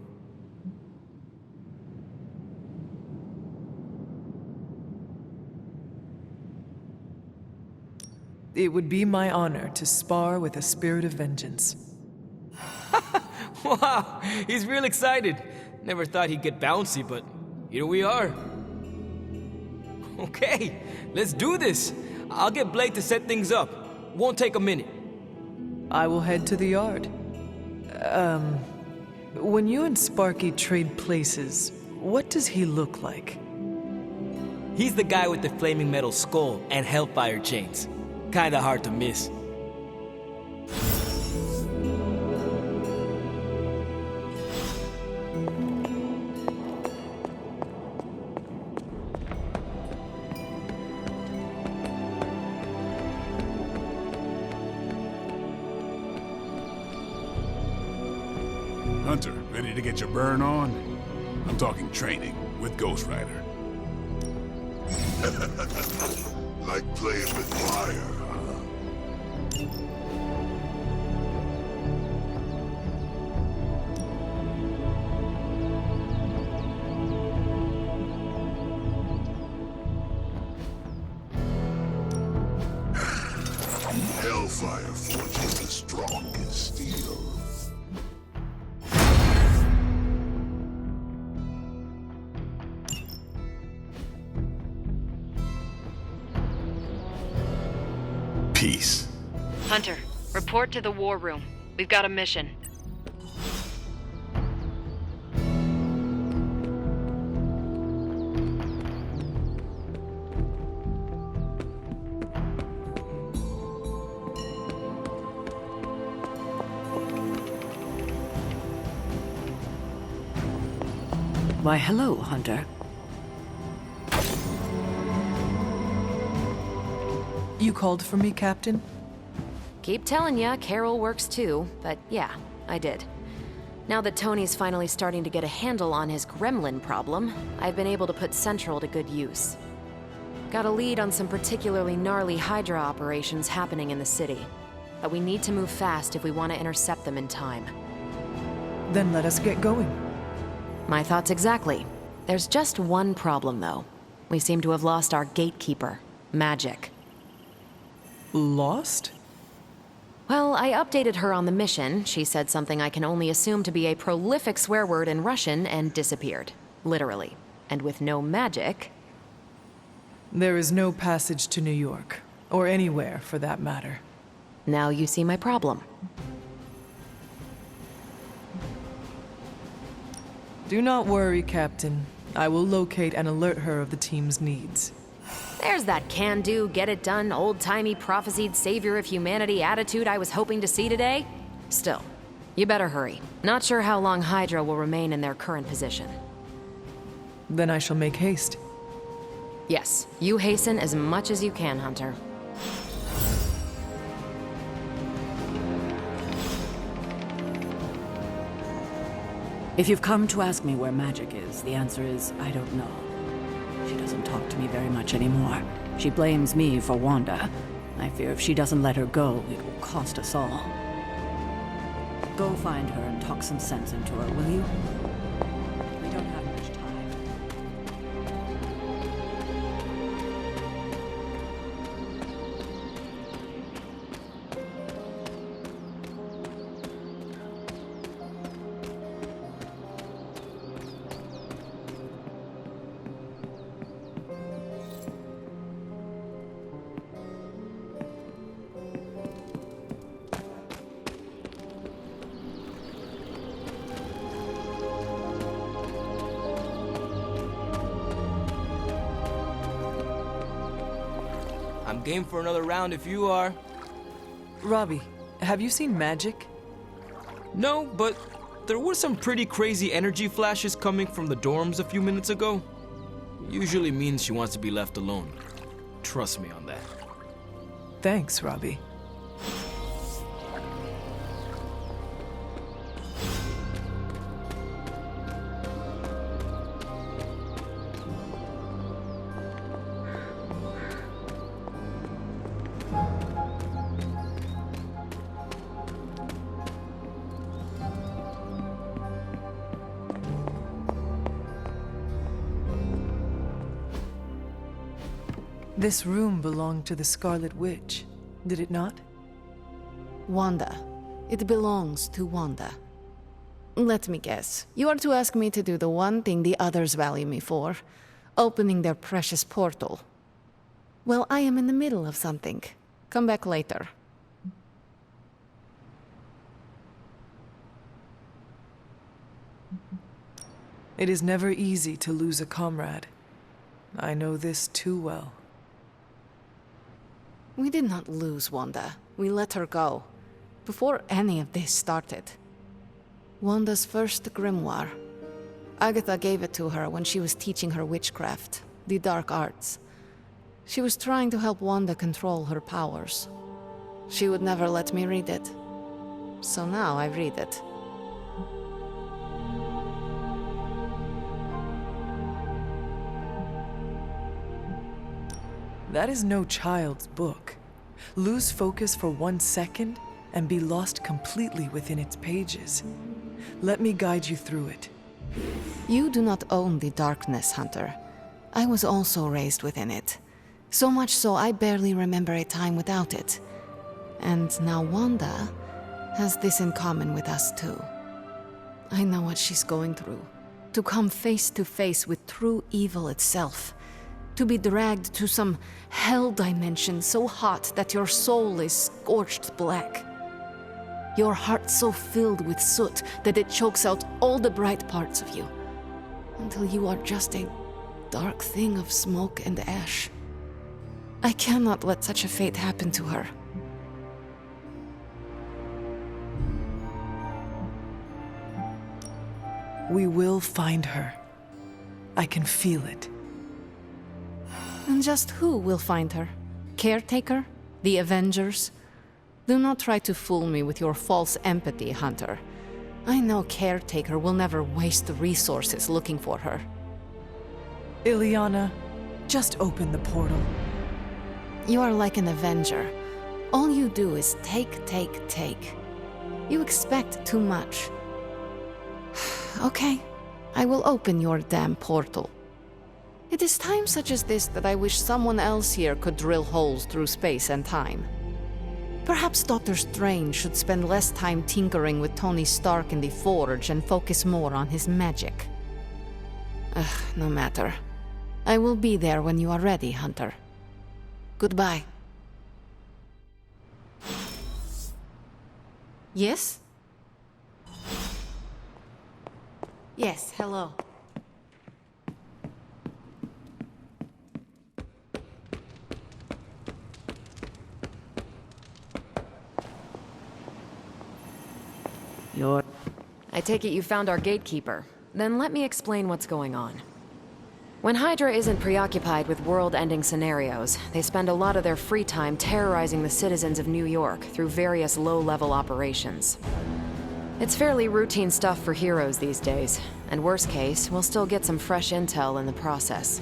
It would be my honor to spar with a spirit of vengeance. Wow, he's real excited. Never thought he'd get bouncy, but here we are. Okay, let's do this. I'll get Blake to set things up. Won't take a minute. I will head to the yard. When you and Sparky trade places, what does he look like? He's the guy with the flaming metal skull and hellfire chains. Kinda hard to miss. Hunter, ready to get your burn on? I'm talking training with Ghost Rider. Like playing with fire. Hellfire forges the strongest steel. peace. Hunter, report to the war room. We've got a mission. Why, hello, Hunter. You called for me, Captain? Keep telling ya, Carol works too, but yeah, I did. Now that Tony's finally starting to get a handle on his gremlin problem, I've been able to put Central to good use. Got a lead on some particularly gnarly Hydra operations happening in the city, but we need to move fast if we want to intercept them in time. Then let us get going. My thoughts exactly. There's just one problem, though. We seem to have lost our gatekeeper, Magic. Lost? Well, I updated her on the mission. She said something I can only assume to be a prolific swear word in Russian and disappeared. Literally. And with no magic... There is no passage to New York. Or anywhere, for that matter. Now you see my problem. Do not worry, Captain. I will locate and alert her of the team's needs. There's that can-do, get-it-done, old-timey prophesied savior of humanity attitude I was hoping to see today. Still, you better hurry. Not sure how long Hydra will remain in their current position. Then I shall make haste. Yes, you hasten as much as you can, Hunter. If you've come to ask me where Magic is, the answer is, I don't know. She doesn't talk to me very much anymore. She blames me for Wanda. I fear if she doesn't let her go, it will cost us all. Go find her and talk some sense into her, will you? We don't have much time. I'm game for another round if you are. Robbie, have you seen Magic? No, but there were some pretty crazy energy flashes coming from the dorms a few minutes ago. Usually means she wants to be left alone. Trust me on that. Thanks, Robbie. This room belonged to the Scarlet Witch, did it not? Wanda. It belongs to Wanda. Let me guess. You are to ask me to do the one thing the others value me for. Opening their precious portal. Well, I am in the middle of something. Come back later. It is never easy to lose a comrade. I know this too well. We did not lose Wanda. We let her go. Before any of this started. Wanda's first grimoire. Agatha gave it to her when she was teaching her witchcraft, the dark arts. She was trying to help Wanda control her powers. She would never let me read it. So now I read it. That is no child's book. Lose focus for 1 second and be lost completely within its pages. Let me guide you through it. You do not own the darkness, Hunter. I was also raised within it. So much so I barely remember a time without it. And now Wanda has this in common with us too. I know what she's going through. To come face to face with true evil itself. To be dragged to some hell dimension so hot that your soul is scorched black. Your heart so filled with soot that it chokes out all the bright parts of you, until you are just a dark thing of smoke and ash. I cannot let such a fate happen to her. We will find her. I can feel it. And just who will find her? Caretaker? The Avengers? Do not try to fool me with your false empathy, Hunter. I know Caretaker will never waste the resources looking for her. Illyana, just open the portal. You are like an Avenger. All you do is take. You expect too much. Okay, I will open your damn portal. It is times such as this that I wish someone else here could drill holes through space and time. Perhaps Dr. Strange should spend less time tinkering with Tony Stark in the Forge and focus more on his magic. No matter. I will be there when you are ready, Hunter. Goodbye. Yes? Yes, hello. I take it you found our gatekeeper. Then let me explain what's going on. When Hydra isn't preoccupied with world-ending scenarios, they spend a lot of their free time terrorizing the citizens of New York through various low-level operations. It's fairly routine stuff for heroes these days, and worst case, we'll still get some fresh intel in the process.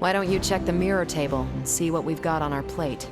Why don't you check the mirror table and see what we've got on our plate?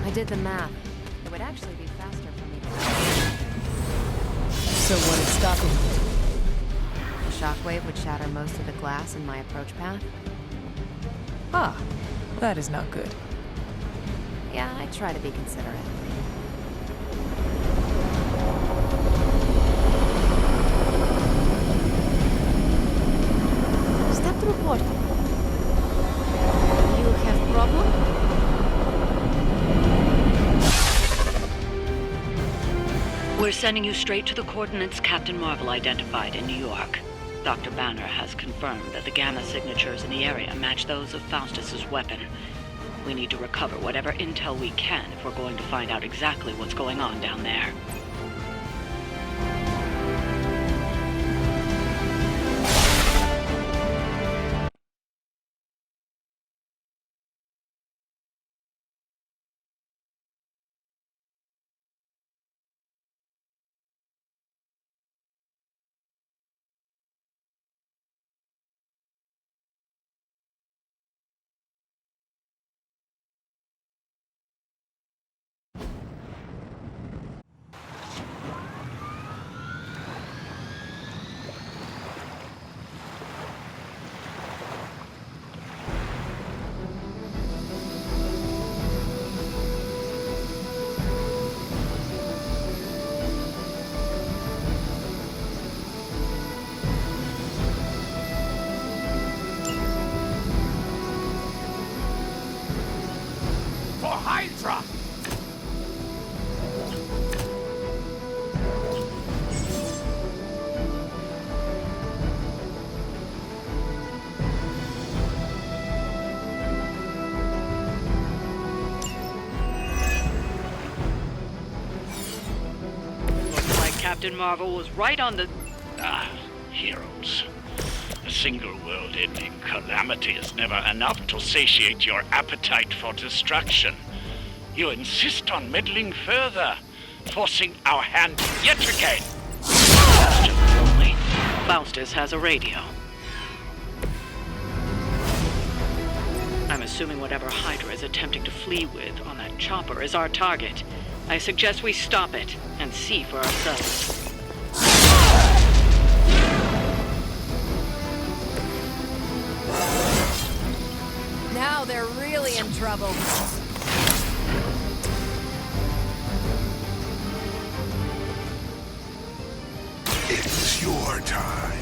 I did the math. It would actually be faster for me to... So what is stopping you? The shockwave would shatter most of the glass in my approach path. Ah, that is not good. Yeah, I try to be considerate. Step through portal. You have problem? We're sending you straight to the coordinates Captain Marvel identified in New York. Dr. Banner has confirmed that the gamma signatures in the area match those of Faustus's weapon. We need to recover whatever intel we can if we're going to find out exactly what's going on down there. Hydra! Looks like Captain Marvel was right on the... Heroes. A single world-ending calamity is never enough to satiate your appetite for destruction. You insist on meddling further. forcing our hand yet again. Only Faustus has a radio. I'm assuming whatever Hydra is attempting to flee with on that chopper is our target. I suggest we stop it and see for ourselves. Now they're really in trouble. It's your time.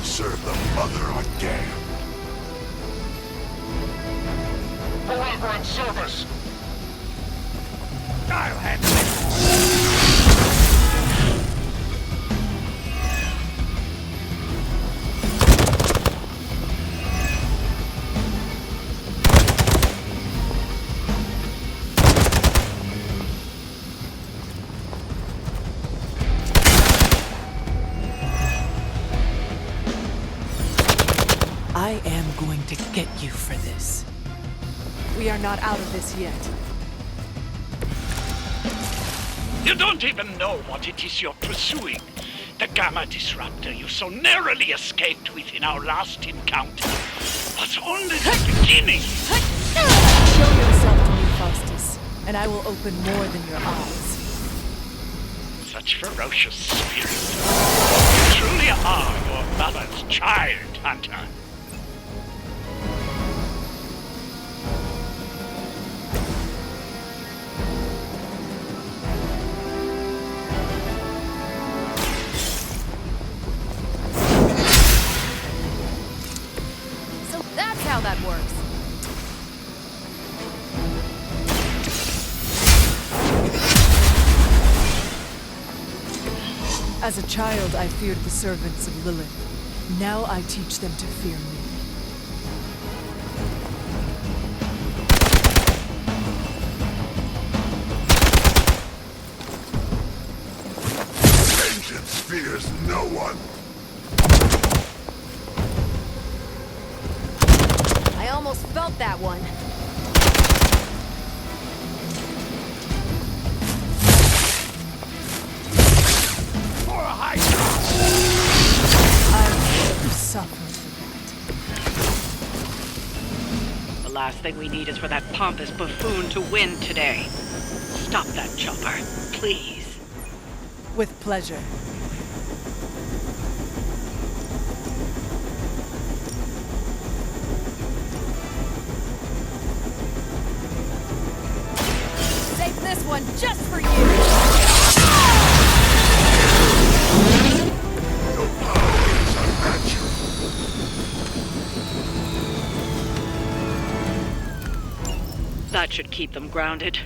Serve the mother on damn. Forever in service. I'll handle it. I am going to get you for this. We are not out of this yet. You don't even know what it is you're pursuing. The Gamma Disruptor you so narrowly escaped with in our last encounter was only the beginning. Show yourself to me, Faustus, and I will open more than your eyes. Such ferocious spirit. You truly are your mother's child, Hunter. So that's how that works. As a child, I feared the servants of Lilith. Now I teach them to fear me. Vengeance fears no one. I almost felt that one. For a Hydra! I will suffer for The last thing we need is for that pompous buffoon to win today. Stop that chopper, please. that. With pleasure. Save this one just for you! That should keep them grounded.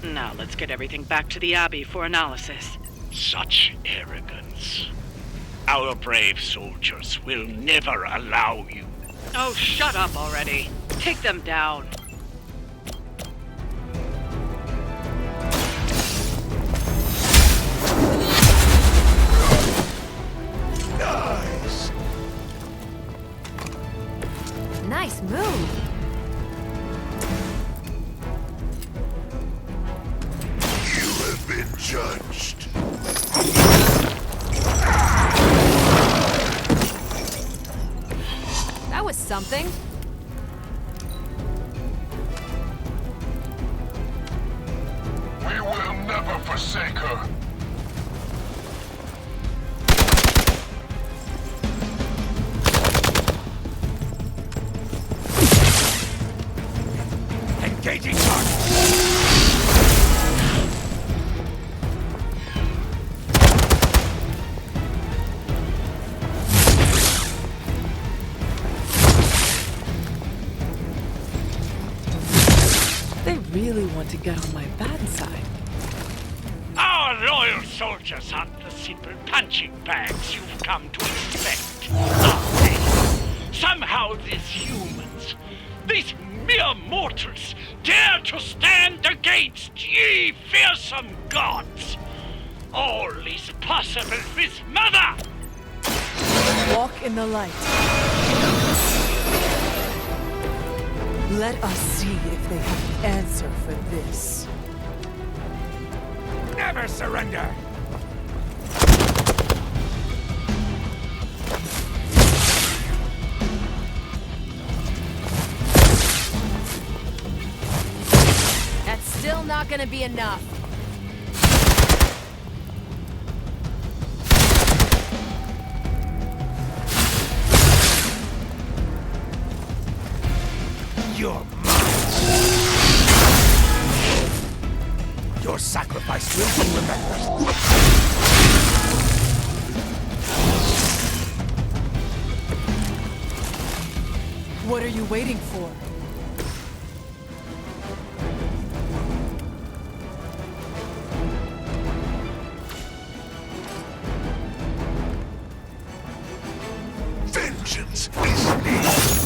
Now let's get everything back to the Abbey for analysis. Such arrogance. Our brave soldiers will never allow you. Oh, shut up already. Take them down. Nice. Nice move. You have been judged. That was something. We will never forsake her. Engaging target. They really want to get on my bad side. Our loyal soldiers aren't the simple punching bags you've come to expect, are they? Somehow these humans, these mere mortals, dare to stand against ye fearsome gods. All is possible with Mother! Walk in the light. Let us see if they have the answer for this. Never surrender! That's still not gonna be enough. You're mine! Your sacrifice will be remembered. What are you waiting for? Vengeance is needed.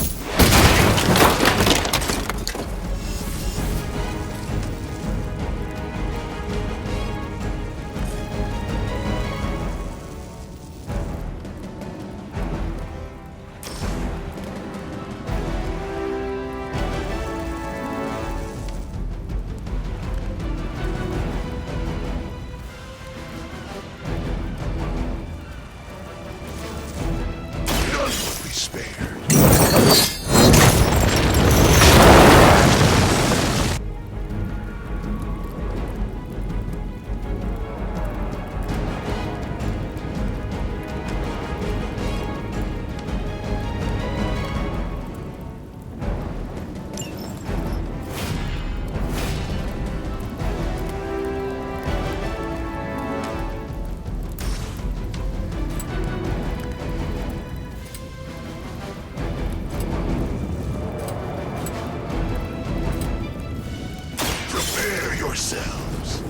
Yourselves.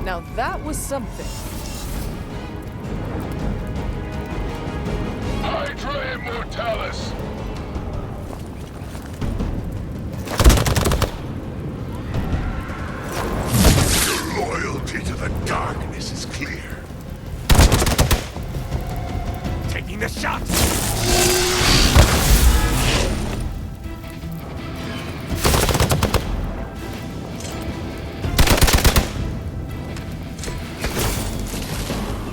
Now that was something. Hydra Immortalis! Your loyalty to the darkness is clear. Taking the shot!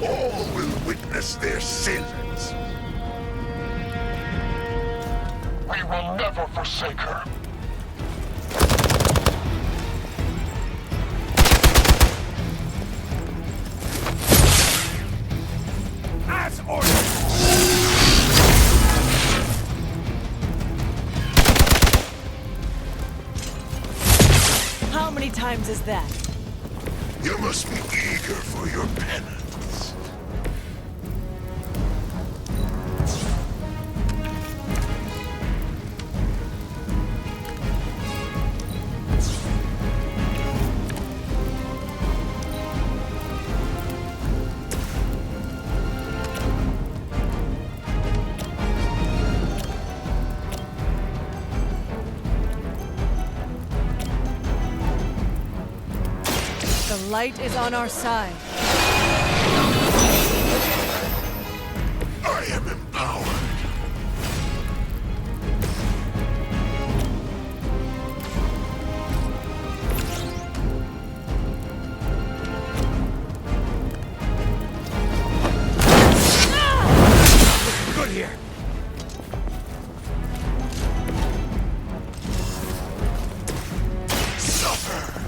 All will witness their sins. We will never forsake her. As ordered! How many times is that? You must be eager for your penance. The light is on our side. I am empowered. Good here! Suffer!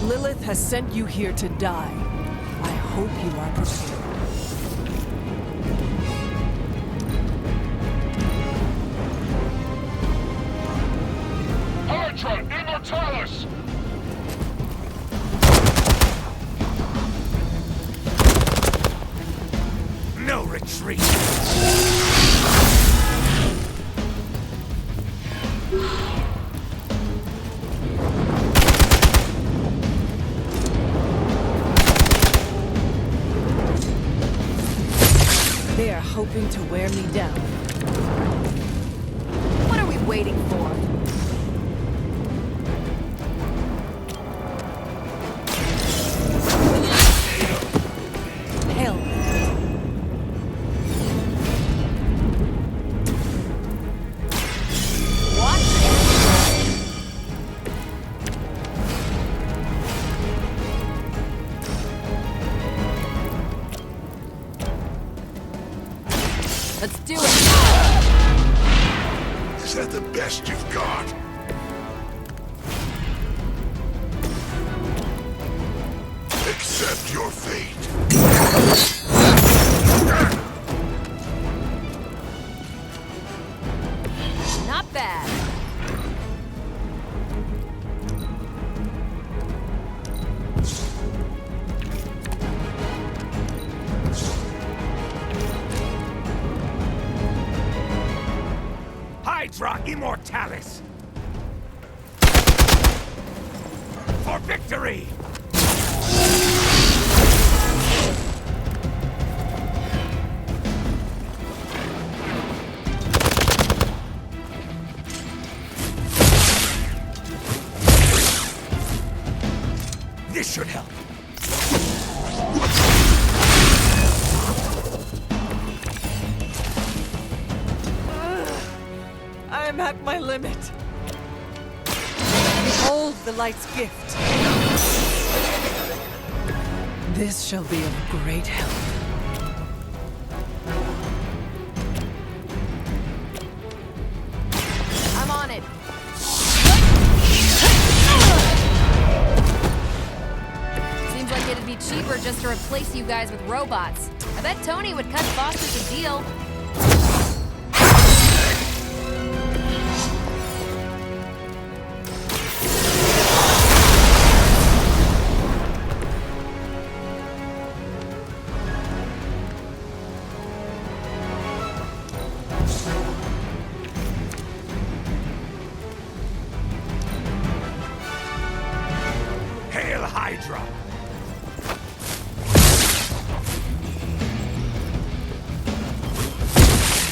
Lilith has sent you here to die. I hope you are prepared. Hydra Immortalis! No retreat! hoping to wear me down. What are we waiting for? Hell. Let's do it! Is that the best you've got? Accept your fate. Not bad. Hydra Immortalis! For victory! This should help. I am at my limit. Behold the light's gift. This shall be of great help. I'm on it. Seems like it'd be cheaper just to replace you guys with robots. I bet Tony would cut Foster's a deal. Hail Hydra!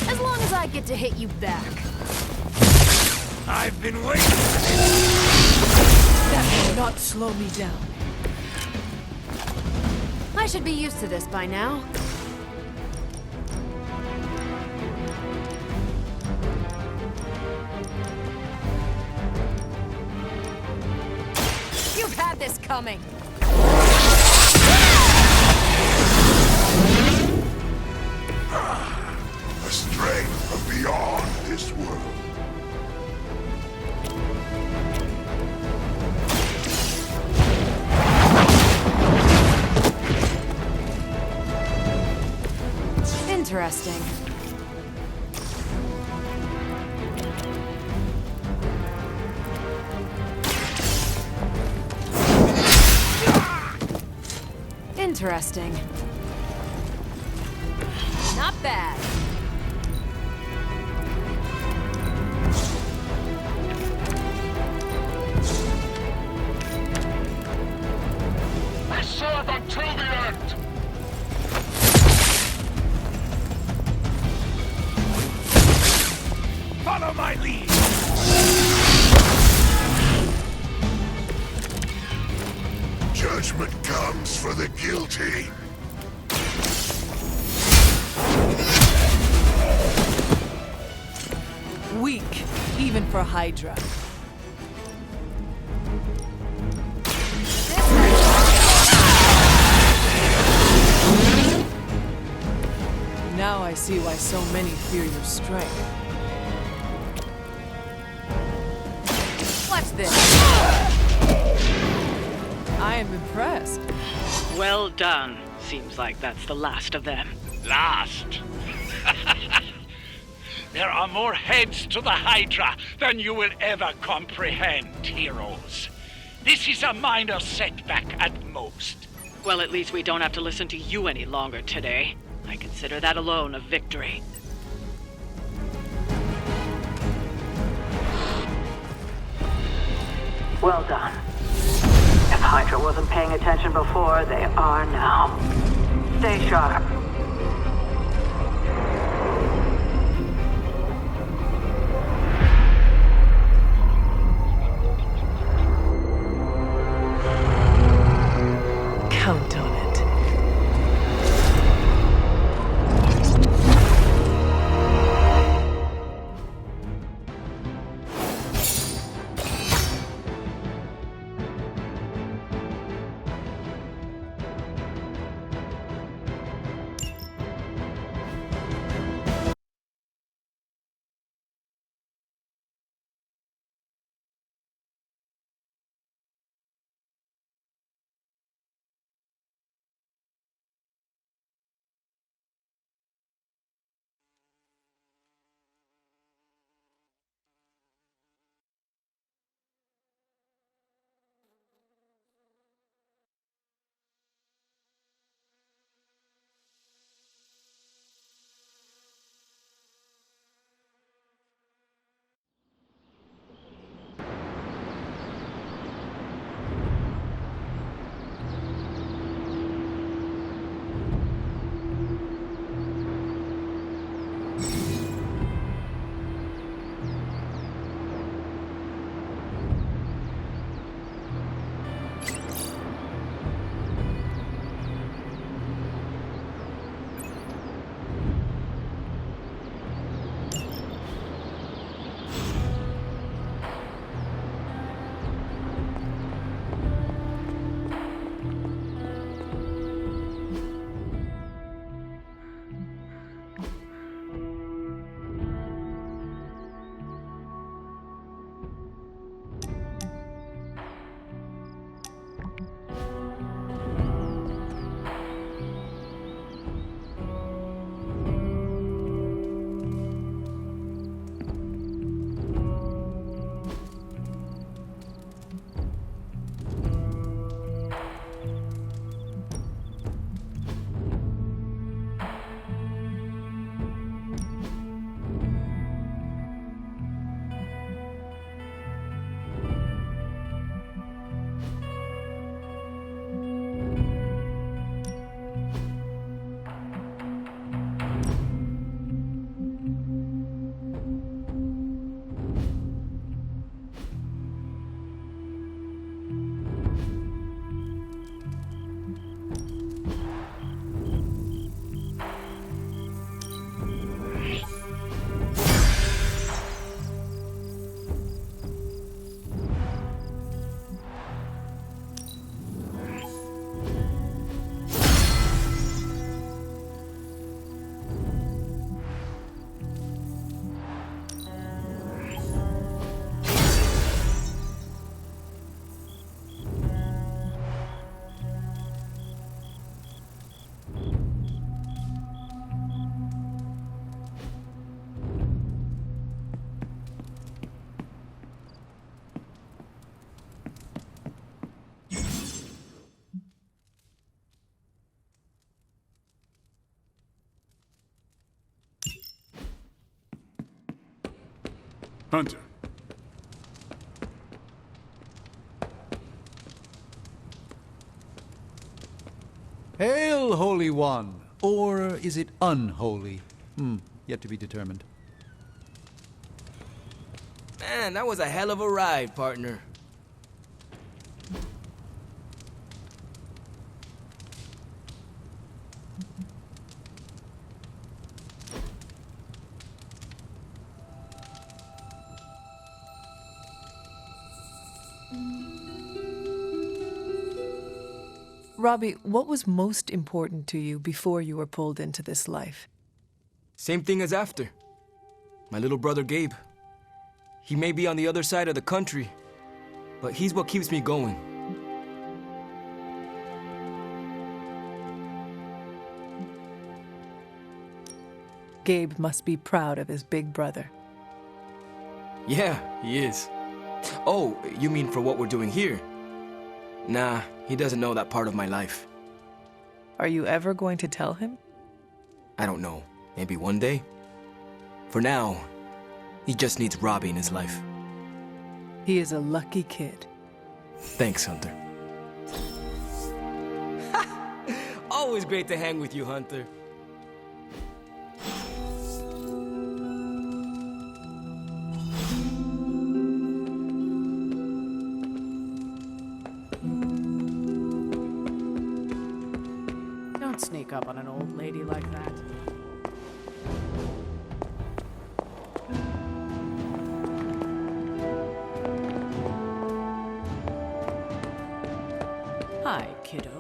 As long as I get to hit you back. I've been waiting. That will not slow me down. I should be used to this by now. You've had this coming. A strength from beyond this world. Interesting. Interesting. Not bad. I serve until the end! Follow my lead! Judgment comes for the guilty. Weak, even for Hydra. Now I see why so many fear your strength. Watch this. I am impressed. Well done. Seems like that's the last of them. Last? There are more heads to the Hydra than you will ever comprehend, heroes. This is a minor setback at most. Well, at least we don't have to listen to you any longer today. I consider that alone a victory. Well done. If Hydra wasn't paying attention before, they are now. Stay sharp. Hunter. Hail, Holy One! Or is it unholy? Yet to be determined. Man, that was a hell of a ride, partner. Robbie, what was most important to you before you were pulled into this life? Same thing as after. My little brother Gabe. He may be on the other side of the country, but he's what keeps me going. Gabe must be proud of his big brother. Yeah, he is. Oh, you mean for what we're doing here? Nah, he doesn't know that part of my life. Are you ever going to tell him? I don't know. Maybe one day? For now, he just needs Robbie in his life. He is a lucky kid. Thanks, Hunter. Always great to hang with you, Hunter. Don't sneak up on an old lady like that. Hi, kiddo.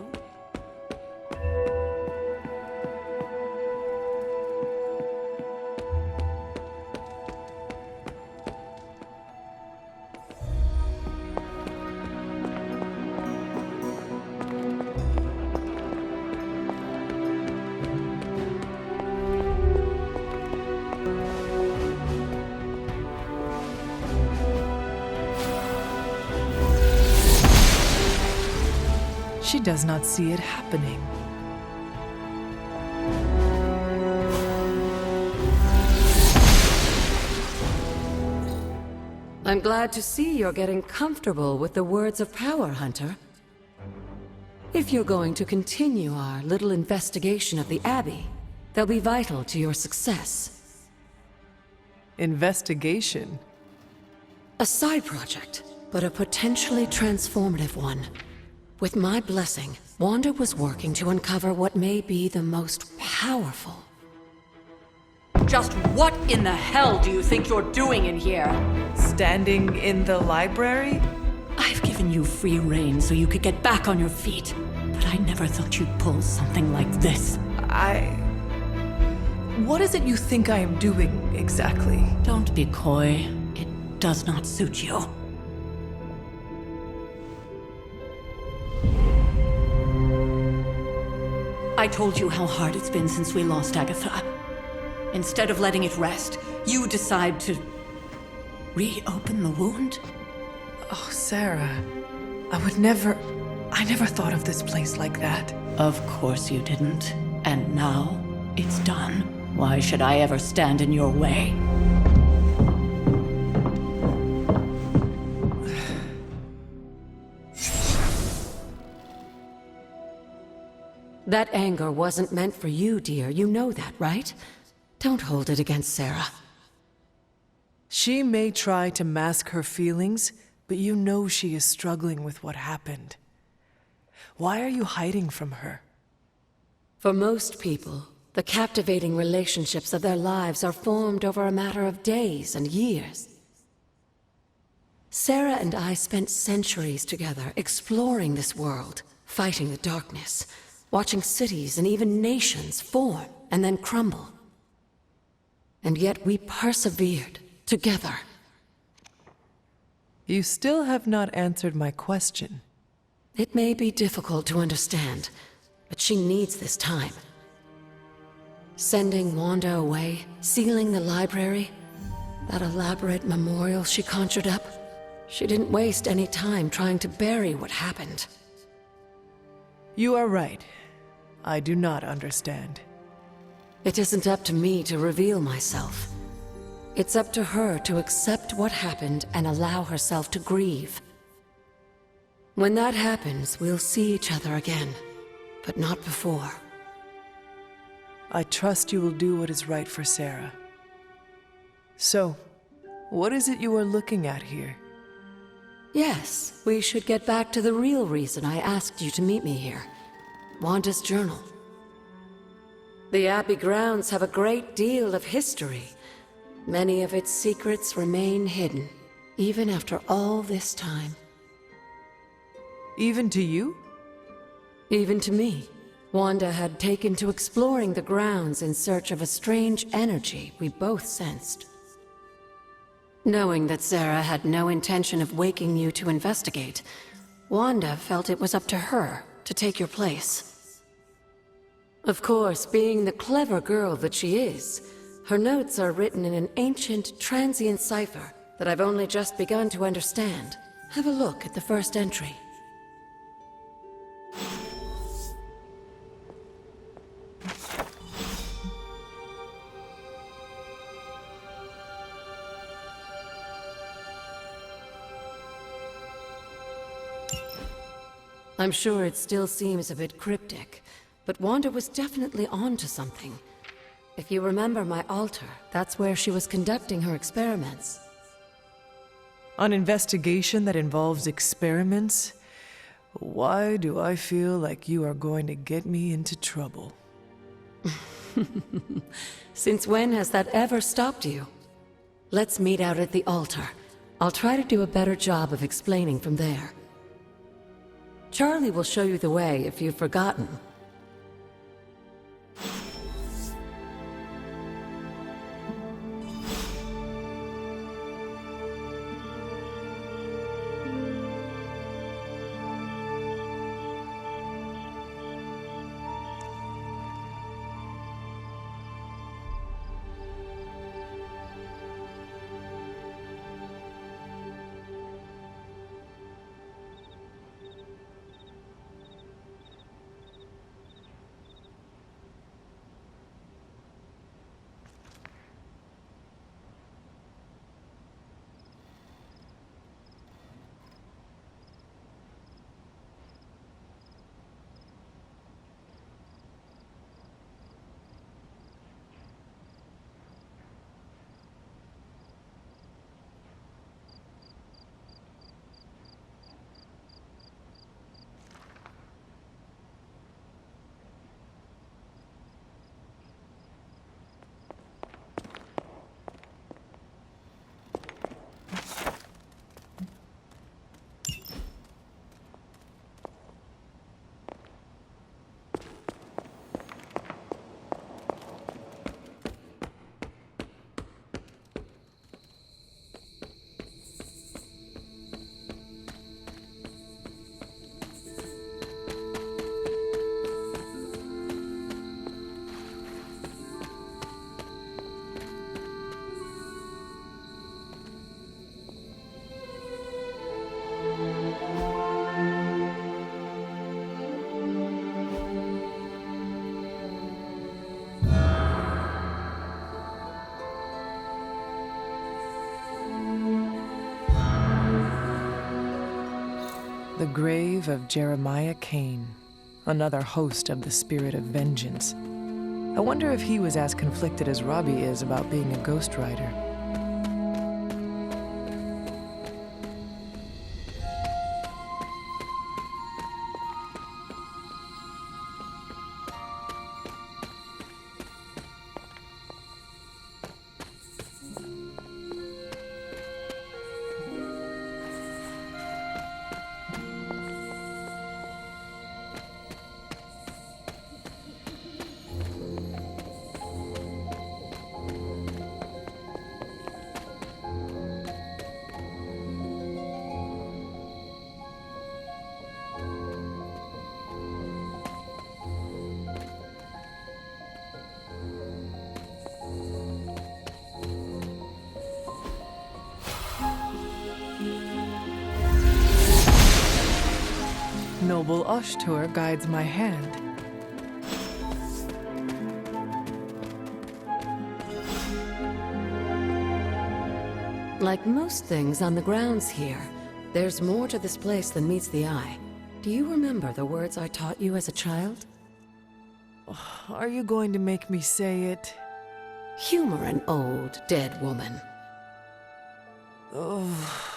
She does not see it happening. I'm glad to see you're getting comfortable with the words of power, Hunter. If you're going to continue our little investigation of the Abbey, they'll be vital to your success. Investigation? A side project, but a potentially transformative one. With my blessing, Wanda was working to uncover what may be the most powerful. Just what in the hell do you think you're doing in here? Standing in the library? I've given you free rein so you could get back on your feet, but I never thought you'd pull something like this. What is it you think I am doing, exactly? Don't be coy. It does not suit you. I told you how hard it's been since we lost Agatha. Instead of letting it rest, you decide to reopen the wound? Oh, Sarah. I never thought of this place like that. Of course you didn't. And now, it's done. Why should I ever stand in your way? That anger wasn't meant for you, dear. You know that, right? Don't hold it against Sarah. She may try to mask her feelings, but you know she is struggling with what happened. Why are you hiding from her? For most people, the captivating relationships of their lives are formed over a matter of days and years. Sarah and I spent centuries together exploring this world, fighting the darkness, watching cities and even nations form and then crumble. And yet we persevered together. You still have not answered my question. It may be difficult to understand, but she needs this time. Sending Wanda away, sealing the library, that elaborate memorial she conjured up, she didn't waste any time trying to bury what happened. You are right. I do not understand. It isn't up to me to reveal myself. It's up to her to accept what happened and allow herself to grieve. When that happens, we'll see each other again, but not before. I trust you will do what is right for Sarah. So, what is it you are looking at here? Yes, we should get back to the real reason I asked you to meet me here. Wanda's journal. The Abbey grounds have a great deal of history. Many of its secrets remain hidden, even after all this time. Even to you? Even to me. Wanda had taken to exploring the grounds in search of a strange energy we both sensed. Knowing that Sarah had no intention of waking you to investigate, Wanda felt it was up to her to take your place. Of course, being the clever girl that she is, her notes are written in an ancient, transient cipher that I've only just begun to understand. Have a look at the first entry. I'm sure it still seems a bit cryptic, but Wanda was definitely onto something. If you remember my altar, that's where she was conducting her experiments. An investigation that involves experiments? Why do I feel like you are going to get me into trouble? Since when has that ever stopped you? Let's meet out at the altar. I'll try to do a better job of explaining from there. Charlie will show you the way if you've forgotten. The grave of Jeremiah Kane, another host of the Spirit of Vengeance. I wonder if he was as conflicted as Robbie is about being a ghostwriter. Noble Ashtur guides my hand. Like most things on the grounds here, there's more to this place than meets the eye. Do you remember the words I taught you as a child? Are you going to make me say it? Humor an old, dead woman. Oh.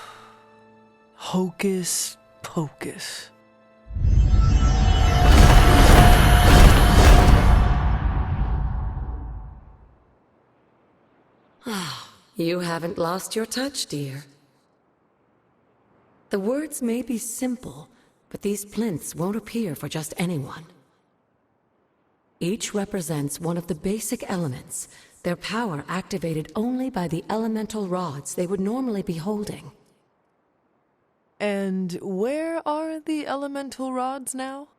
Hocus pocus. You haven't lost your touch, dear. The words may be simple, but these plinths won't appear for just anyone. Each represents one of the basic elements, their power activated only by the elemental rods they would normally be holding. And where are the elemental rods now?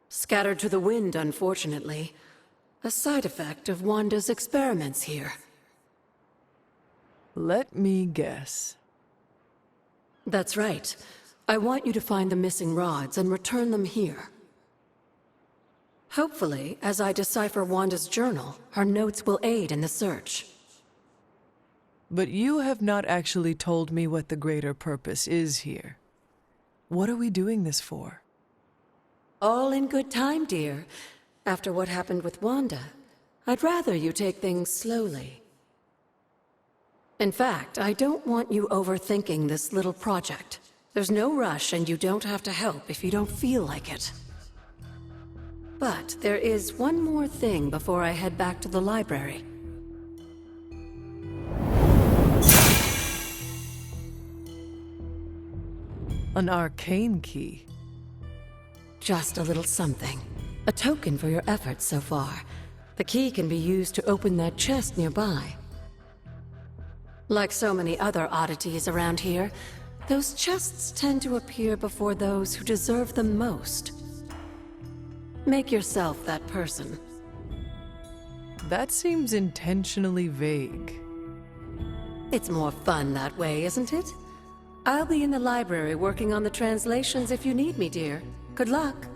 Scattered to the wind, unfortunately. A side effect of Wanda's experiments here. Let me guess. That's right. I want you to find the missing rods and return them here. Hopefully, as I decipher Wanda's journal, her notes will aid in the search. But you have not actually told me what the greater purpose is here. What are we doing this for? All in good time, dear. After what happened with Wanda, I'd rather you take things slowly. In fact, I don't want you overthinking this little project. There's no rush, and you don't have to help if you don't feel like it. But there is one more thing before I head back to the library. An arcane key. Just a little something. A token for your efforts so far. The key can be used to open that chest nearby. Like so many other oddities around here, those chests tend to appear before those who deserve them most. Make yourself that person. That seems intentionally vague. It's more fun that way, isn't it? I'll be in the library working on the translations if you need me, dear. Good luck.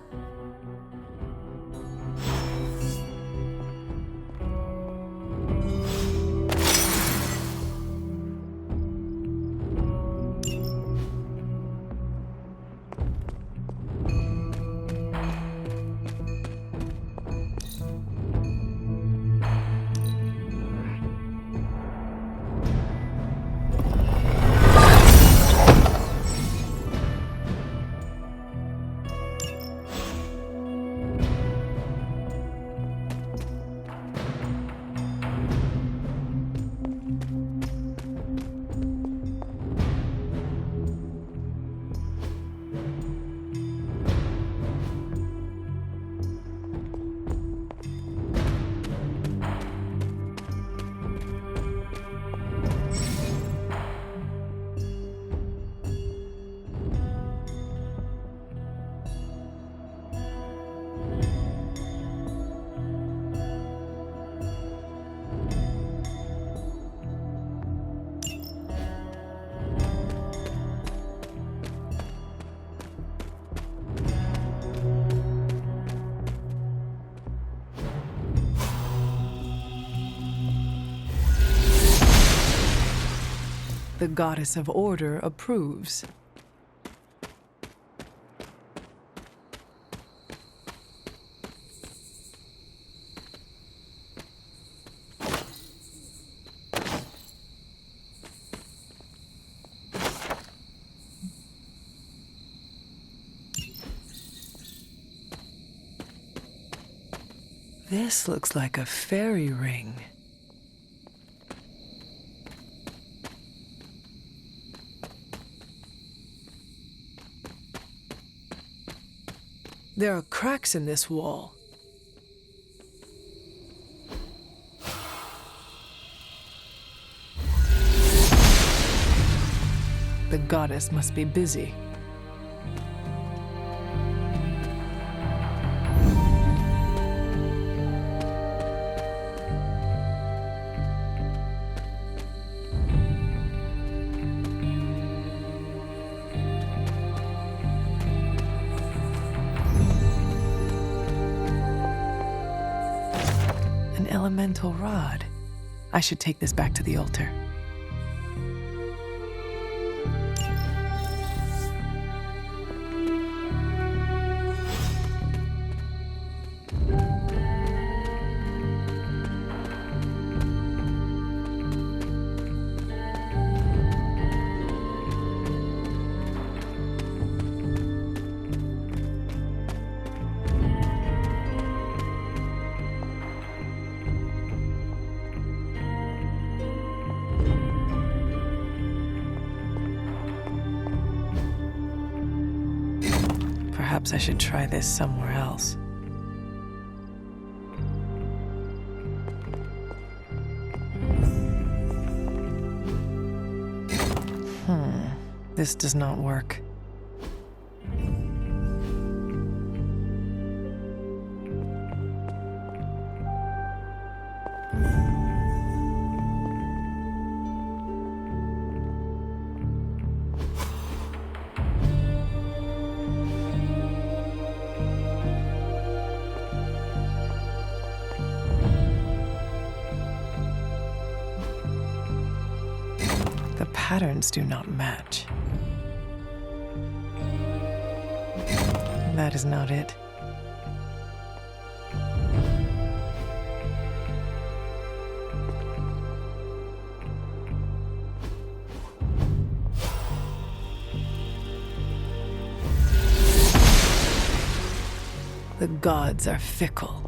The Goddess of Order approves. This looks like a fairy ring. There are cracks in this wall. The goddess must be busy. Elemental rod. I should take this back to the altar. Perhaps I should try this somewhere else. This does not work. The patterns do not match. That is not it. The gods are fickle.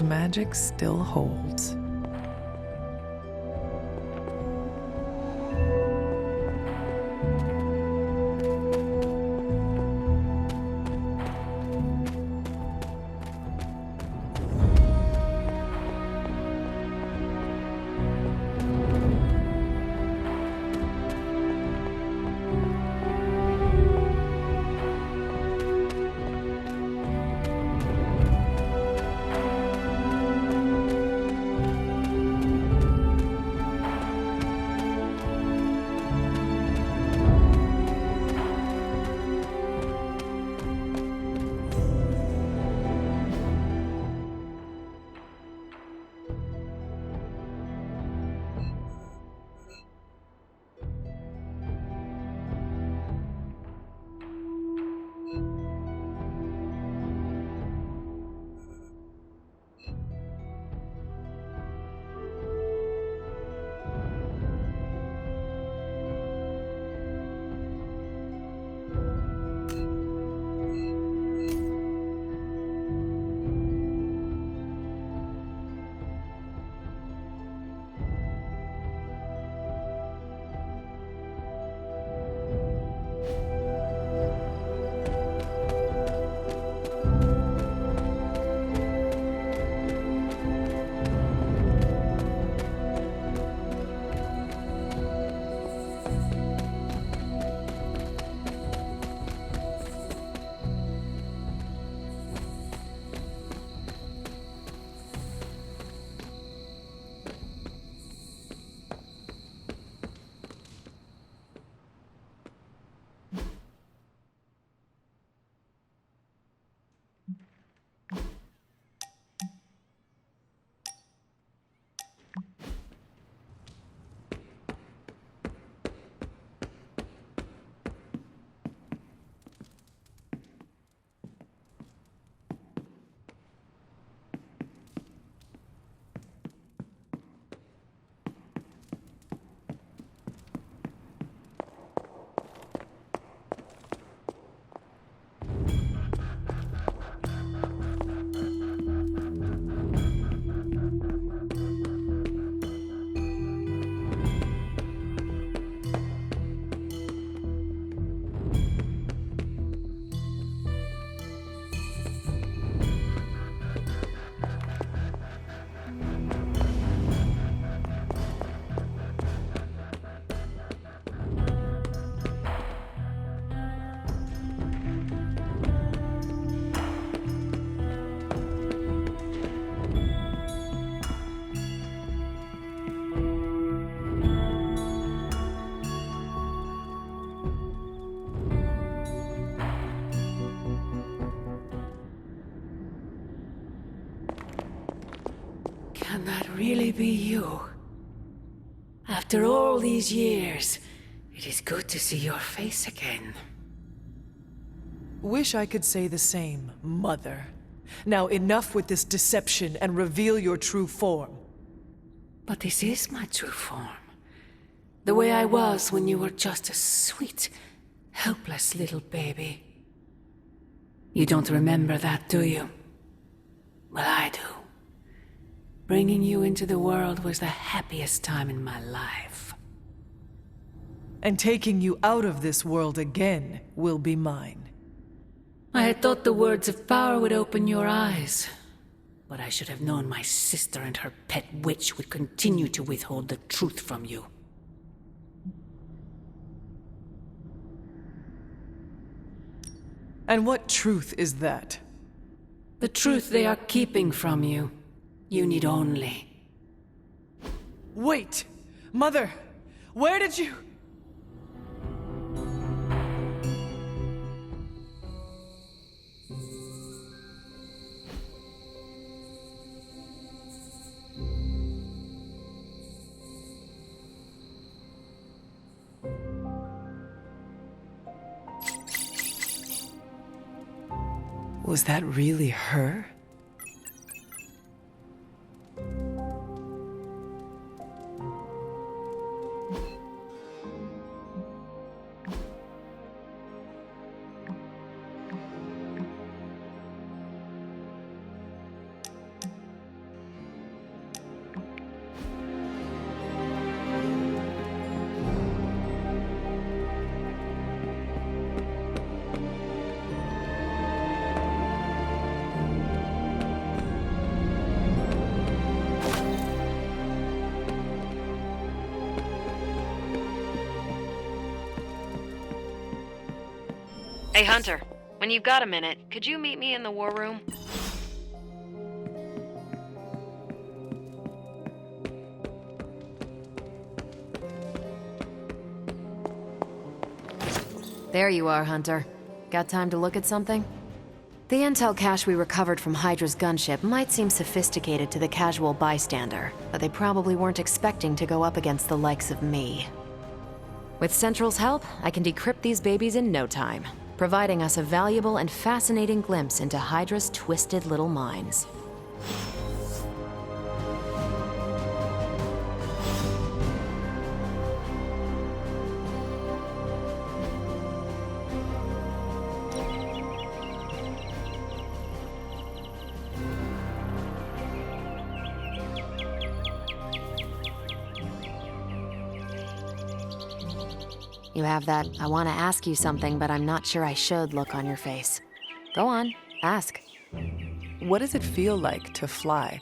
Magic still holds. really be you? After all these years, it is good to see your face again. Wish I could say the same, Mother. Now enough with this deception and reveal your true form. But this is my true form. The way I was when you were just a sweet, helpless little baby. You don't remember that, do you? Well, I do. Bringing you into the world was the happiest time in my life. And taking you out of this world again will be mine. I had thought the words of power would open your eyes. But I should have known my sister and her pet witch would continue to withhold the truth from you. And what truth is that? The truth they are keeping from you. You need only. Wait! Mother! Where did you... Was that really her? Hey, Hunter. When you've got a minute, could you meet me in the war room? There you are, Hunter. Got time to look at something? The intel cache we recovered from Hydra's gunship might seem sophisticated to the casual bystander, but they probably weren't expecting to go up against the likes of me. With Central's help, I can decrypt these babies in no time, providing us a valuable and fascinating glimpse into Hydra's twisted little minds. You have that I want to ask you something, but I'm not sure I should look on your face. Go on, ask. What does it feel like to fly?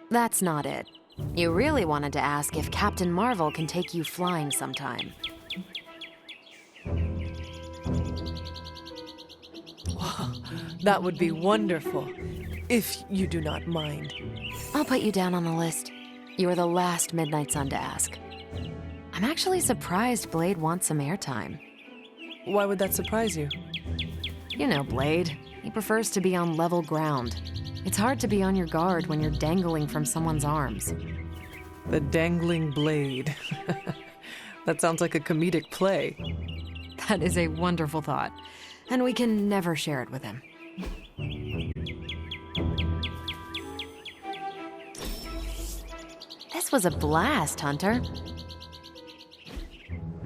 That's not it. You really wanted to ask if Captain Marvel can take you flying sometime. That would be wonderful, if you do not mind. I'll put you down on the list. You are the last Midnight Sun to ask. I'm actually surprised Blade wants some airtime. Why would that surprise you? You know Blade. He prefers to be on level ground. It's hard to be on your guard when you're dangling from someone's arms. The dangling blade. That sounds like a comedic play. That is a wonderful thought, and we can never share it with him. This was a blast, Hunter.